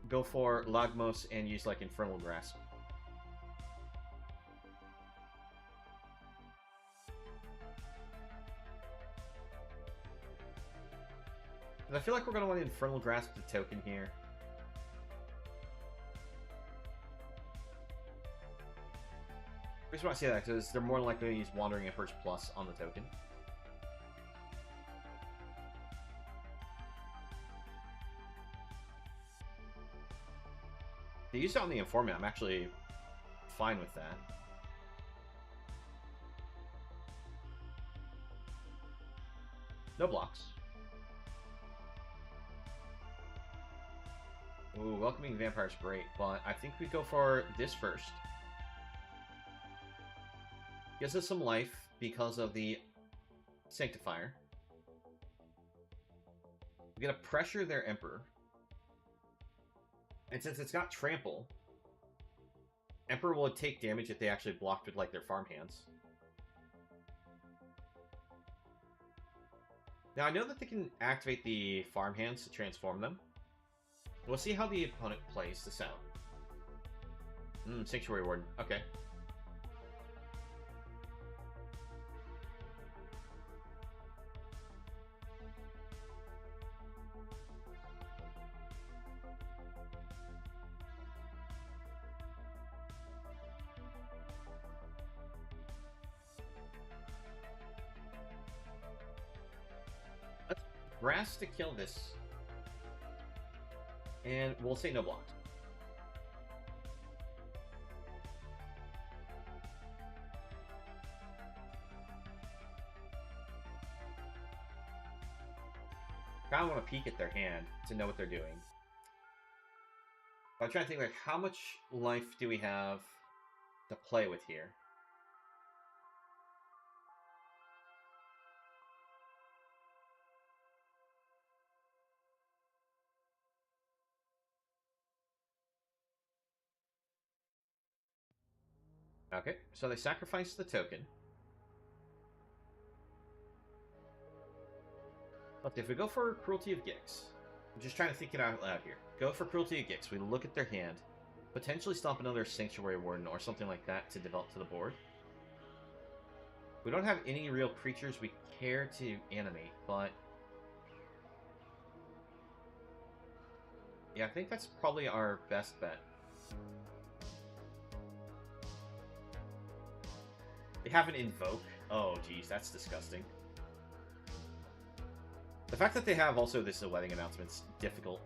Speaker 1: go for Lagmos and use, like, Infernal Grasp? I feel like we're going to want to Infernal Grasp the token here. I just want to say that because they're more likely to use Wandering Emperor's Plus on the token. They used it on the Informant. I'm actually fine with that. No blocks. Ooh, Welcoming Vampire's great, but I think we go for this first. Gives us some life because of the Sanctifier. We're going to pressure their Emperor. And since it's got Trample, Emperor will take damage if they actually blocked with, like, their farmhands. Now, I know that they can activate the farmhands to transform them. We'll see how the opponent plays this out. Sanctuary Warden. Okay. grass to kill this. And we'll say no blocked. I kind of want to peek at their hand to know what they're doing. But I'm trying to think, like, how much life do we have to play with here? Okay, so they sacrifice the token. But if we go for Cruelty of Gix, I'm just trying to think it out loud here. Go for Cruelty of Gix. We look at their hand. Potentially stop another Sanctuary Warden or something like that to develop to the board. We don't have any real creatures we care to animate, but... yeah, I think that's probably our best bet. They have an Invoke. Oh, geez, that's disgusting. The fact that they have also this wedding announcement's difficult.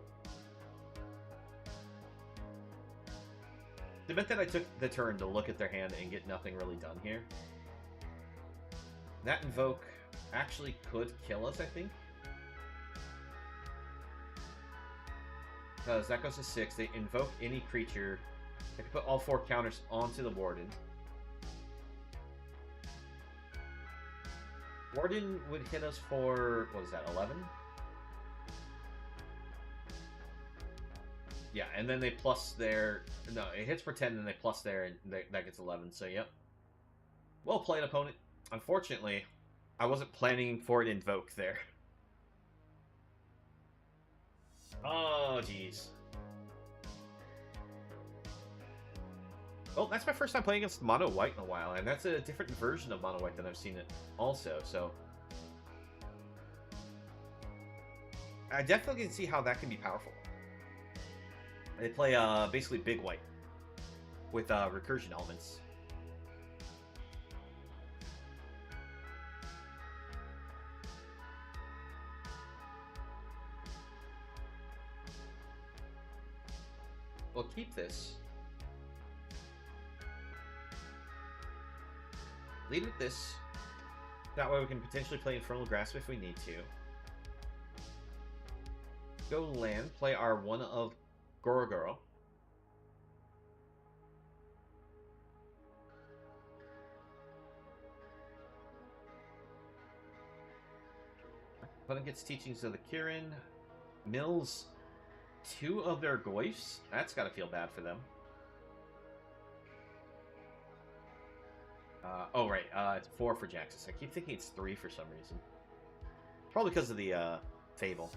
Speaker 1: It meant that I took the turn to look at their hand and get nothing really done here. That Invoke actually could kill us, I think. Because that goes to 6. They invoke any creature. They can put all 4 counters onto the Warden. Warden would hit us for, what was that, 11? Yeah, and then they plus their... no, it hits for 10, and they plus their, and that gets 11, so yep. Well played, opponent. Unfortunately, I wasn't planning for an invoke there. Oh, jeez. Well, that's my first time playing against Mono White in a while, and that's a different version of Mono White than I've seen it also, so... I definitely can see how that can be powerful. They play basically Big White with recursion elements. We'll keep this. Lead with this. That way we can potentially play Infernal Grasp if we need to. Go land, play our one of Gorogoro. Opponent gets Teachings of the Kirin. Mills 2 of their Goyfs. That's gotta feel bad for them. Oh, right. It's 4 for Jaxus. I keep thinking it's 3 for some reason. Probably because of the Fable.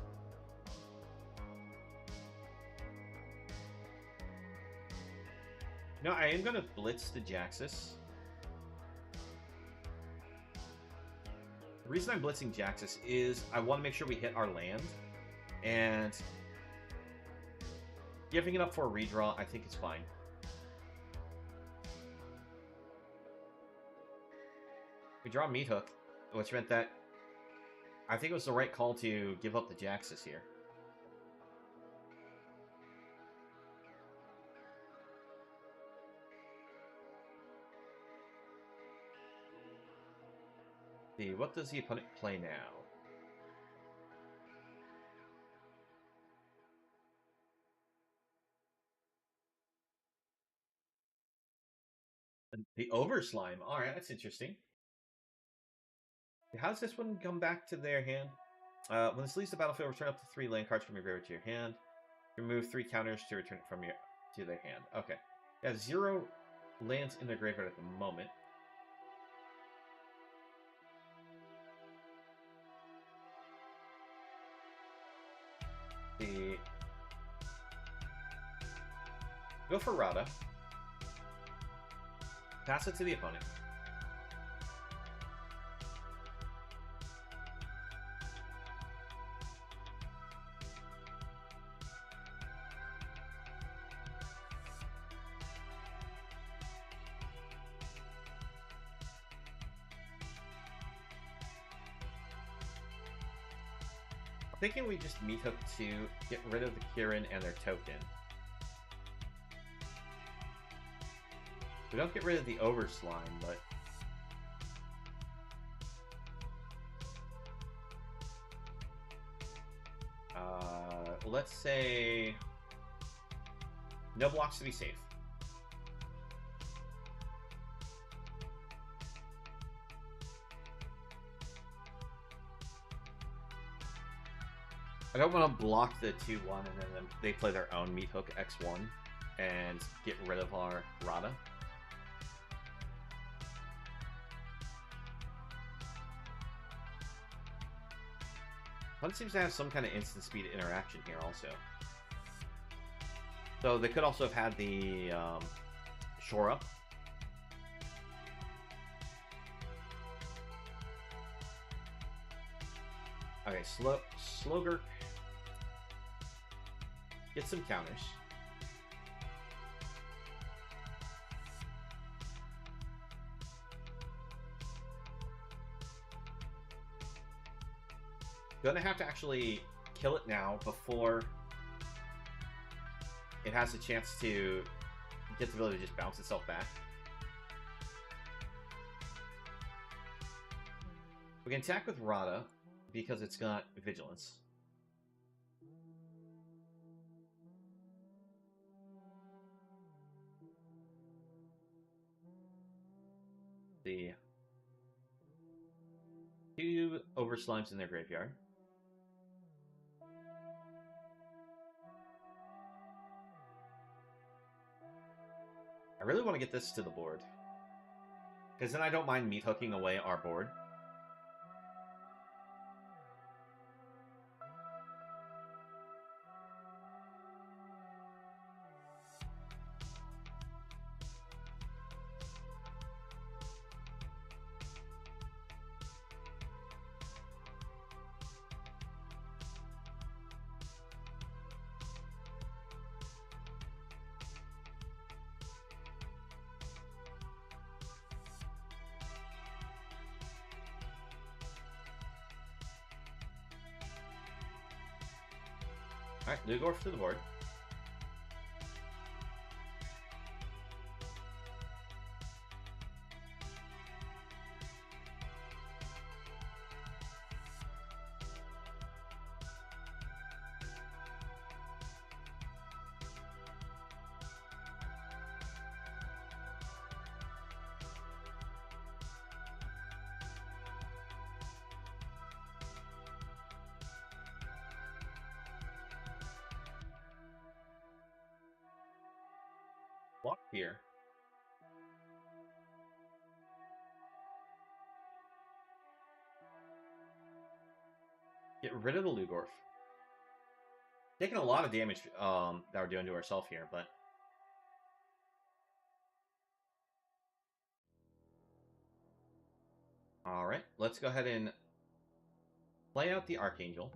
Speaker 1: No, I am going to blitz the Jaxus. The reason I'm blitzing Jaxus is I want to make sure we hit our land. And giving it up for a redraw, I think it's fine. We draw Meat Hook, which meant that I think it was the right call to give up the Jaxus here. See, what does the opponent play now? The Overslime. Alright, that's interesting. How does this one come back to their hand? When this leaves the battlefield, return up to 3 land cards from your graveyard to your hand. Remove 3 counters to return it from your to their hand. Okay. They have 0 lands in their graveyard at the moment. Go for Rata. Pass it to the opponent. thinking we just meat hook to get rid of the Kirin and their token. We don't get rid of the Overslime, but... let's say... no blocks to be safe. I don't want to block the 2-1 and then they play their own meat hook X1 and get rid of our Rata. One seems to have some kind of instant speed interaction here also. So they could also have had the shore up. Okay, Slogurk. Get some counters. Gonna have to actually kill it now before it has a chance to get the ability to just bounce itself back. We can attack with Rata because it's got Vigilance. The 2 Overslimes in their graveyard. I really want to get this to the board. Because then I don't mind meat hooking away our board. Alright, Lugorf to the board. Block here. Get rid of the Lugorf. Taking a lot of damage that we're doing to ourselves here, but... Alright, let's go ahead and play out the Archangel.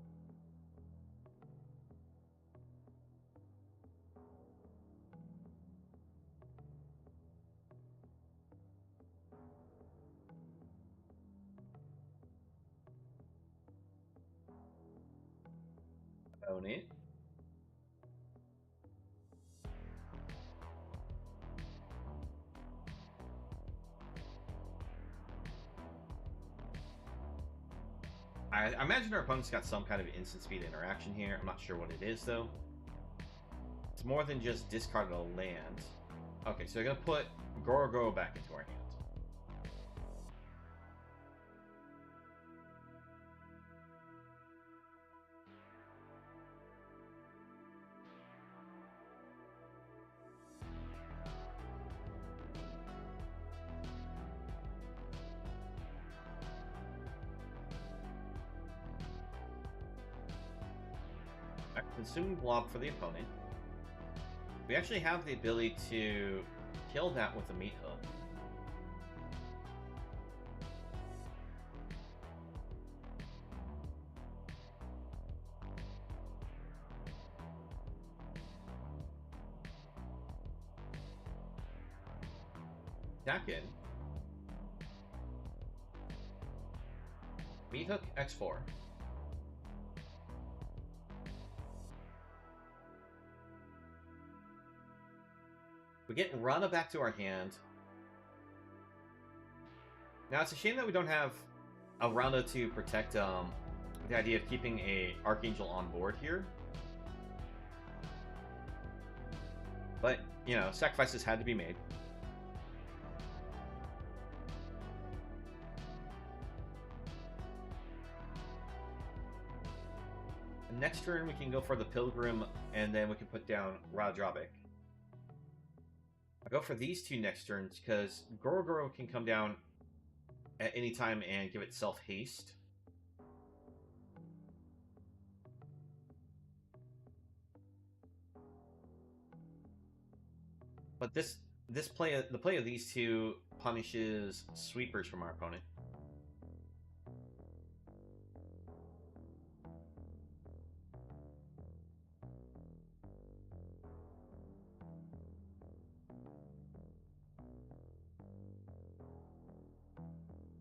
Speaker 1: Own it. I imagine our opponent's got some kind of instant speed interaction here. I'm not sure what it is, though. It's more than just discard a land. Okay, so they're going to put Goro back into our hand. Consuming blob for the opponent. We actually have the ability to kill that with a meat hook. Attack in. Meat hook X4. We get Rata back to our hand. Now, it's a shame that we don't have a Rata to protect the idea of keeping a Archangel on board here. But, you know, sacrifices had to be made. Next turn, we can go for the Pilgrim, and then we can put down Radravik. I'll go for these two next turns, because Goro can come down at any time and give itself haste. But the play of these two punishes sweepers from our opponent.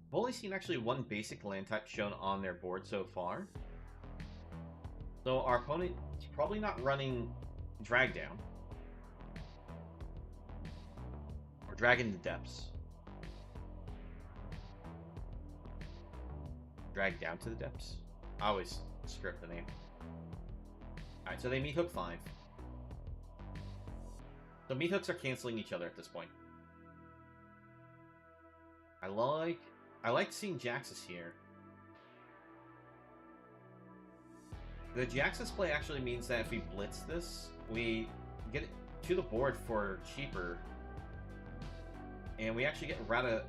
Speaker 1: I've only seen actually one basic land type shown on their board so far. So our opponent is probably not running Drag Down. Or Drag into Depths. Drag Down to the Depths. I always script the name. Alright, so they meet hook 5. So meat hooks are canceling each other at this point. I like seeing Jaxus here. The Jaxus play actually means that if we blitz this, we get it to the board for cheaper. And we actually get Rata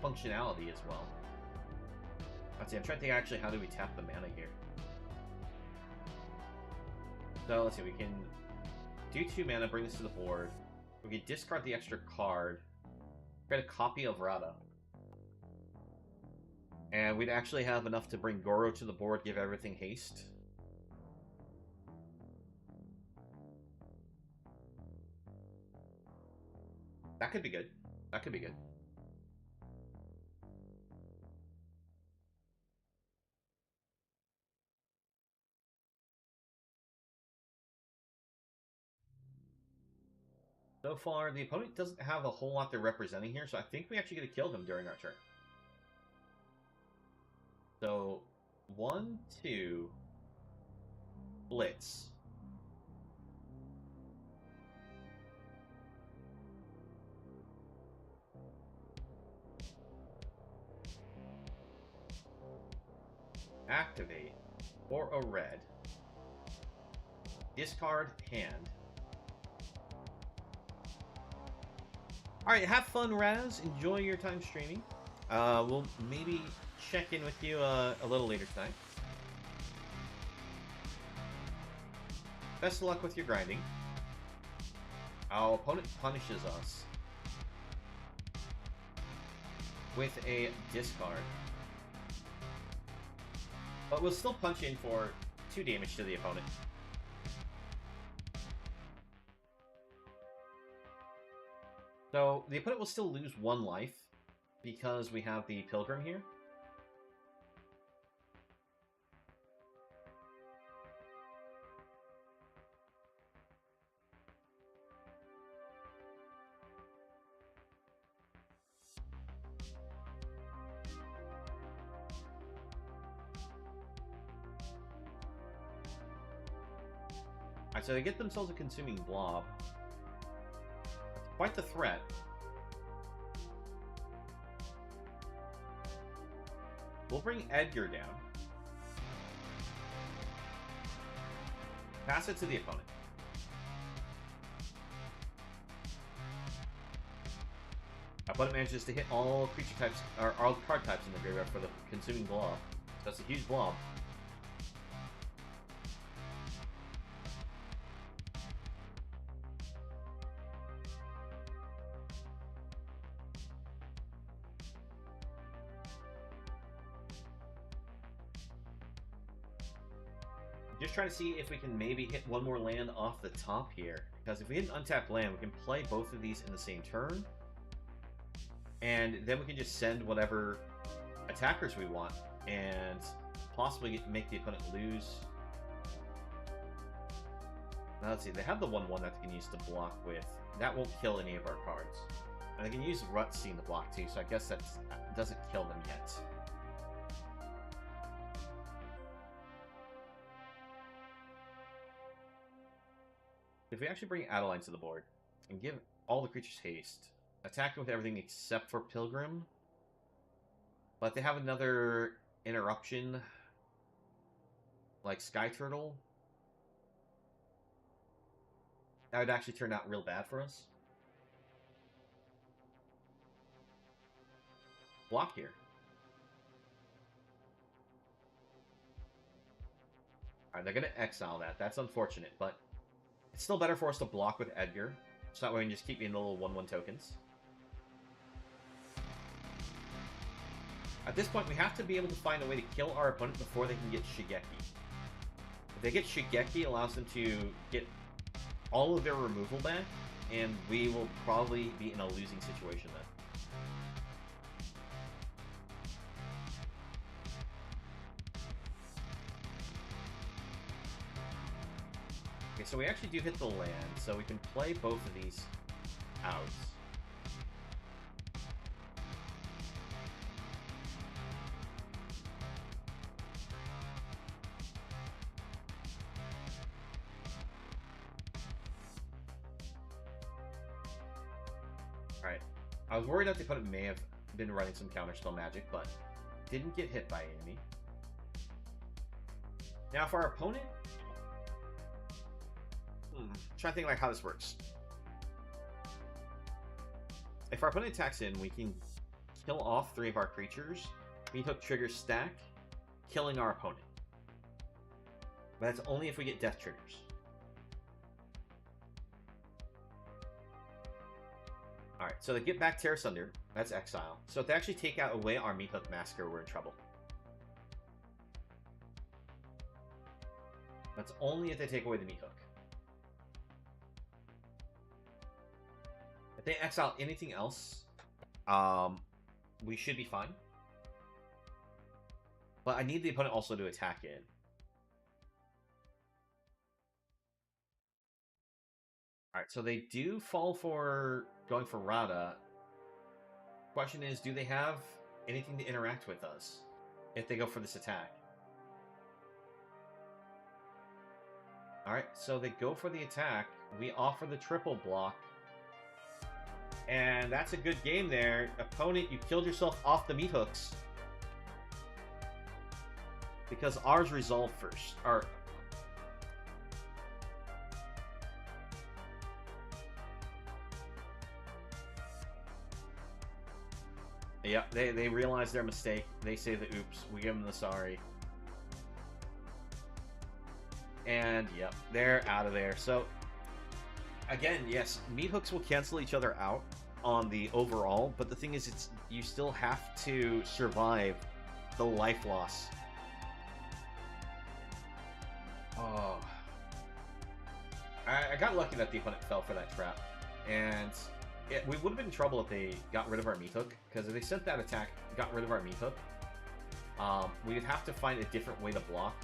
Speaker 1: functionality as well. Let's see, I'm trying to think actually how do we tap the mana here. So let's see, we can do 2 mana, bring this to the board. We can discard the extra card. Get a copy of Rata. And we'd actually have enough to bring Goro to the board, give everything haste. That could be good. That could be good. So far, the opponent doesn't have a whole lot they're representing here, so I think we actually get to kill them during our turn. So, 1, 2, Blitz. Activate for a red. Discard hand. Alright, have fun, Raz. Enjoy your time streaming. We'll maybe check in with you a little later tonight. Best of luck with your grinding. Our opponent punishes us with a discard. But we'll still punch in for 2 damage to the opponent. So, the opponent will still lose 1 life because we have the Pilgrim here. Alright, so they get themselves a consuming blob. Quite the threat. We'll bring Edgar down. Pass it to the opponent. Our opponent manages to hit all creature types, or all card types in the graveyard for the consuming blob. So that's a huge blob. Just trying to see if we can maybe hit 1 more land off the top here. Because if we hit an untapped land, we can play both of these in the same turn. And then we can just send whatever attackers we want. And possibly make the opponent lose. Now let's see, they have the 1/1 that they can use to block with That won't kill any of our cards. And I can use Rut in the block too, so I guess that doesn't kill them yet. If we actually bring Adeline to the board and give all the creatures haste, attacking with everything except for Pilgrim, but they have another interruption like Sky Turtle, that would actually turn out real bad for us. Block here. Alright, they're going to exile that. That's unfortunate, but it's still better for us to block with Edgar, so that way we can just keep getting the little 1/1 tokens. At this point, we have to be able to find a way to kill our opponent before they can get Shigeki. If they get Shigeki, it allows them to get all of their removal back, and we will probably be in a losing situation then. Okay, so we actually do hit the land, so we can play both of these out. Alright. I was worried that the opponent may have been running some counterspell magic, but didn't get hit by enemy. Now for our opponent, trying to think like how this works. If our opponent attacks in, we can kill off 3 of our creatures. Meathook triggers stack, killing our opponent. But that's only if we get death triggers. Alright, so they get back Terra Sunder. That's exile. So if they actually take out away our Meathook Massacre, we're in trouble. That's only if they take away the Meathook. If they exile anything else, we should be fine. But I need the opponent also to attack in. Alright, so they do fall for going for Rata. Question is, do they have anything to interact with us if they go for this attack? Alright, so they go for the attack. We offer the triple block. And that's a good game there. Opponent, you killed yourself off the Meathooks. Because ours resolved first. Or... yeah, they realize their mistake. They say the oops. We give them the sorry. And, yep, they're out of there. So, again, yes, Meathooks will cancel each other out on the overall, but the thing is, it's you still have to survive the life loss. Oh. I got lucky that the opponent fell for that trap. And we would have been in trouble if they got rid of our Meathook, because if they sent that attack, got rid of our Meathook, we would have to find a different way to block,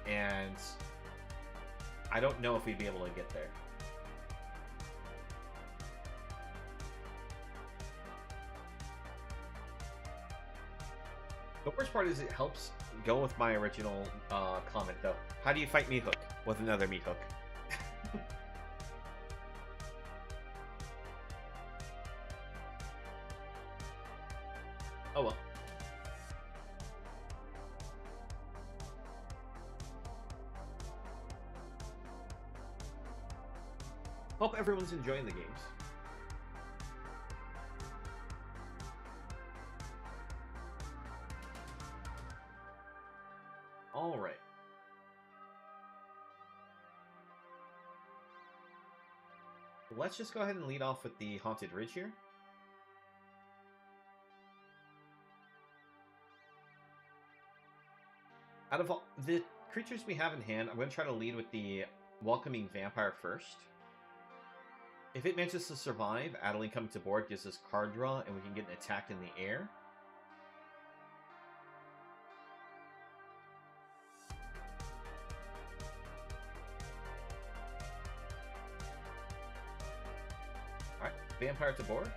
Speaker 1: and I don't know if we'd be able to get there. The worst part is it helps go with my original comment, though. How do you fight Meathook with another Meathook? Oh well. Hope everyone's enjoying the games. All right. Let's just go ahead and lead off with the Haunted Ridge here. Out of all the creatures we have in hand, I'm going to try to lead with the Welcoming Vampire first. If it manages to survive, Adeline coming to board gives us card draw, and we can get an attack in the air. Vampire to board.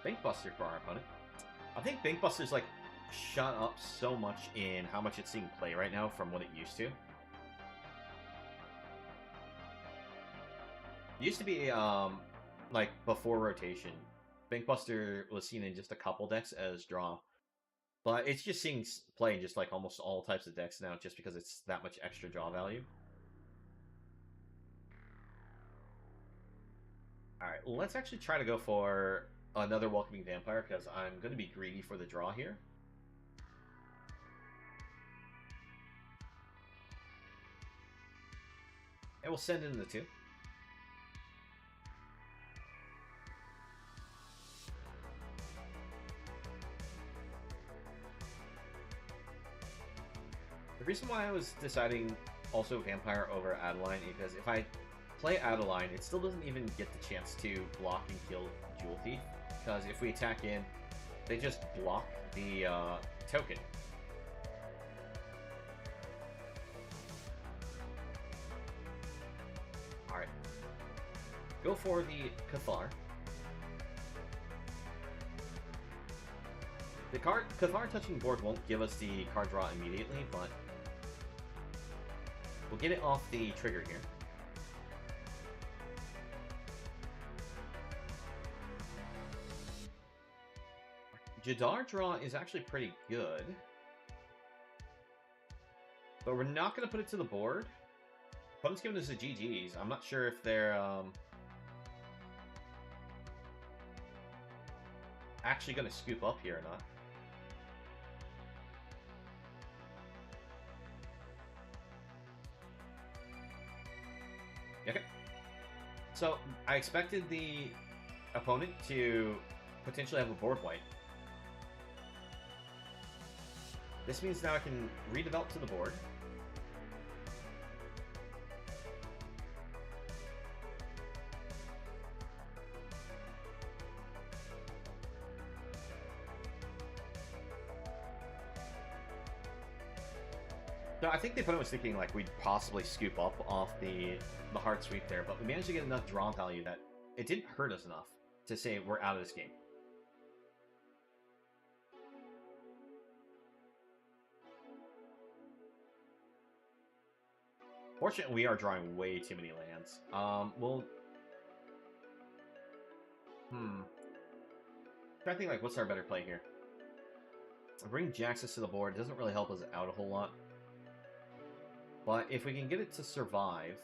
Speaker 1: Bankbuster for our opponent. I think Bankbuster's like shot up so much in how much it's seeing play right now from what it used to. It used to be like before rotation, Bankbuster was seen in just a couple decks as draw, but it's just seeing play in just like almost all types of decks now, just because it's that much extra draw value. All right, let's actually try to go for another Welcoming Vampire, because I'm going to be greedy for the draw here. And we'll send in the 2. The reason why I was deciding also Vampire over Adeline is because if I play Adeline, it still doesn't even get the chance to block and kill Jewel Thief, because if we attack in, they just block the token. Alright. Go for the Cathar. The Cathar touching board won't give us the card draw immediately, but we'll get it off the trigger here. Jadar draw is actually pretty good, but we're not going to put it to the board. Opponent's giving us the GGs. I'm not sure if they're actually going to scoop up here or not. Okay. So, I expected the opponent to potentially have a board wipe. This means now I can redevelop to the board. So I think the opponent was thinking like we'd possibly scoop up off the hard sweep there, but we managed to get enough draw value that it didn't hurt us enough to say we're out of this game. Fortunately, we are drawing way too many lands. We'll... I think, like, what's our better play here? Bring Jaxus to the board doesn't really help us out a whole lot. But if we can get it to survive,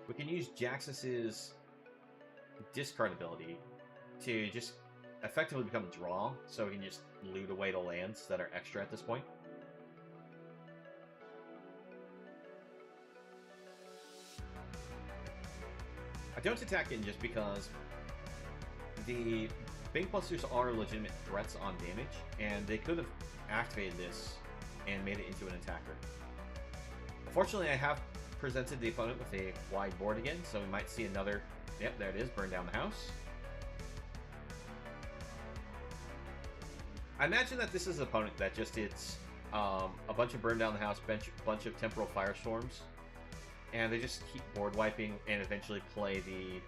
Speaker 1: we can use Jaxus's discard ability to just effectively become a draw, so we can just loot away the lands that are extra at this point. I don't attack in just because the Bankbusters are legitimate threats on damage, and they could have activated this and made it into an attacker. Unfortunately, I have presented the opponent with a wide board again, so we might see another... Yep, there it is, burn down the house. I imagine that this is an opponent that just hits a bunch of burn down the house, bunch of temporal firestorms, and they just keep board wiping and eventually play the...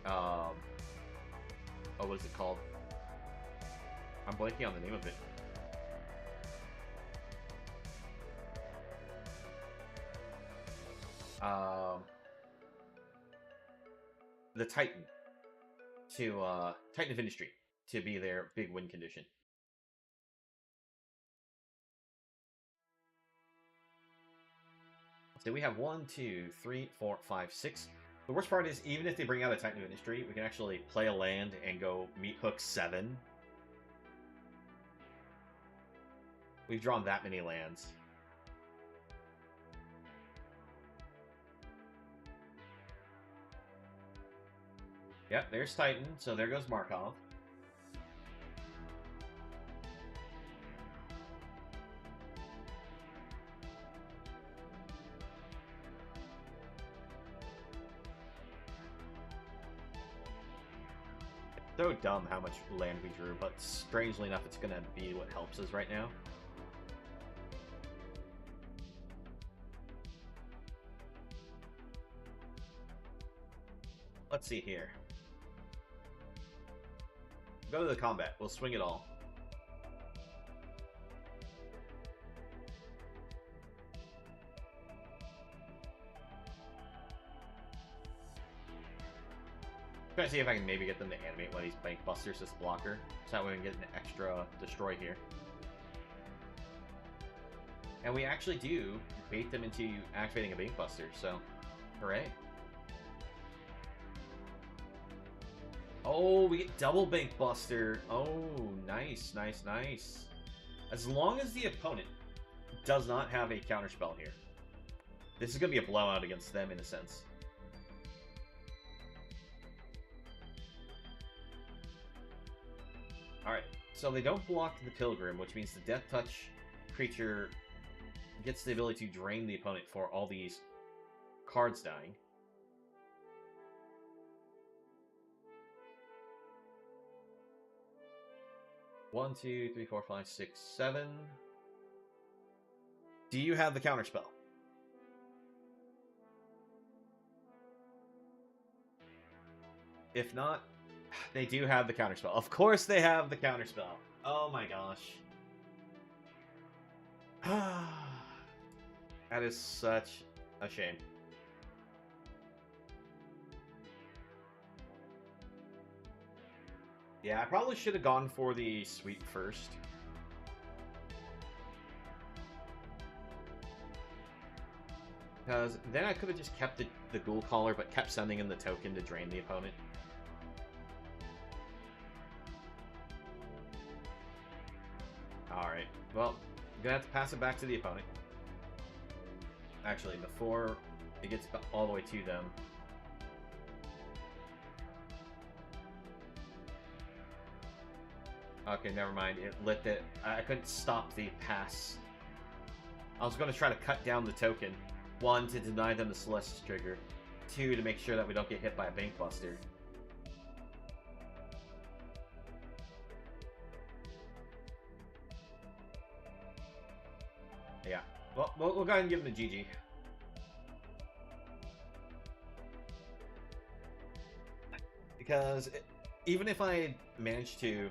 Speaker 1: oh, what is it called? I'm blanking on the name of it. The Titan to Titan of Industry to be their big win condition. So we have 1, 2, 3, 4, 5, 6. The worst part is, even if they bring out a Titan of Industry, we can actually play a land and go meat hook 7. We've drawn that many lands. Yep, there's Titan, so there goes Markov. so dumb how much land we drew, but strangely enough, it's gonna be what helps us right now. Let's see here. Go to the combat. We'll swing it all. Trying to see if I can maybe get them to animate one of these Bank Busters as a blocker, so that way we can get an extra destroy here. And we actually do bait them into activating a Bank Buster, so hooray. Oh, we get double Bank Buster. Oh, nice, nice, nice. As long as the opponent does not have a counterspell here. This is going to be a blowout against them in a sense. Alright, so they don't block the Pilgrim, which means the Death Touch creature gets the ability to drain the opponent for all these cards dying. One, two, three, four, five, six, seven. Do you have the counterspell? If not, they do have the counterspell. Of course they have the counterspell. Oh my gosh. That is such a shame. Yeah, I probably should have gone for the sweep first. Because then I could have just kept the Ghoul Caller, but kept sending in the token to drain the opponent. Alright, well, I'm gonna have to pass it back to the opponent. Actually, before it gets all the way to them. Okay, never mind. It lit it. I couldn't stop the pass. I was going to try to cut down the token. 1, to deny them the Celestis trigger. 2, to make sure that we don't get hit by a Bank Buster. Yeah. Well, we'll go ahead and give him a GG. Because even if I managed to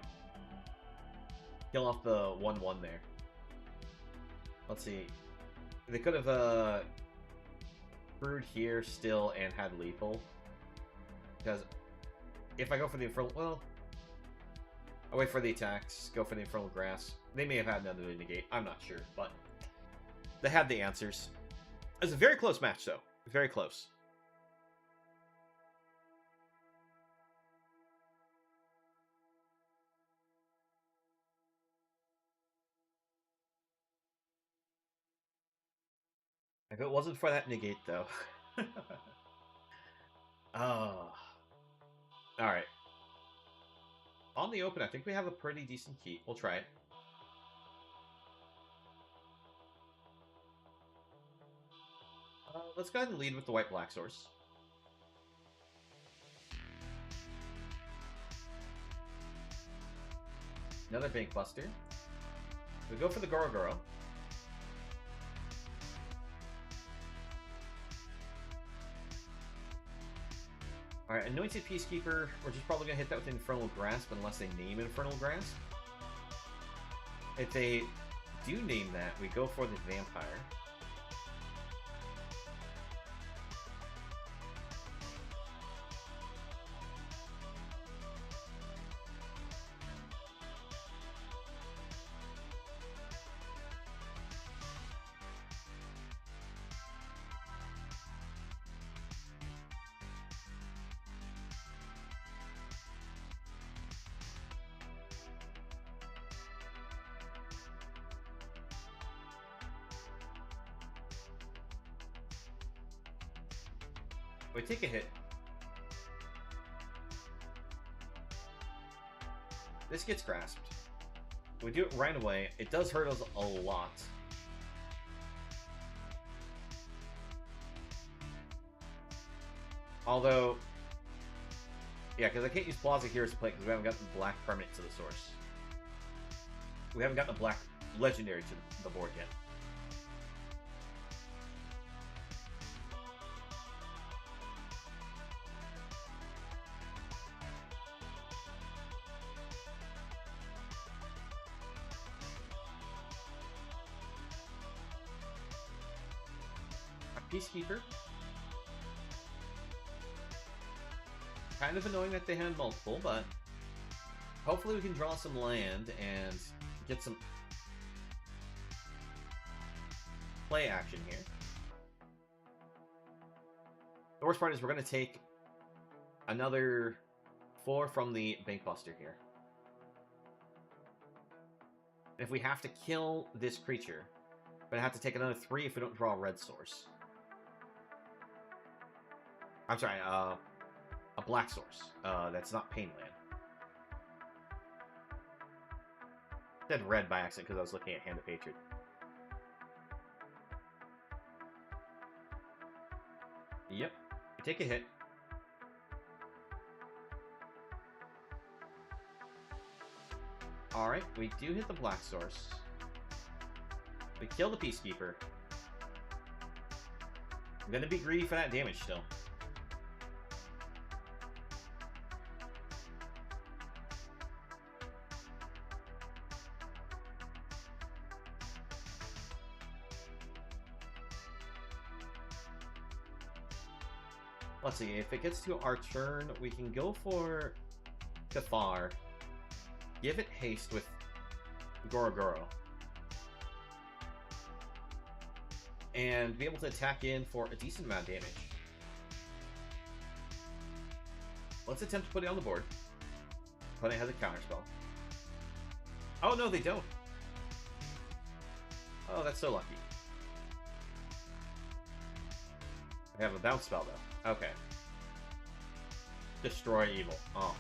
Speaker 1: kill off the 1-1 there. Let's see. They could have brewed here still and had lethal. Because if I go for the Infernal... Well, I'll wait for the attacks, go for the Infernal Grass. They may have had another to negate. I'm not sure, but they had the answers. It was a very close match, though. Very close. If it wasn't for that negate, though. Oh. Alright. On the open, I think we have a pretty decent key. We'll try it. Let's go ahead and lead with the white-black source. Another Bank Buster. We go for the Goro. Alright, Anointed Peacekeeper, we're just probably going to hit that with Infernal Grasp unless they name Infernal Grasp. If they do name that, we go for the Vampire. We take a hit. This gets grasped. We do it right away. It does hurt us a lot. Although, Yeah, because I can't use Plaza Heroes to play because we haven't got the black permanent to the source. We haven't gotten the black legendary to the board yet. Peacekeeper. Kind of annoying that they had multiple, but hopefully we can draw some land and get some play action here. The worst part is we're going to take another 4 from the Bankbuster here. And if we have to kill this creature, we're going to have to take another 3 if we don't draw a red source. I'm sorry, a black source. That's not Painland. I said red by accident because I was looking at Hand of Hatred. Yep. We take a hit. Alright, we do hit the black source. We kill the Peacekeeper. I'm gonna be greedy for that damage still. Let's see, if it gets to our turn, we can go for Cathar, give it haste with Gorogoro, and be able to attack in for a decent amount of damage. Let's attempt to put it on the board. Opponent has a counterspell. Oh no, they don't! Oh, that's so lucky. I have a bounce spell though. Okay. Destroy evil. Oh.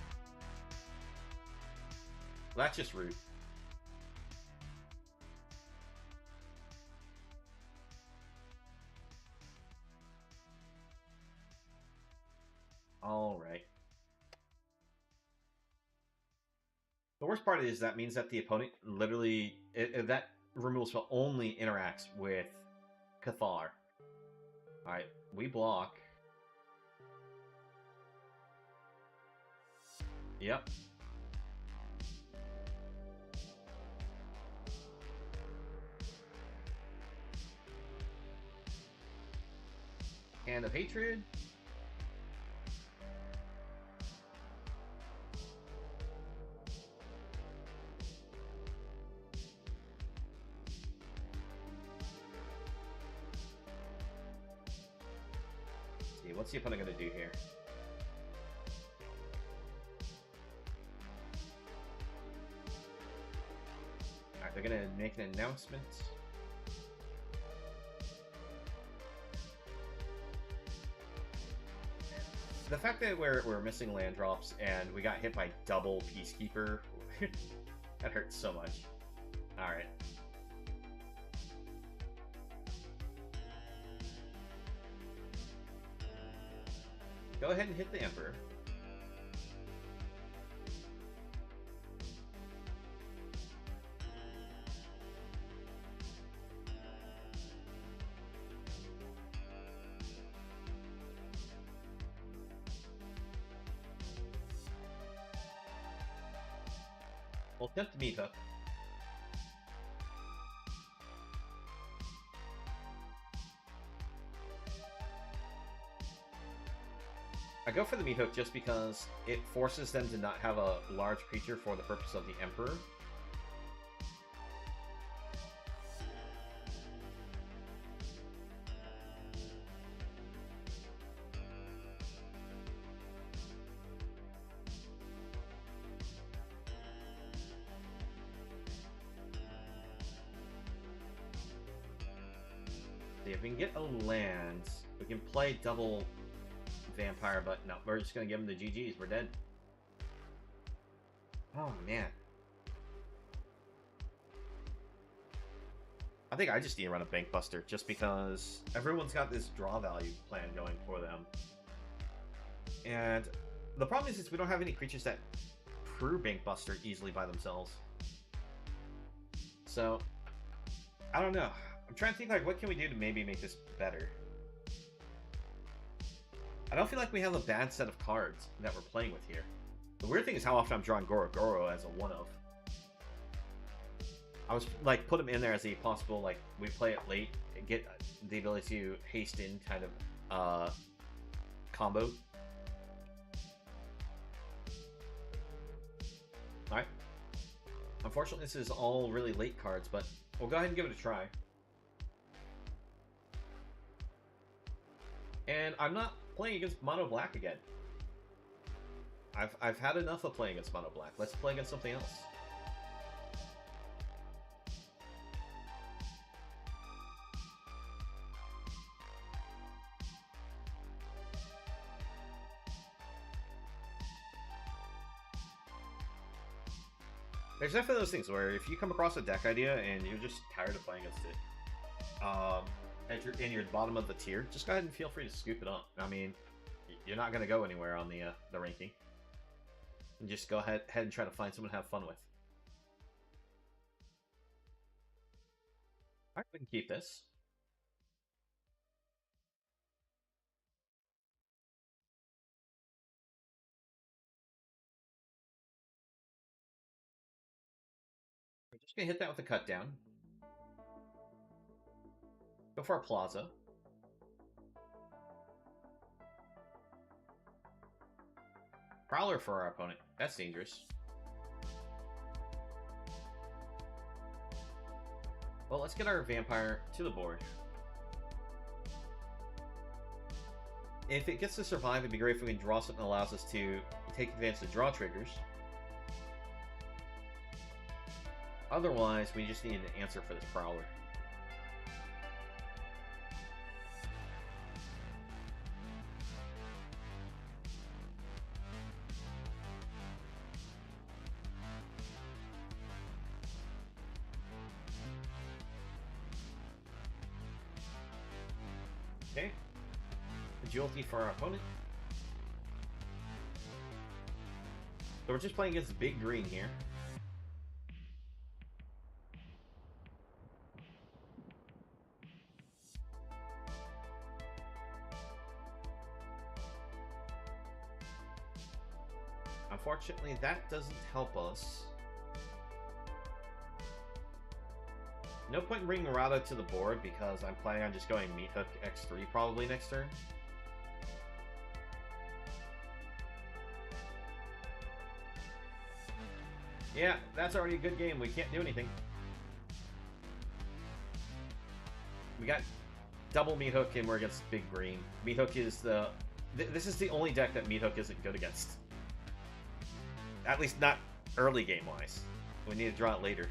Speaker 1: That's just rude. Alright. The worst part is that means that the opponent literally... that removal spell only interacts with Cathar. Alright, we block. Yep. Hand of Hatred. Let's see, what's the opponent gonna do here? They're gonna make an announcement. The fact that we're missing land drops and we got hit by double Peacekeeper, that hurts so much. Alright. Go ahead and hit the Emperor. We'll attempt to meet hook. I go for the meat hook just because it forces them to not have a large creature for the purpose of the Emperor. If we can get a land, we can play double vampire, but no, we're just gonna give him the GGs. We're dead. Oh man. I think I just need to run a Bank Buster just because everyone's got this draw value plan going for them. And The problem is we don't have any creatures that prove Bank Buster easily by themselves. So, I don't know. I'm trying to think, like, what can we do to maybe make this better? I don't feel like we have a bad set of cards that we're playing with here. The weird thing is how often I'm drawing Goro Goro as a one-of. I was, like, put him in there as a possible, like, we play it late and get the ability to haste in kind of, combo. Alright. Unfortunately, this is all really late cards, but we'll go ahead and give it a try. And I'm not playing against Mono Black again. I've had enough of playing against Mono Black. Let's play against something else. There's definitely those things where if you come across a deck idea and you're just tired of playing against it, and you're at the bottom of the tier, just go ahead and feel free to scoop it up. I mean, you're not going to go anywhere on the ranking. And just go ahead and try to find someone to have fun with. Alright, we can keep this. We're just going to hit that with a cut down. Go for a Plaza. Prowler for our opponent. That's dangerous. Well, let's get our Vampire to the board. If it gets to survive, it'd be great if we can draw something that allows us to take advantage of draw triggers. Otherwise, we just need an answer for this Prowler. Okay. Agility for our opponent. So we're just playing against big green here. Unfortunately, that doesn't help us. No point in bringing Rata to the board because I'm planning on just going Meat Hook X3 probably next turn. Yeah, that's already a good game. We can't do anything. We got double Meat Hook and we're against Big Green. Meat Hook is the... This is the only deck that Meat Hook isn't good against. At least not early game-wise. We need to draw it later.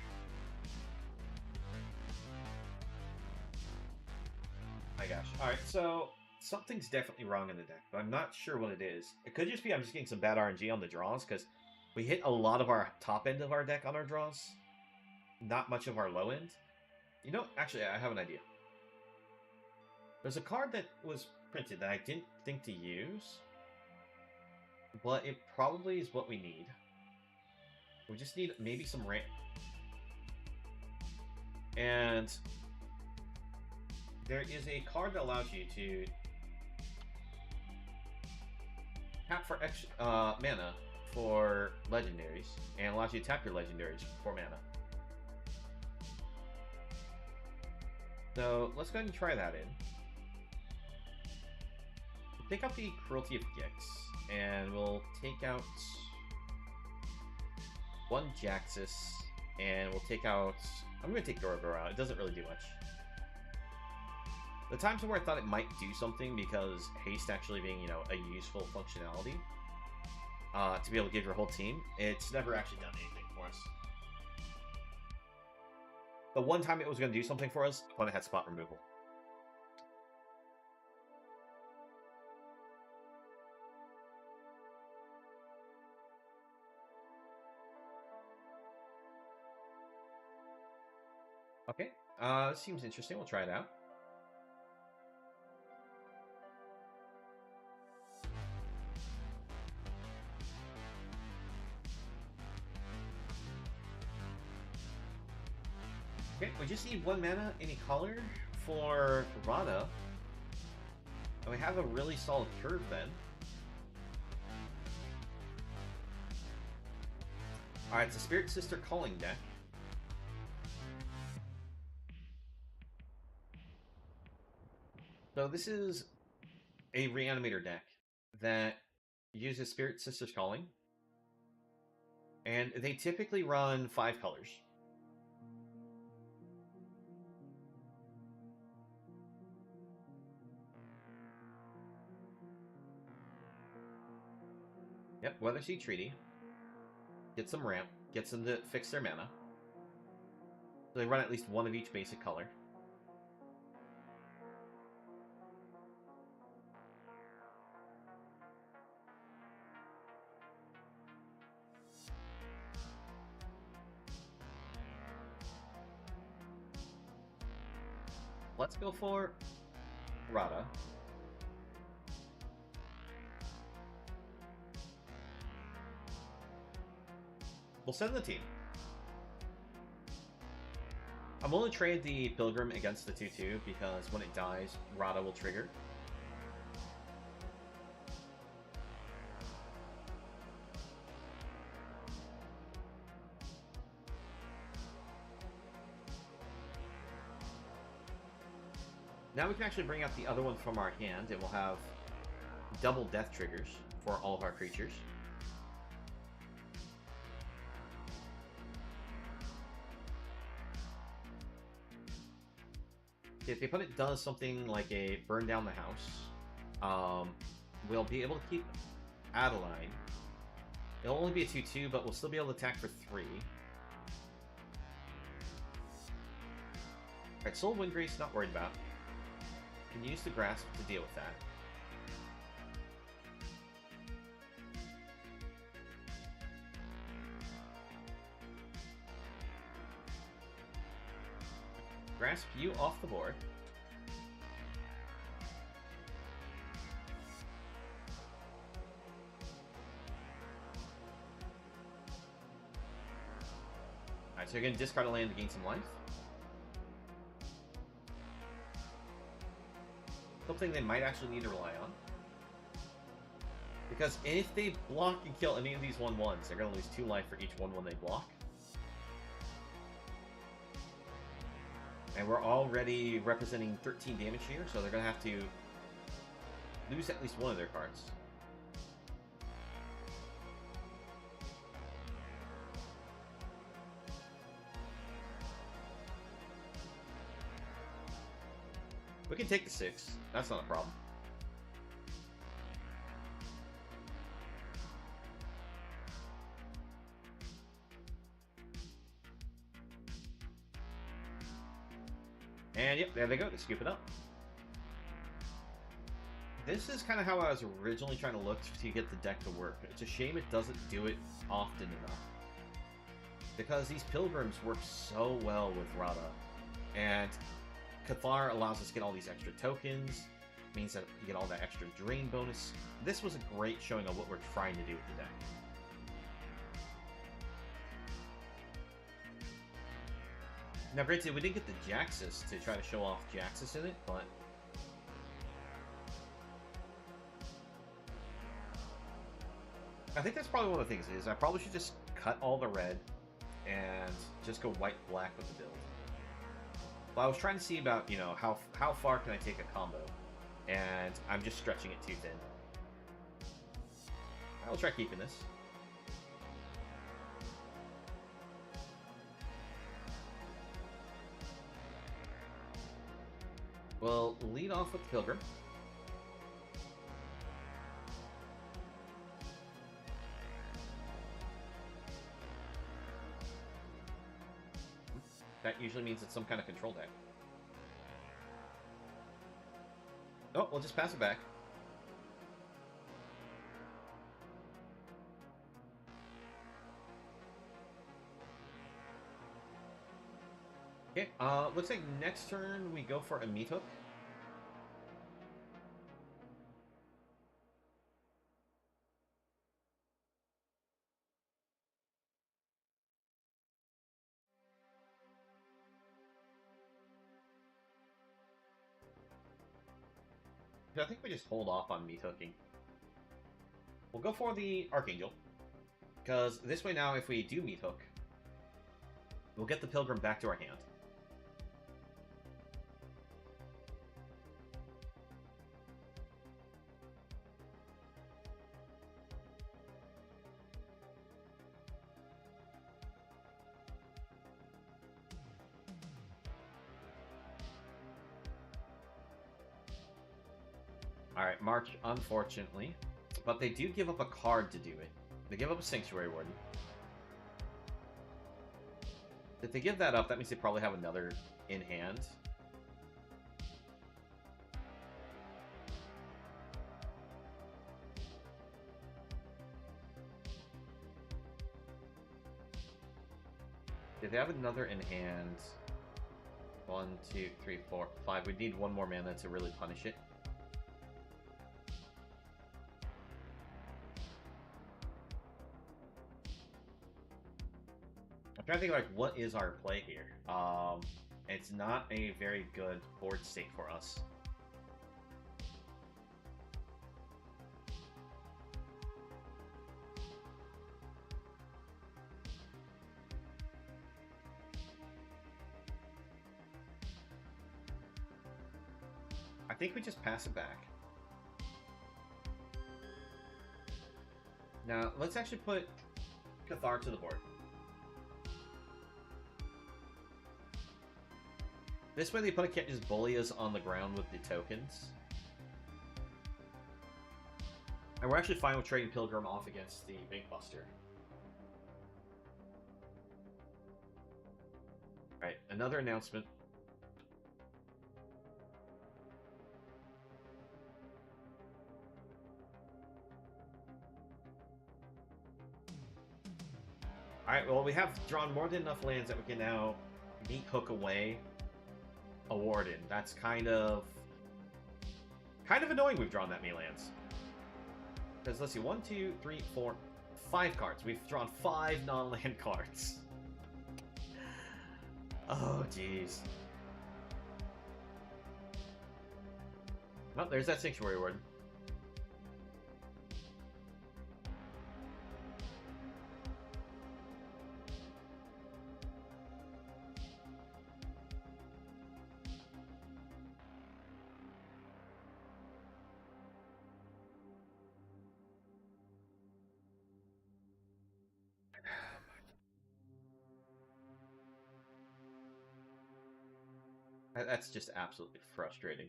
Speaker 1: My gosh. Alright, so something's definitely wrong in the deck, but I'm not sure what it is. It could just be I'm just getting some bad RNG on the draws, because we hit a lot of our top end of our deck on our draws. Not much of our low end. You know, actually, I have an idea. There's a card that was printed that I didn't think to use, but it probably is what we need. We just need maybe some ramp. And there is a card that allows you to tap for extra mana for legendaries, and allows you to tap your legendaries for mana. So let's go ahead and try that in. Take out the Cruelty of Gix, and we'll take out one Jaxus, and we'll take out... I'm going to take Gorogoro out. It doesn't really do much. The times where I thought it might do something, because haste actually being, you know, a useful functionality, to be able to give your whole team, it's never actually done anything for us. The one time it was going to do something for us, when it had spot removal. Okay, this seems interesting. We'll try it out. Okay, we just need 1 mana, any color, for Rata. And we have a really solid curve then. Alright, it's a Spirit Sister Calling deck. So this is a Reanimator deck that uses Spirit Sister's Calling. And they typically run 5 colors. Yep, Weatherseed Treaty. Gets some ramp, gets them to fix their mana. So they run at least 1 of each basic color. Let's go for Rata. We'll send the team. I'm willing to trade the Pilgrim against the 2/2 because when it dies, Rata will trigger. Now we can actually bring out the other one from our hand, and we'll have double death triggers for all of our creatures. If the opponent does something like a burn down the house, we'll be able to keep Adeline. It'll only be a 2/2, but we'll still be able to attack for 3. Alright, Soul Windgrace, not worried about. Can use the Grasp to deal with that. Grasp you off the board. Alright, so you're going to discard a land to gain some life. Something they might actually need to rely on. Because if they block and kill any of these 1/1s, they're going to lose 2 life for each 1/1 they block. And we're already representing 13 damage here, so they're going to have to lose at least 1 of their cards. We can take the 6. That's not a problem. And yep, there they go. They scoop it up. This is kind of how I was originally trying to look to get the deck to work. It's a shame it doesn't do it often enough. Because these Pilgrims work so well with Rata. And Cathar allows us to get all these extra tokens. Means that you get all that extra drain bonus. This was a great showing of what we're trying to do with the deck. Now, granted, we didn't get the Jaxus to try to show off Jaxus in it, but I think that's probably one of the things is I probably should just cut all the red and just go white-black with the build. But I was trying to see about, you know, how far can I take a combo, and I'm just stretching it too thin. I'll try keeping this. We'll lead off with the Pilgrim. That usually means it's some kind of control deck. Oh, we'll just pass it back. Okay, looks like next turn we go for a Meat Hook. I think we just hold off on meat hooking. We'll go for the Archangel. Because this way now, if we do meat hook, we'll get the Pilgrim back to our hand. Alright, March, unfortunately. But they do give up a card to do it. They give up a Sanctuary Warden. If they give that up, that means they probably have another in hand. If they have another in hand... 1, 2, 3, 4, 5. We'd need one more mana to really punish it. I'm trying to think, like, what is our play here? It's not a very good board state for us. I think we just pass it back. Now, let's actually put Cathar to the board. This way the opponent can't just bully us on the ground with the tokens. And we're actually fine with trading Pilgrim off against the Bank Buster. Alright, another announcement. Alright, well, we have drawn more than enough lands that we can now meat hook away a Warden. That's kind of annoying we've drawn that many lands. Because, let's see, 1, 2, 3, 4, 5 cards. We've drawn 5 non-land cards. Oh, jeez. Well, there's that Sanctuary Warden. That's just absolutely frustrating.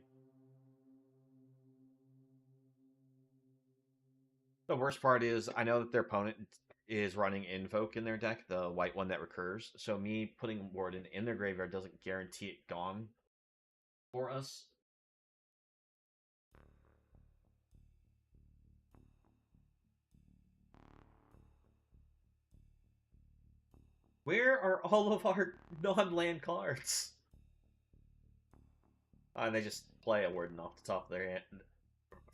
Speaker 1: The worst part is, I know that their opponent is running Invoke in their deck, the white one that recurs, so me putting Warden in their graveyard doesn't guarantee it gone for us. Where are all of our non-land cards? And they just play a Warden off the top of their hand,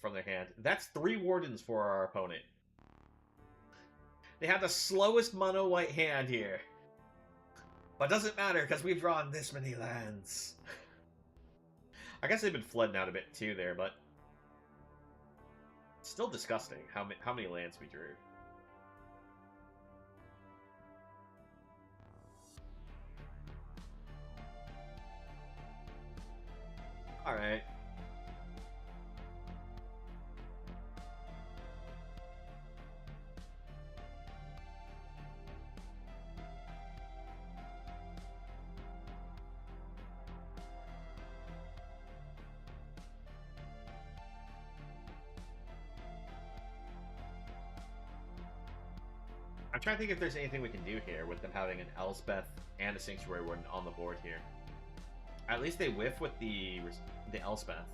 Speaker 1: from their hand. That's 3 Wardens for our opponent. They have the slowest mono white hand here. But it doesn't matter, because we've drawn this many lands. I guess they've been flooding out a bit too there, but... It's still disgusting how many lands we drew. Alright. I'm trying to think if there's anything we can do here with them having an Elspeth and a Sanctuary Warden on the board here. At least they whiff with the Elspeth.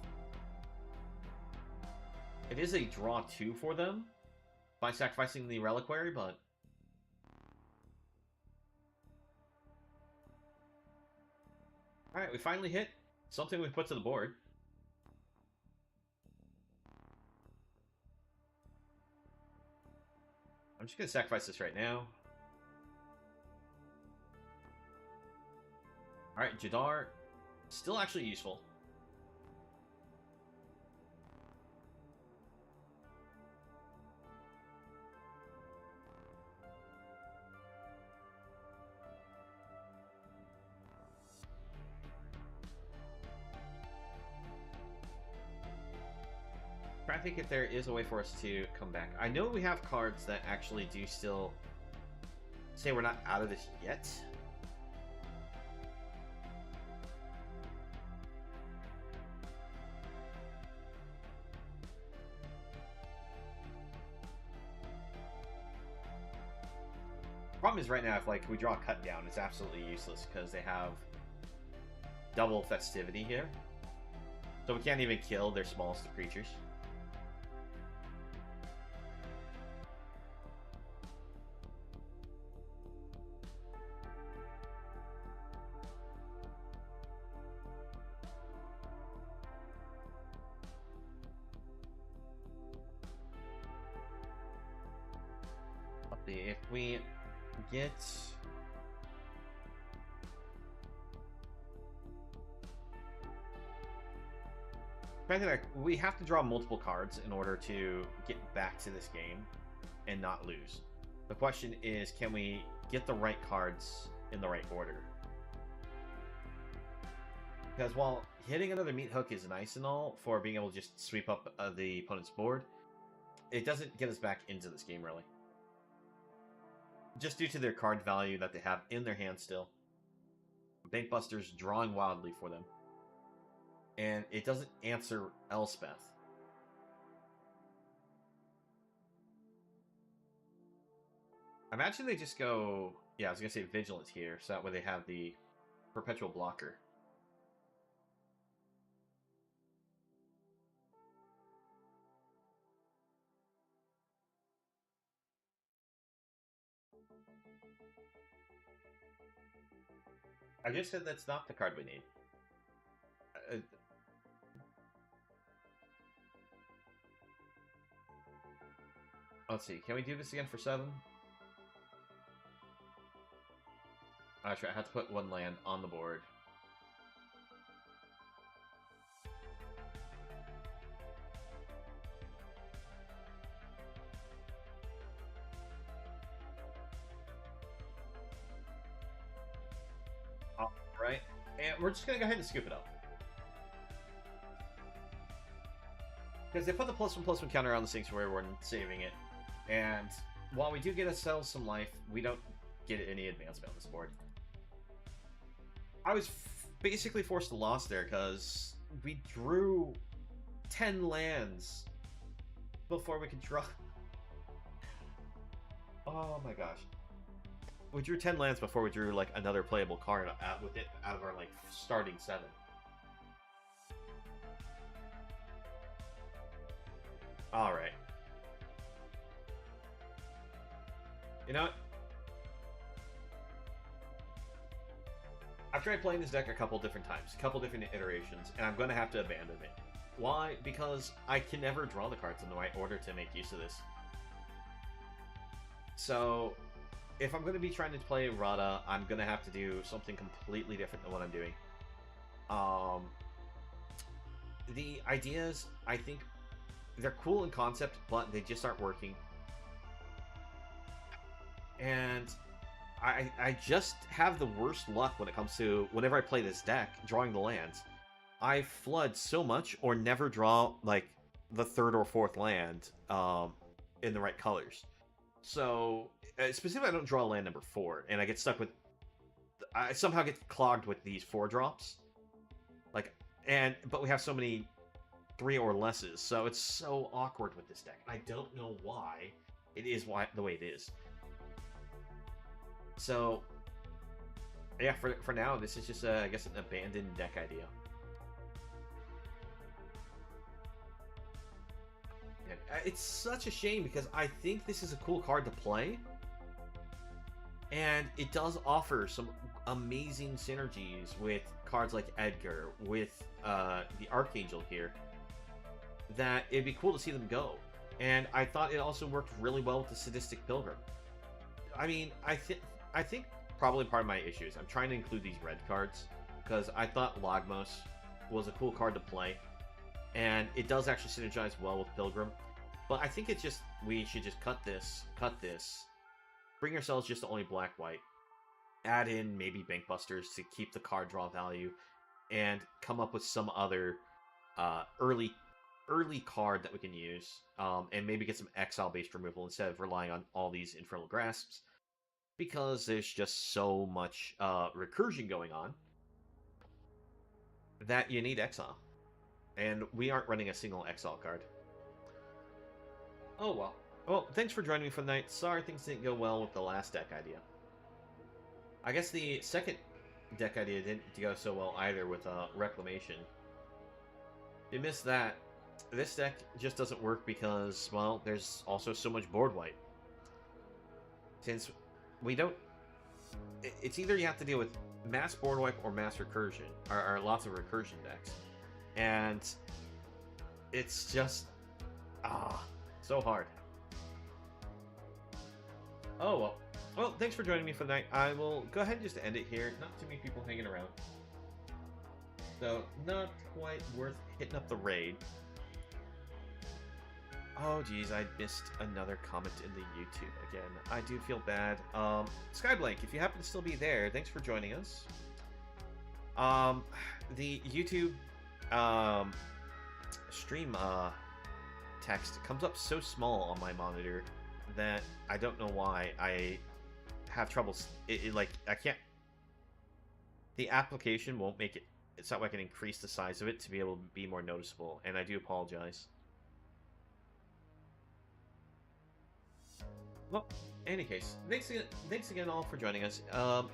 Speaker 1: It is a draw 2 for them by sacrificing the Reliquary, but... Alright, we finally hit something we put to the board. I'm just going to sacrifice this right now. Alright, Jadar, still actually useful. think if there is a way for us to come back. I know we have cards that actually do still say we're not out of this yet. Problem is right now, if like we draw a cut down, it's absolutely useless because they have double festivity here. So we can't even kill their smallest of creatures. Let's see, if we get... we have to draw multiple cards in order to get back to this game and not lose. The question is, can we get the right cards in the right order? Because while hitting another meat hook is nice and all for being able to just sweep up the opponent's board, it doesn't get us back into this game, really. Just due to their card value that they have in their hand still. Bankbuster's drawing wildly for them. And it doesn't answer Elspeth. Imagine they just go... Yeah, I was going to say Vigilance here, so that way they have the Perpetual Blocker. I just said that's not the card we need. Let's see, can we do this again for 7? Actually, I have to put one land on the board. Alright, and we're just going to go ahead and scoop it up. Because they put the +1/+1 counter on the Sanctuary Warden, saving it. And while we do get ourselves some life, we don't get any advancement on this board. I was basically forced to lose there because we drew 10 lands before we could draw. Oh my gosh. We drew 10 lands before we drew like another playable card with it out of our like starting 7. Alright. You know what? I've tried playing this deck a couple different times, a couple different iterations, and I'm going to have to abandon it. Why? Because I can never draw the cards in the right order to make use of this. So, if I'm going to be trying to play Rata, I'm going to have to do something completely different than what I'm doing. The ideas, I think, they're cool in concept, but they just aren't working. And I just have the worst luck when it comes to whenever I play this deck, drawing the lands. I flood so much or never draw, like, the 3rd or 4th land in the right colors. So, specifically, I don't draw land number 4, and I get stuck with... I somehow get clogged with these 4 drops. Like, but we have so many 3 or lesses, so it's so awkward with this deck. I don't know why it is the way it is. So, yeah, for now, this is just, I guess, an abandoned deck idea. And it's such a shame because I think this is a cool card to play. And it does offer some amazing synergies with cards like Edgar, with the Archangel here, that it'd be cool to see them go. And I thought it also worked really well with the Sadistic Pilgrim. I mean, I think probably part of my issue is I'm trying to include these red cards because I thought Lagmos was a cool card to play, and it does actually synergize well with Pilgrim. But I think it's just we should just cut this, bring ourselves just to only black-white, add in maybe Bankbusters to keep the card draw value, and come up with some other early early card that we can use, and maybe get some exile-based removal instead of relying on all these Infernal Grasps, because there's just so much recursion going on that you need exile. And we aren't running a single exile card. Oh well. Well, thanks for joining me for the night. Sorry things didn't go well with the last deck idea. I guess the second deck idea didn't go so well either with Reclamation. You missed that. This deck just doesn't work because, well, there's also so much board wipe. Since we don't... It's either you have to deal with mass board wipe or mass recursion, or lots of recursion decks. And it's just... so hard. Oh, well. Well, thanks for joining me for the night. I will go ahead and just end it here. Not too many people hanging around. So, not quite worth hitting up the raid. Oh, geez, I missed another comment in the YouTube again. I do feel bad. Skyblank, if you happen to still be there, thanks for joining us. The YouTube stream text comes up so small on my monitor that I don't know why. I have trouble. Like, I can't. The application won't make it. It's not like I can increase the size of it to be able to be more noticeable, and I do apologize. Well, in any case, thanks again all for joining us.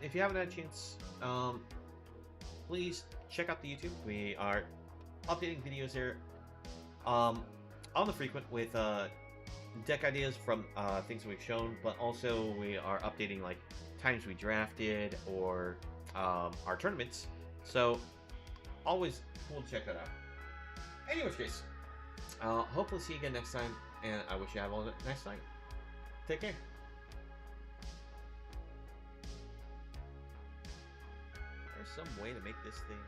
Speaker 1: If you haven't had a chance, please check out the YouTube. We are updating videos here on the frequent with deck ideas from things we've shown, but also we are updating like times we drafted or our tournaments. So always cool to check that out. Anyways, case, hopefully see you again next time, and I wish you have all a nice night. Take care. There's some way to make this thing